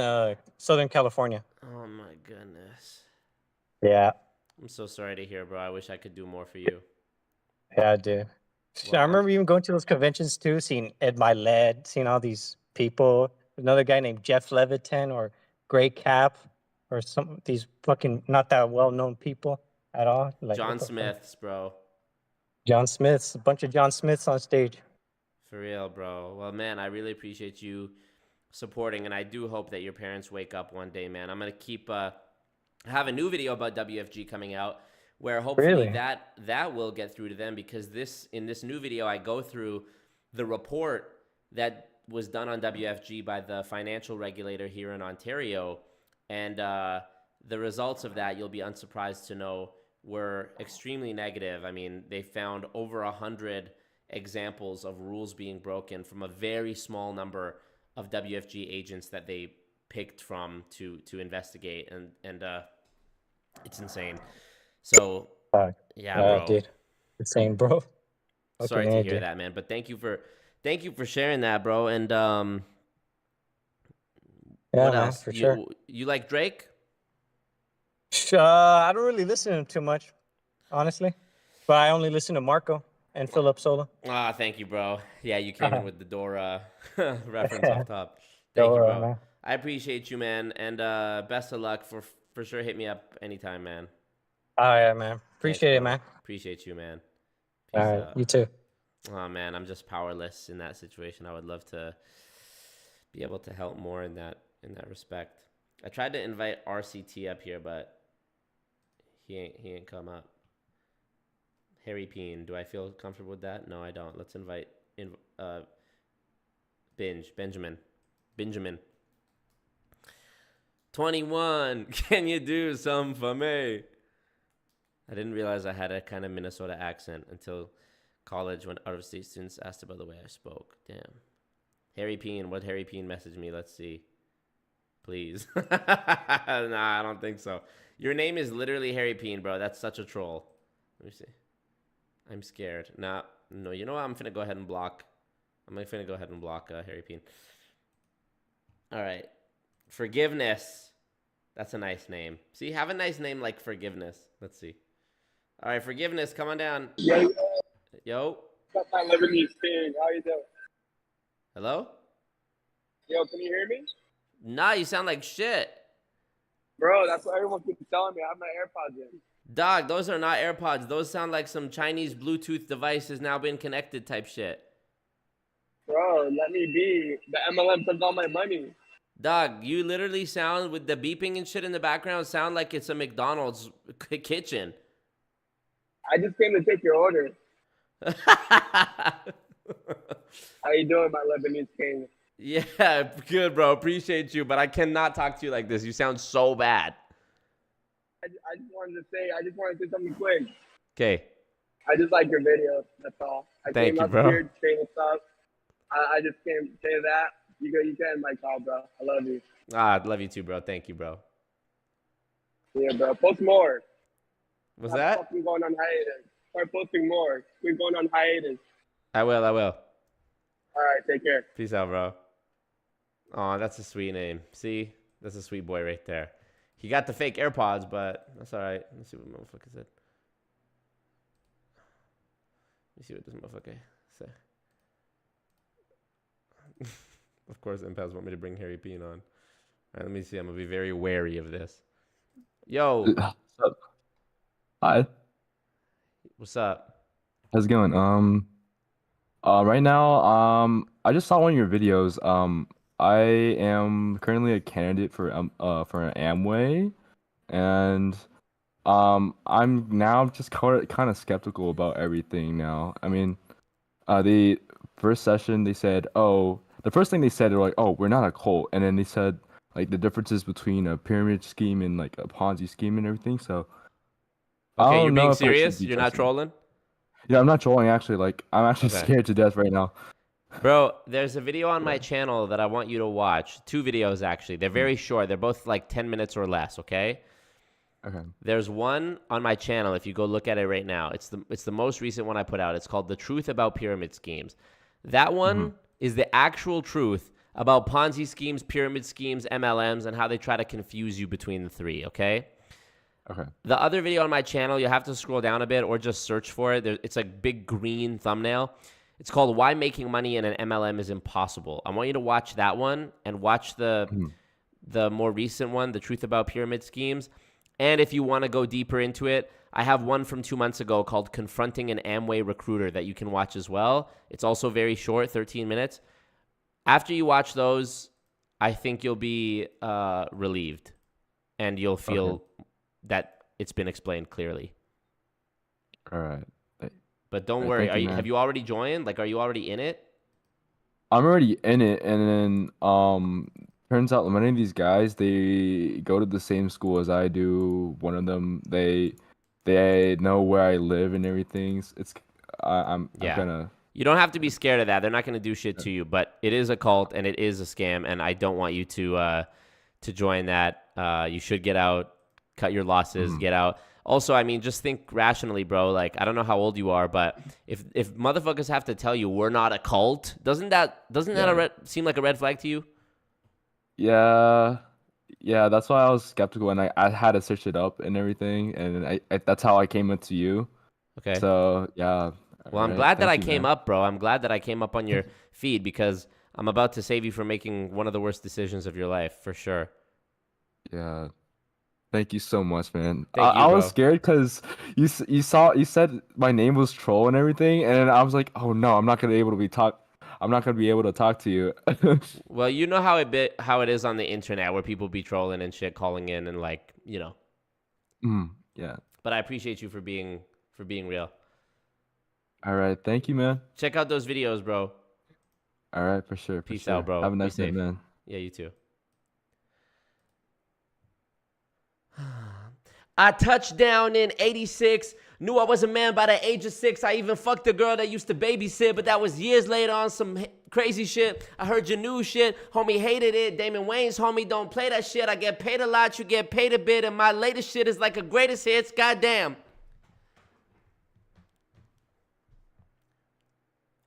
Southern California.
Oh my goodness.
Yeah.
I'm so sorry to hear, bro. I wish I could do more for you.
Yeah, dude. I remember even going to those conventions too, seeing Ed Milet, seeing all these people. Another guy named Jeff Levitan or Gray Cap or some these fucking not that well known people at all. Like
John Smiths, bro.
John Smiths, a bunch of John Smiths on stage.
For real, bro. Well, man, I really appreciate you supporting, and I do hope that your parents wake up one day, man. I'm gonna keep have a new video about WFG coming out where hopefully that will get through to them, because in this new video I go through the report that was done on WFG by the financial regulator here in Ontario, and the results of that, you'll be unsurprised to know, were extremely negative. I mean, they found over 100 examples of rules being broken from a very small number of WFG agents that they picked from to investigate, and it's insane. So yeah, bro.
Dude, insane, bro.
Sorry to hear that, man. But thank you for sharing that, bro. And what else?
For sure.
You like Drake?
I don't really listen to him too much, honestly. But I only listen to Marco and Philip Sola.
Ah, thank you, bro. Yeah, you came in with the Dora reference up top. Thank you, bro. Man. I appreciate you, man, and best of luck. For sure, hit me up anytime, man.
All right, man. Appreciate it, man.
Appreciate you, man.
Peace all right, out. You too.
Oh man, I'm just powerless in that situation. I would love to be able to help more in that respect. I tried to invite RCT up here, but he ain't come up. Harry Peen, do I feel comfortable with that? No, I don't. Let's invite Benjamin. 21. Can you do some for me? I didn't realize I had a kind of Minnesota accent until college, when out-of-state students asked about the way I spoke. Damn. Harry Peen, what Harry Peen messaged me? Let's see. Please. Nah, I don't think so. Your name is literally Harry Peen, bro. That's such a troll. Let me see. I'm scared. No, you know what? I'm finna go ahead and block. Harry Peen. All right. Forgiveness. That's a nice name. See, have a nice name like Forgiveness. Let's see. All right, Forgiveness, come on down. Yo.
Got that Lebanese thing. How you doing?
Hello?
Yo, can you hear me?
Nah, you sound like shit.
Bro, that's what everyone keeps telling me. I have my AirPods in.
Dog, those are not AirPods. Those sound like some Chinese Bluetooth device has now been connected type shit.
Bro, let me be. The MLM took all my money.
Dog, you literally sound, with the beeping and shit in the background, sound like it's a McDonald's kitchen.
I just came to take your order. How you doing, my Lebanese king?
Yeah, good, bro. Appreciate you, but I cannot talk to you like this. You sound so bad.
I just wanted to say something quick.
Okay.
I just like your video. That's all.
Thank you,
came up
bro.
here to say what's up. I just came to say that. You can my call, bro. I love you.
I love you too, bro. Thank you, bro.
Yeah, bro. Post more.
What's
Stop
that?
fucking going on hiatus. Start posting more. We're going on hiatus.
I will.
All right, take care.
Peace out, bro. Oh, that's a sweet name. See? That's a sweet boy right there. He got the fake AirPods, but that's all right. Let's see what motherfucker said. Let me see what this motherfucker said. Of course, empaths want me to bring Harry Bean on. All right, let me see. I'm going to be very wary of this. Yo.
What's up? Hi.
What's up?
How's it going? Right now, I just saw one of your videos. I am currently a candidate for an amway, and I'm now just kind of skeptical about everything now. I mean, the first session they said, the first thing they said, they're like, oh, we're not a cult, and then they said like the differences between a pyramid scheme and like a Ponzi scheme and everything. So,
Okay, you're being serious? You're not trolling?
Yeah, I'm not trolling actually. Like, I'm actually
Okay.
scared to death right now.
Bro, there's a video on my channel that I want you to watch. 2 videos, actually. They're very short. They're both like 10 minutes or less, okay?
Okay.
There's one on my channel, if you go look at it right now. It's the most recent one I put out. It's called The Truth About Pyramid Schemes. That one is the actual truth about Ponzi schemes, pyramid schemes, MLMs, and how they try to confuse you between the three, okay?
Okay.
The other video on my channel, you have to scroll down a bit or just search for it. It's a big green thumbnail. It's called Why Making Money in an MLM is Impossible. I want you to watch that one and watch the more recent one, The Truth About Pyramid Schemes. And if you want to go deeper into it, I have one from 2 months ago called Confronting an Amway Recruiter that you can watch as well. It's also very short, 13 minutes. After you watch those, I think you'll be relieved and you'll feel that it's been explained clearly.
All right.
But don't
All right,
worry.
thank you, man.
Have you already joined? Like, are you already in it?
I'm already in it, and then turns out many of these guys, they go to the same school as I do. One of them, they know where I live and everything. I'm gonna.
You don't have to be scared of that. They're not going to do shit to you, but it is a cult and it is a scam, and I don't want you to join that. You should get out, cut your losses, get out. Also, I mean, just think rationally, bro. Like, I don't know how old you are, but if motherfuckers have to tell you we're not a cult, doesn't that seem like a red flag to you?
Yeah, that's why I was skeptical, and I had to search it up and everything, and I that's how I came into you.
Okay.
So yeah.
Well, I'm glad that I came up, bro. I'm glad that I came up on your feed because I'm about to save you from making one of the worst decisions of your life, for sure.
Yeah. Thank you so much, man.
Thank you,
I was
bro.
scared because you said my name was Troll and everything, and I was like, oh no, I'm not gonna be able to talk to you.
Well, you know how it is on the internet where people be trolling and shit, calling in and like, you know.
Yeah.
But I appreciate you for being real.
All right, thank you, man.
Check out those videos, bro.
All right, for sure.
Peace out, bro.
Have a
Be
nice day,
safe.
man.
Yeah, you too. I touched down in 86. Knew I was a man by the age of 6. I even fucked a girl that used to babysit, but that was years later on some crazy shit. I heard your new shit. Homie hated it. Damon Wayans, homie, don't play that shit. I get paid a lot. You get paid a bit. And my latest shit is like a greatest hits. Goddamn.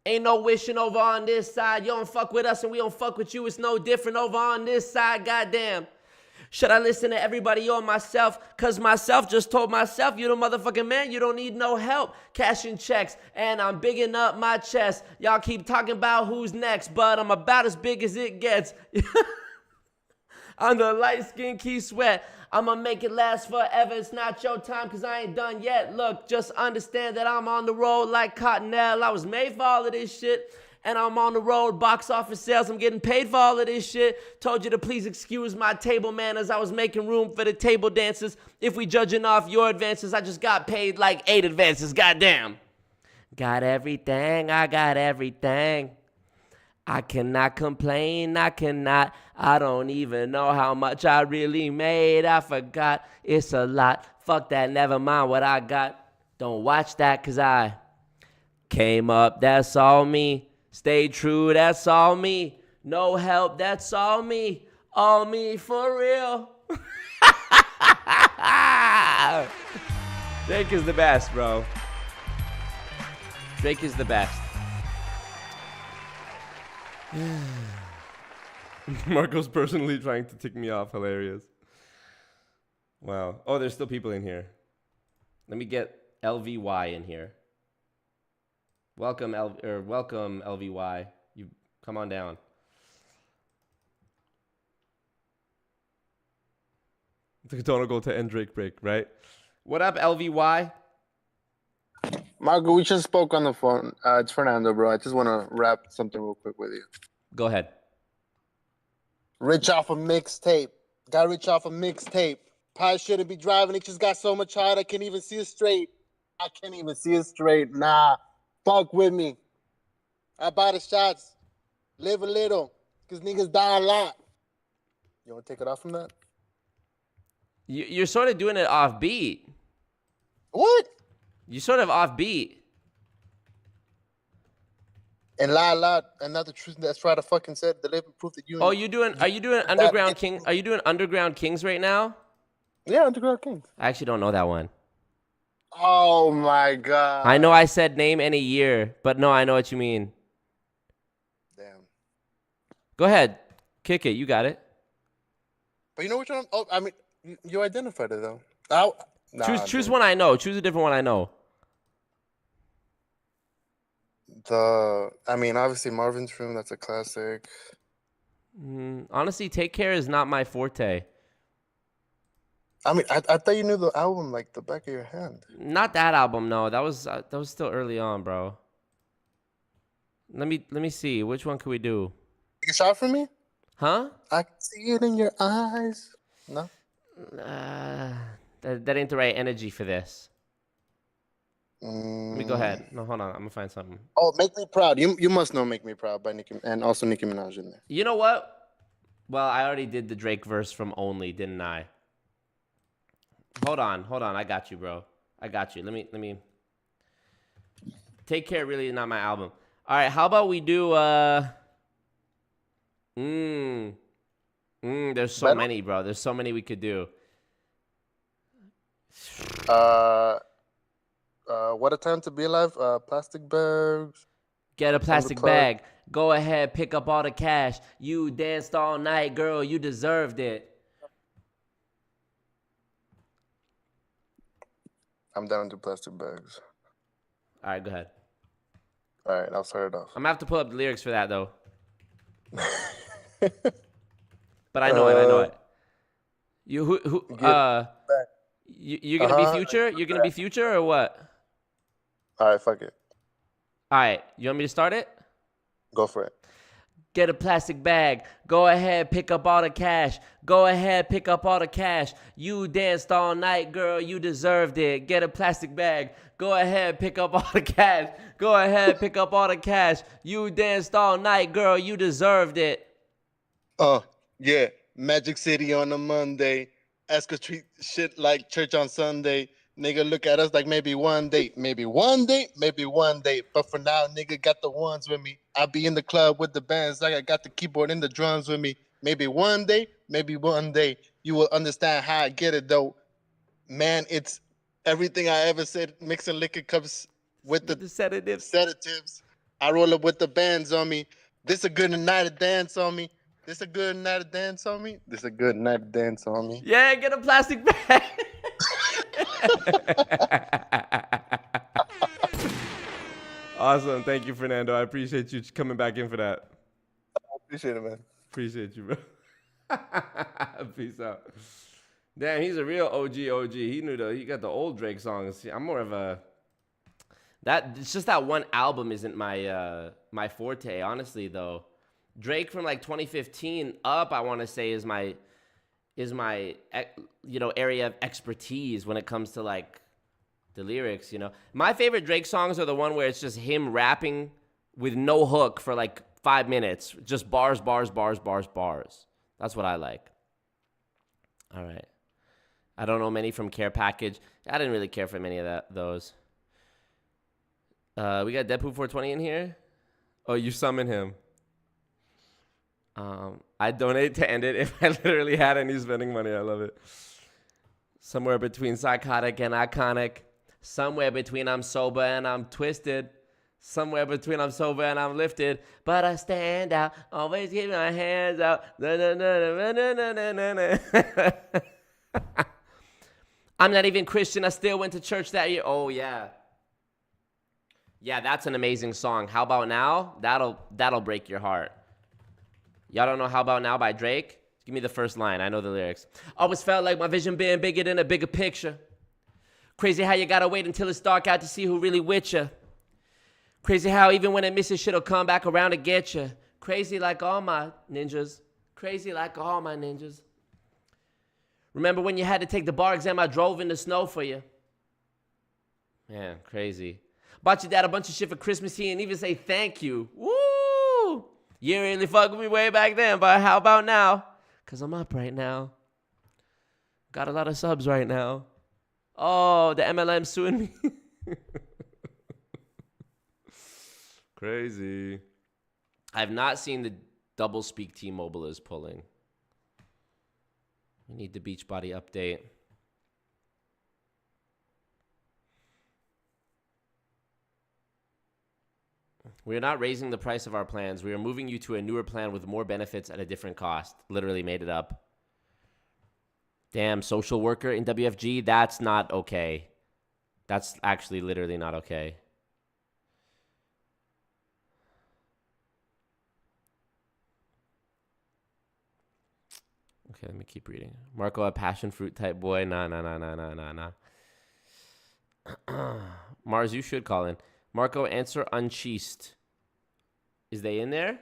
Ain't no wishing over on this side. You don't fuck with us and we don't fuck with you. It's no different over on this side. Goddamn. Should I listen to everybody or myself? Cause myself just told myself, you the motherfucking man, you don't need no help. Cashing checks, and I'm bigging up my chest. Y'all keep talking about who's next, but I'm about as big as it gets. I'm the light-skinned Key Sweat. I'ma make it last forever. It's not your time, cause I ain't done yet. Look, just understand that I'm on the road like Cottonelle. I was made for all of this shit. and I'm on the road, box office sales. I'm getting paid for all of this shit. Told you to please excuse my table manners. I was making room for the table dancers. If we judging off your advances, I just got paid like 8 advances. Goddamn. Got everything. I got everything. I cannot complain. I cannot. I don't even know how much I really made. I forgot. It's a lot. Fuck that. Never mind what I got. Don't watch that, cause I came up. That's all me. Stay true. That's all me. No help. That's all me. All me for real. Drake is the best, bro. Drake is the best. Marco's personally trying to tick me off. Hilarious. Wow. Oh, there's still people in here. Let me get LVY in here. Welcome, welcome, LVY. You come on down. Don't go to end Drake break, right? What up, LVY?
Marco, we just spoke on the phone. It's Fernando, bro. I just want to wrap something real quick with you.
Go ahead.
Rich off a mixtape. Got rich off a mixtape. Probably shouldn't be driving. It just got so much hard I can't even see it straight. I can't even see it straight. Nah. Fuck with me. I buy the shots. Live a little. Because niggas die a lot. You want to take it off from that?
You're sort of doing it off beat.
What?
You're sort of off beat.
And lie a lot and not the truth. That's right. I fucking said the living proof that you.
Oh, are you doing Underground King? Are you doing Underground Kings right now?
Yeah, Underground Kings.
I actually don't know that one.
Oh my god.
I know I said name and a year, but no, I know what you mean.
Damn.
Go ahead, kick it. You got it.
But you know which one? Oh, I mean, you identified it though.
Choose one I know. Choose a different one I know.
I mean, obviously Marvin's Room. That's a classic.
Honestly, Take Care is not my forte.
I mean, I thought you knew the album like the back of your hand.
Not that album, no. That was still early on, bro. Let me see. Which one could we do?
Take a shot from me?
Huh?
I can see it in your eyes. No.
That ain't the right energy for this. Let me go ahead. No, hold on. I'm gonna find something.
Oh, Make Me Proud. You must know Make Me Proud by Nicki, and also Nicki Minaj in there.
You know what? Well, I already did the Drake verse from Only, didn't I? Hold on. I got you, bro. I got you. Let me. Take Care really is not my album. All right, how about we do there's so many, bro. There's so many we could do.
What a Time to Be Alive, Plastic Bags.
Get a plastic bag. Go ahead, pick up all the cash. You danced all night, girl. You deserved it.
I'm down to Plastic Bags.
All right, go ahead.
All right, I'll start it off.
I'm gonna have to pull up the lyrics for that though. But I know it. You're gonna be Future? You're gonna be Future or what?
All right, fuck it.
All right, you want me to start it?
Go for it.
Get a plastic bag. Go ahead, pick up all the cash. Go ahead, pick up all the cash. You danced all night, girl. You deserved it. Get a plastic bag. Go ahead, pick up all the cash. Go ahead, pick up all the cash. You danced all night, girl. You deserved it.
Yeah. Magic City on a Monday. Ask us treat shit like church on Sunday. Nigga, look at us like maybe one day. Maybe one day. But for now, nigga got the ones with me. I be in the club with the bands. Like I got the keyboard and the drums with me. Maybe one day, you will understand how I get it, though. Man, it's everything I ever said. Mixing liquor cups with the sedatives. I roll up with the bands on me. This a good night to dance on me. This a good night to dance on me.
Yeah, get a plastic bag. Awesome. Thank you, Fernando. I appreciate you coming back in for that.
I appreciate it, man.
Appreciate you, bro. Peace out. Damn, he's a real OG. He got the old Drake songs. I'm more of a It's just that one album isn't my my forte, honestly though. Drake from like 2015 up, I want to say is my area of expertise when it comes to like the lyrics, My favorite Drake songs are the one where it's just him rapping with no hook for like 5 minutes, just bars, bars, bars, bars, bars. That's what I like. All right. I don't know many from Care Package. I didn't really care for many of those. We got Deadpool 420 in here. Oh, you summon him. I'd donate to end it if I literally had any spending money. I love it. Somewhere between psychotic and iconic. Somewhere between I'm sober and I'm twisted. Somewhere between I'm sober and I'm lifted. But I stand out. Always keep my hands out. I'm not even Christian. I still went to church that year. Oh, yeah. Yeah, that's an amazing song. How About Now? That'll break your heart. Y'all don't know How About Now by Drake? Give me the first line. I know the lyrics. Always felt like my vision being bigger than a bigger picture. Crazy how you gotta wait until it's dark out to see who really with you. Crazy how even when it misses, shit'll come back around to get you. Crazy like all my ninjas. Crazy like all my ninjas. Remember when you had to take the bar exam? I drove in the snow for you. Man, crazy. Bought your dad a bunch of shit for Christmas. He didn't even say thank you. Woo! You didn't really fuck with me way back then, but how about now? Because I'm up right now. Got a lot of subs right now. Oh, the MLM suing me. Crazy. I have not seen the double speak T-Mobile is pulling. We need the Beachbody update. We are not raising the price of our plans. We are moving you to a newer plan with more benefits at a different cost. Literally made it up. Damn, social worker in WFG? That's not okay. That's actually literally not okay. Okay, let me keep reading. Marco, a passion fruit type boy? Nah. Mars, you should call in. Marco, answer uncheesed. Is they in there?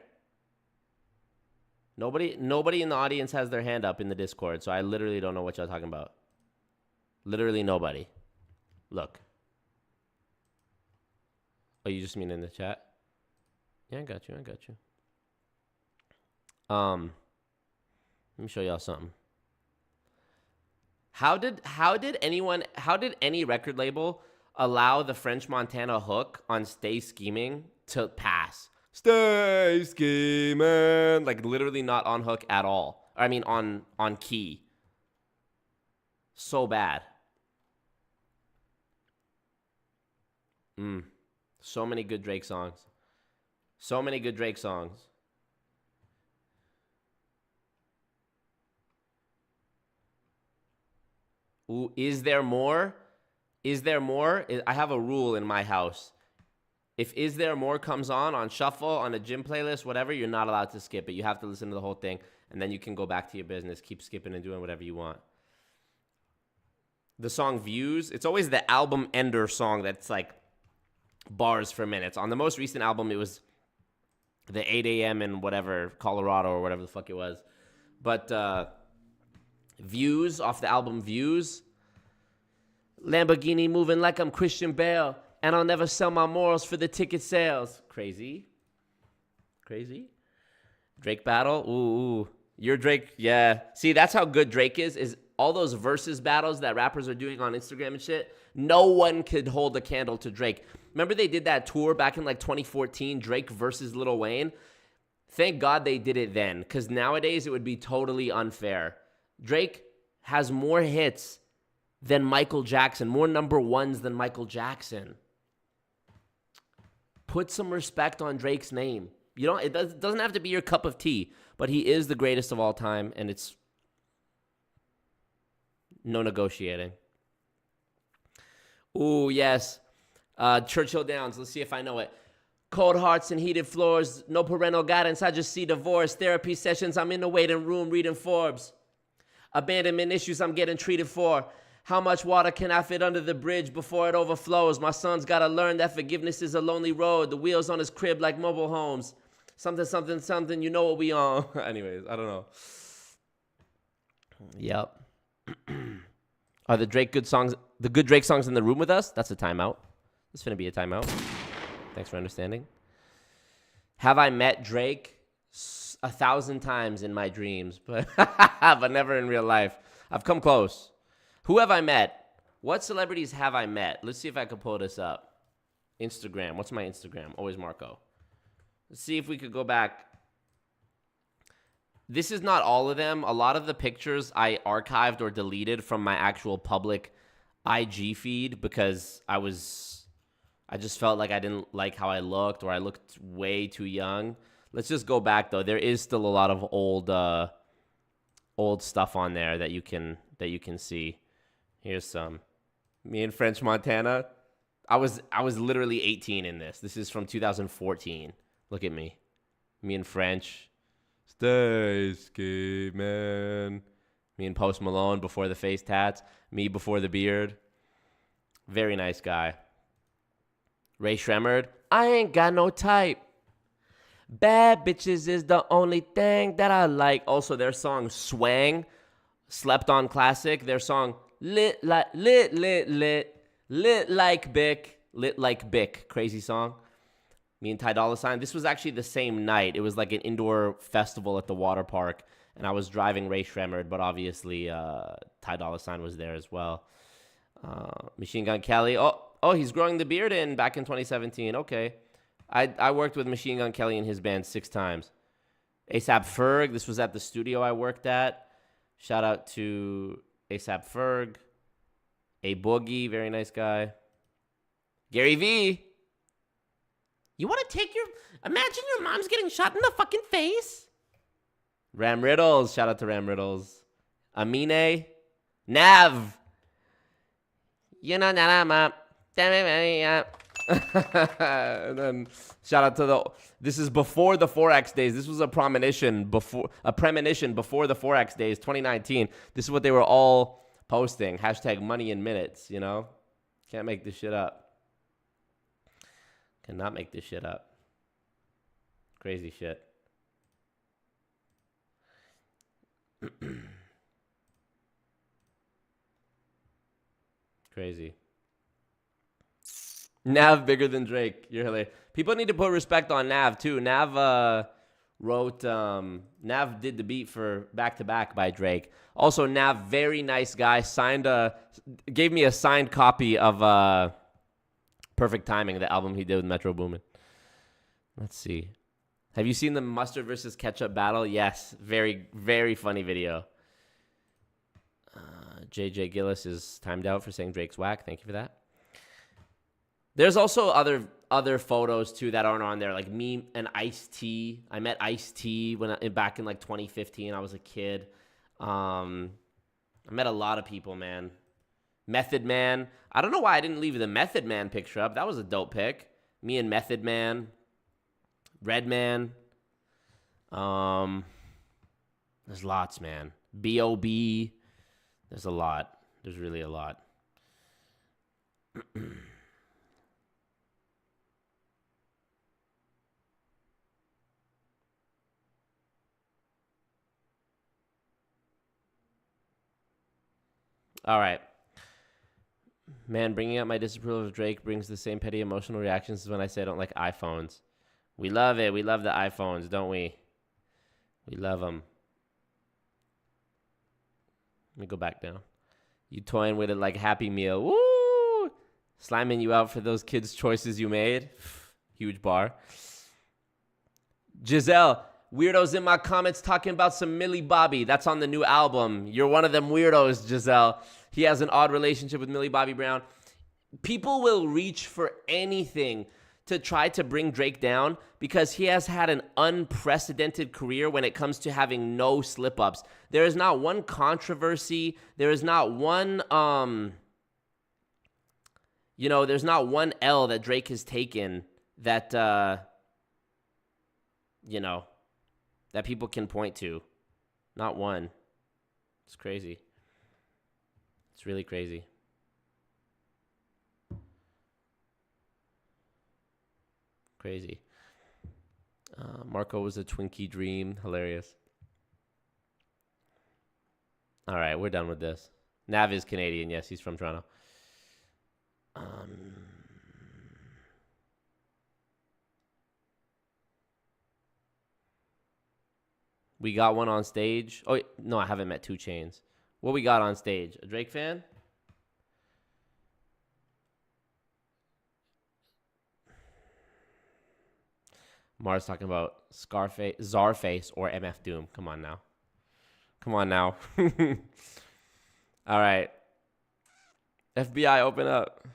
Nobody in the audience has their hand up in the Discord, so I literally don't know what y'all talking about. Literally nobody. Look. Oh, you just mean in the chat? Yeah, I got you. Let me show y'all something. How did any record label allow the French Montana hook on Stay Scheming to pass? Stay scheming. Like literally not on hook at all. I mean on key. So bad. So many good Drake songs. Ooh, is there more? I have a rule in my house. If Is There More comes on shuffle, on a gym playlist, whatever, you're not allowed to skip it. You have to listen to the whole thing, and then you can go back to your business, keep skipping and doing whatever you want. The song Views, it's always the album ender song that's like bars for minutes. On the most recent album, it was the 8 a.m. in whatever, Colorado or whatever the fuck it was. But Views, off the album Views, Lamborghini moving like I'm Christian Bale, and I'll never sell my morals for the ticket sales. Crazy. Drake battle. Ooh. You're Drake. Yeah. See, that's how good Drake is all those versus battles that rappers are doing on Instagram and shit. No one could hold a candle to Drake. Remember they did that tour back in like 2014, Drake versus Lil Wayne? Thank God they did it then, because nowadays it would be totally unfair. Drake has more hits than Michael Jackson, more number ones than Michael Jackson. Put some respect on Drake's name. It doesn't have to be your cup of tea, but he is the greatest of all time, and it's no negotiating. Ooh, yes. Churchill Downs. Let's see if I know it. Cold hearts and heated floors. No parental guidance. I just see divorce. Therapy sessions. I'm in the waiting room reading Forbes. Abandonment issues I'm getting treated for. How much water can I fit under the bridge before it overflows? My son's gotta learn that forgiveness is a lonely road. The wheels on his crib like mobile homes. Something, something, something, you know what we on. Anyways, I don't know. Yep. Are the good Drake songs in the room with us? That's a timeout. This is gonna be a timeout. Thanks for understanding. Have I met Drake 1,000 times in my dreams, but never in real life. I've come close. Who have I met? What celebrities have I met? Let's see if I can pull this up. Instagram. What's my Instagram? Always Marco. Let's see if we could go back. This is not all of them. A lot of the pictures I archived or deleted from my actual public IG feed because I just felt like I didn't like how I looked or I looked way too young. Let's just go back though. There is still a lot of old stuff on there that you can see. Here's some. Me in French Montana. I was literally 18 in this. This is from 2014. Look at me. Me in French. Stay ski, man. Me and Post Malone before the face tats. Me before the beard. Very nice guy. Ray Shremmerd. I ain't got no type. Bad bitches is the only thing that I like. Also, their song Swang, slept on classic. Their song Lit like Bic. Crazy song. Me and Ty Dolla $ign. This was actually the same night. It was like an indoor festival at the water park, and I was driving Ray Shremmerd, but obviously Ty Dolla $ign was there as well. Machine Gun Kelly. Oh, he's growing the beard in back in 2017. Okay. I worked with Machine Gun Kelly and his band 6 times. ASAP Ferg. This was at the studio I worked at. Shout out to ASAP Ferg. A Boogie. Very nice guy. Gary V. You want to take your... Imagine your mom's getting shot in the fucking face. Ram Riddles. Shout out to Ram Riddles. Amine. Nav. You know that I'm up. And then shout out to this is before the Forex days. This was a premonition before the Forex days, 2019. This is what they were all posting. Hashtag money in minutes, you know? Can't make this shit up. Cannot make this shit up. Crazy shit. Crazy. Nav bigger than Drake. You're hilarious. People need to put respect on Nav too. Nav wrote, Nav did the beat for Back to Back by Drake. Also, Nav, very nice guy. Gave me a signed copy of Perfect Timing, the album he did with Metro Boomin. Let's see. Have you seen the mustard versus ketchup battle? Yes. Very, very funny video. JJ Gillis is timed out for saying Drake's whack. Thank you for that. There's also other photos too that aren't on there, like me and Ice-T. I met Ice-T back in like 2015. I was a kid. I met a lot of people, man. Method Man. I don't know why I didn't leave the Method Man picture up. That was a dope pic. Me and Method Man. Redman. There's lots, man. B.O.B. There's a lot. There's really a lot. All right. Man, bringing up my disapproval of Drake brings the same petty emotional reactions as when I say I don't like iPhones. We love it. We love the iPhones, don't we? We love them. Let me go back down. You toying with it like Happy Meal. Woo! Sliming you out for those kids' choices you made. Huge bar. Giselle, weirdos in my comments talking about some Millie Bobby. That's on the new album. You're one of them weirdos, Giselle. He has an odd relationship with Millie Bobby Brown. People will reach for anything to try to bring Drake down because he has had an unprecedented career when it comes to having no slip-ups. There is not one controversy. There is not one, there's not one L that Drake has taken that, that people can point to. Not one. It's crazy. It's really crazy. Crazy. Marco was a Twinkie dream. Hilarious. All right, we're done with this. Nav is Canadian. Yes, he's from Toronto. We got one on stage. Oh, no, I haven't met 2 Chainz. What we got on stage? A Drake fan? Mars talking about Scarface, Czarface, or MF Doom. Come on now. Come on now. All right. FBI, open up.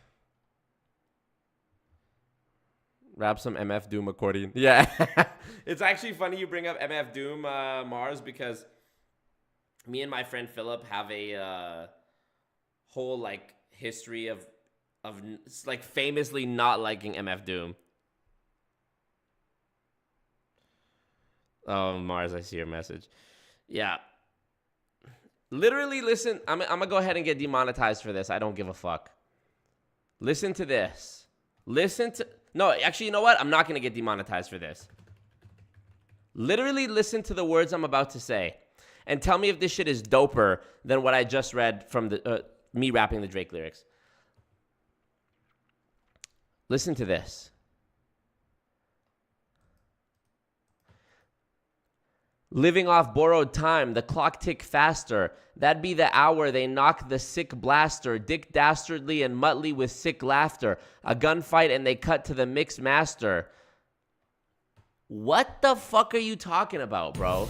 Rap some MF Doom accordion. Yeah. It's actually funny you bring up MF Doom, Mars, because me and my friend Philip have a whole like history of like famously not liking MF Doom. Oh, Mars, I see your message. Yeah. Literally, listen. I'm gonna go ahead and get demonetized for this. I don't give a fuck. Listen to this. No, actually, you know what? I'm not gonna get demonetized for this. Literally, listen to the words I'm about to say, and tell me if this shit is doper than what I just read from the me rapping the Drake lyrics. Listen to this. Living off borrowed time, the clock tick faster. That'd be the hour they knock the sick blaster. Dick dastardly and Muttley with sick laughter. A gunfight and they cut to the mix master. What the fuck are you talking about, bro?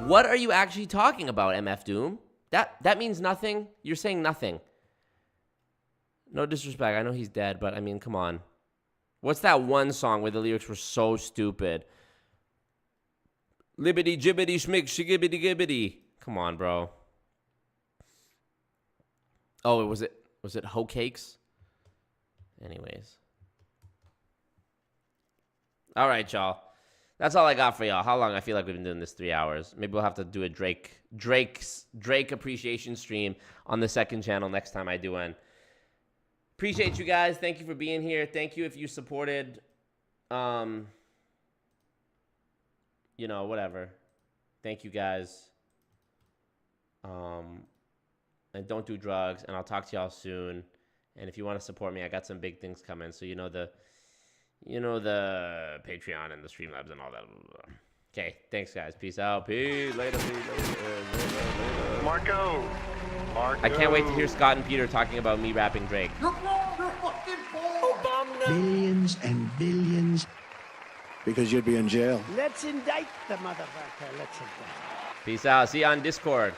What are you actually talking about, MF Doom? That means nothing. You're saying nothing. No disrespect. I know he's dead, but I mean, come on. What's that one song where the lyrics were so stupid? Libbity jibbity schmick shiggity gibbity. Come on, bro. Oh, was it Hoe Cakes? Anyways. All right, y'all. That's all I got for y'all. How long? I feel like we've been doing this 3 hours. Maybe we'll have to do a Drake appreciation stream on the second channel next time I do one. Appreciate you guys. Thank you for being here. Thank you if you supported, you know, whatever. Thank you guys. And don't do drugs. And I'll talk to y'all soon. And if you want to support me, I got some big things coming. So you know the Patreon and the Streamlabs and all that. Okay, thanks guys. Peace out. Peace. Later.
Marco.
I can't wait to hear Scott and Peter talking about me rapping Drake.
Billions and billions. Because you'd be in jail. Let's indict the motherfucker. Let's indict.
Peace out. See you on Discord.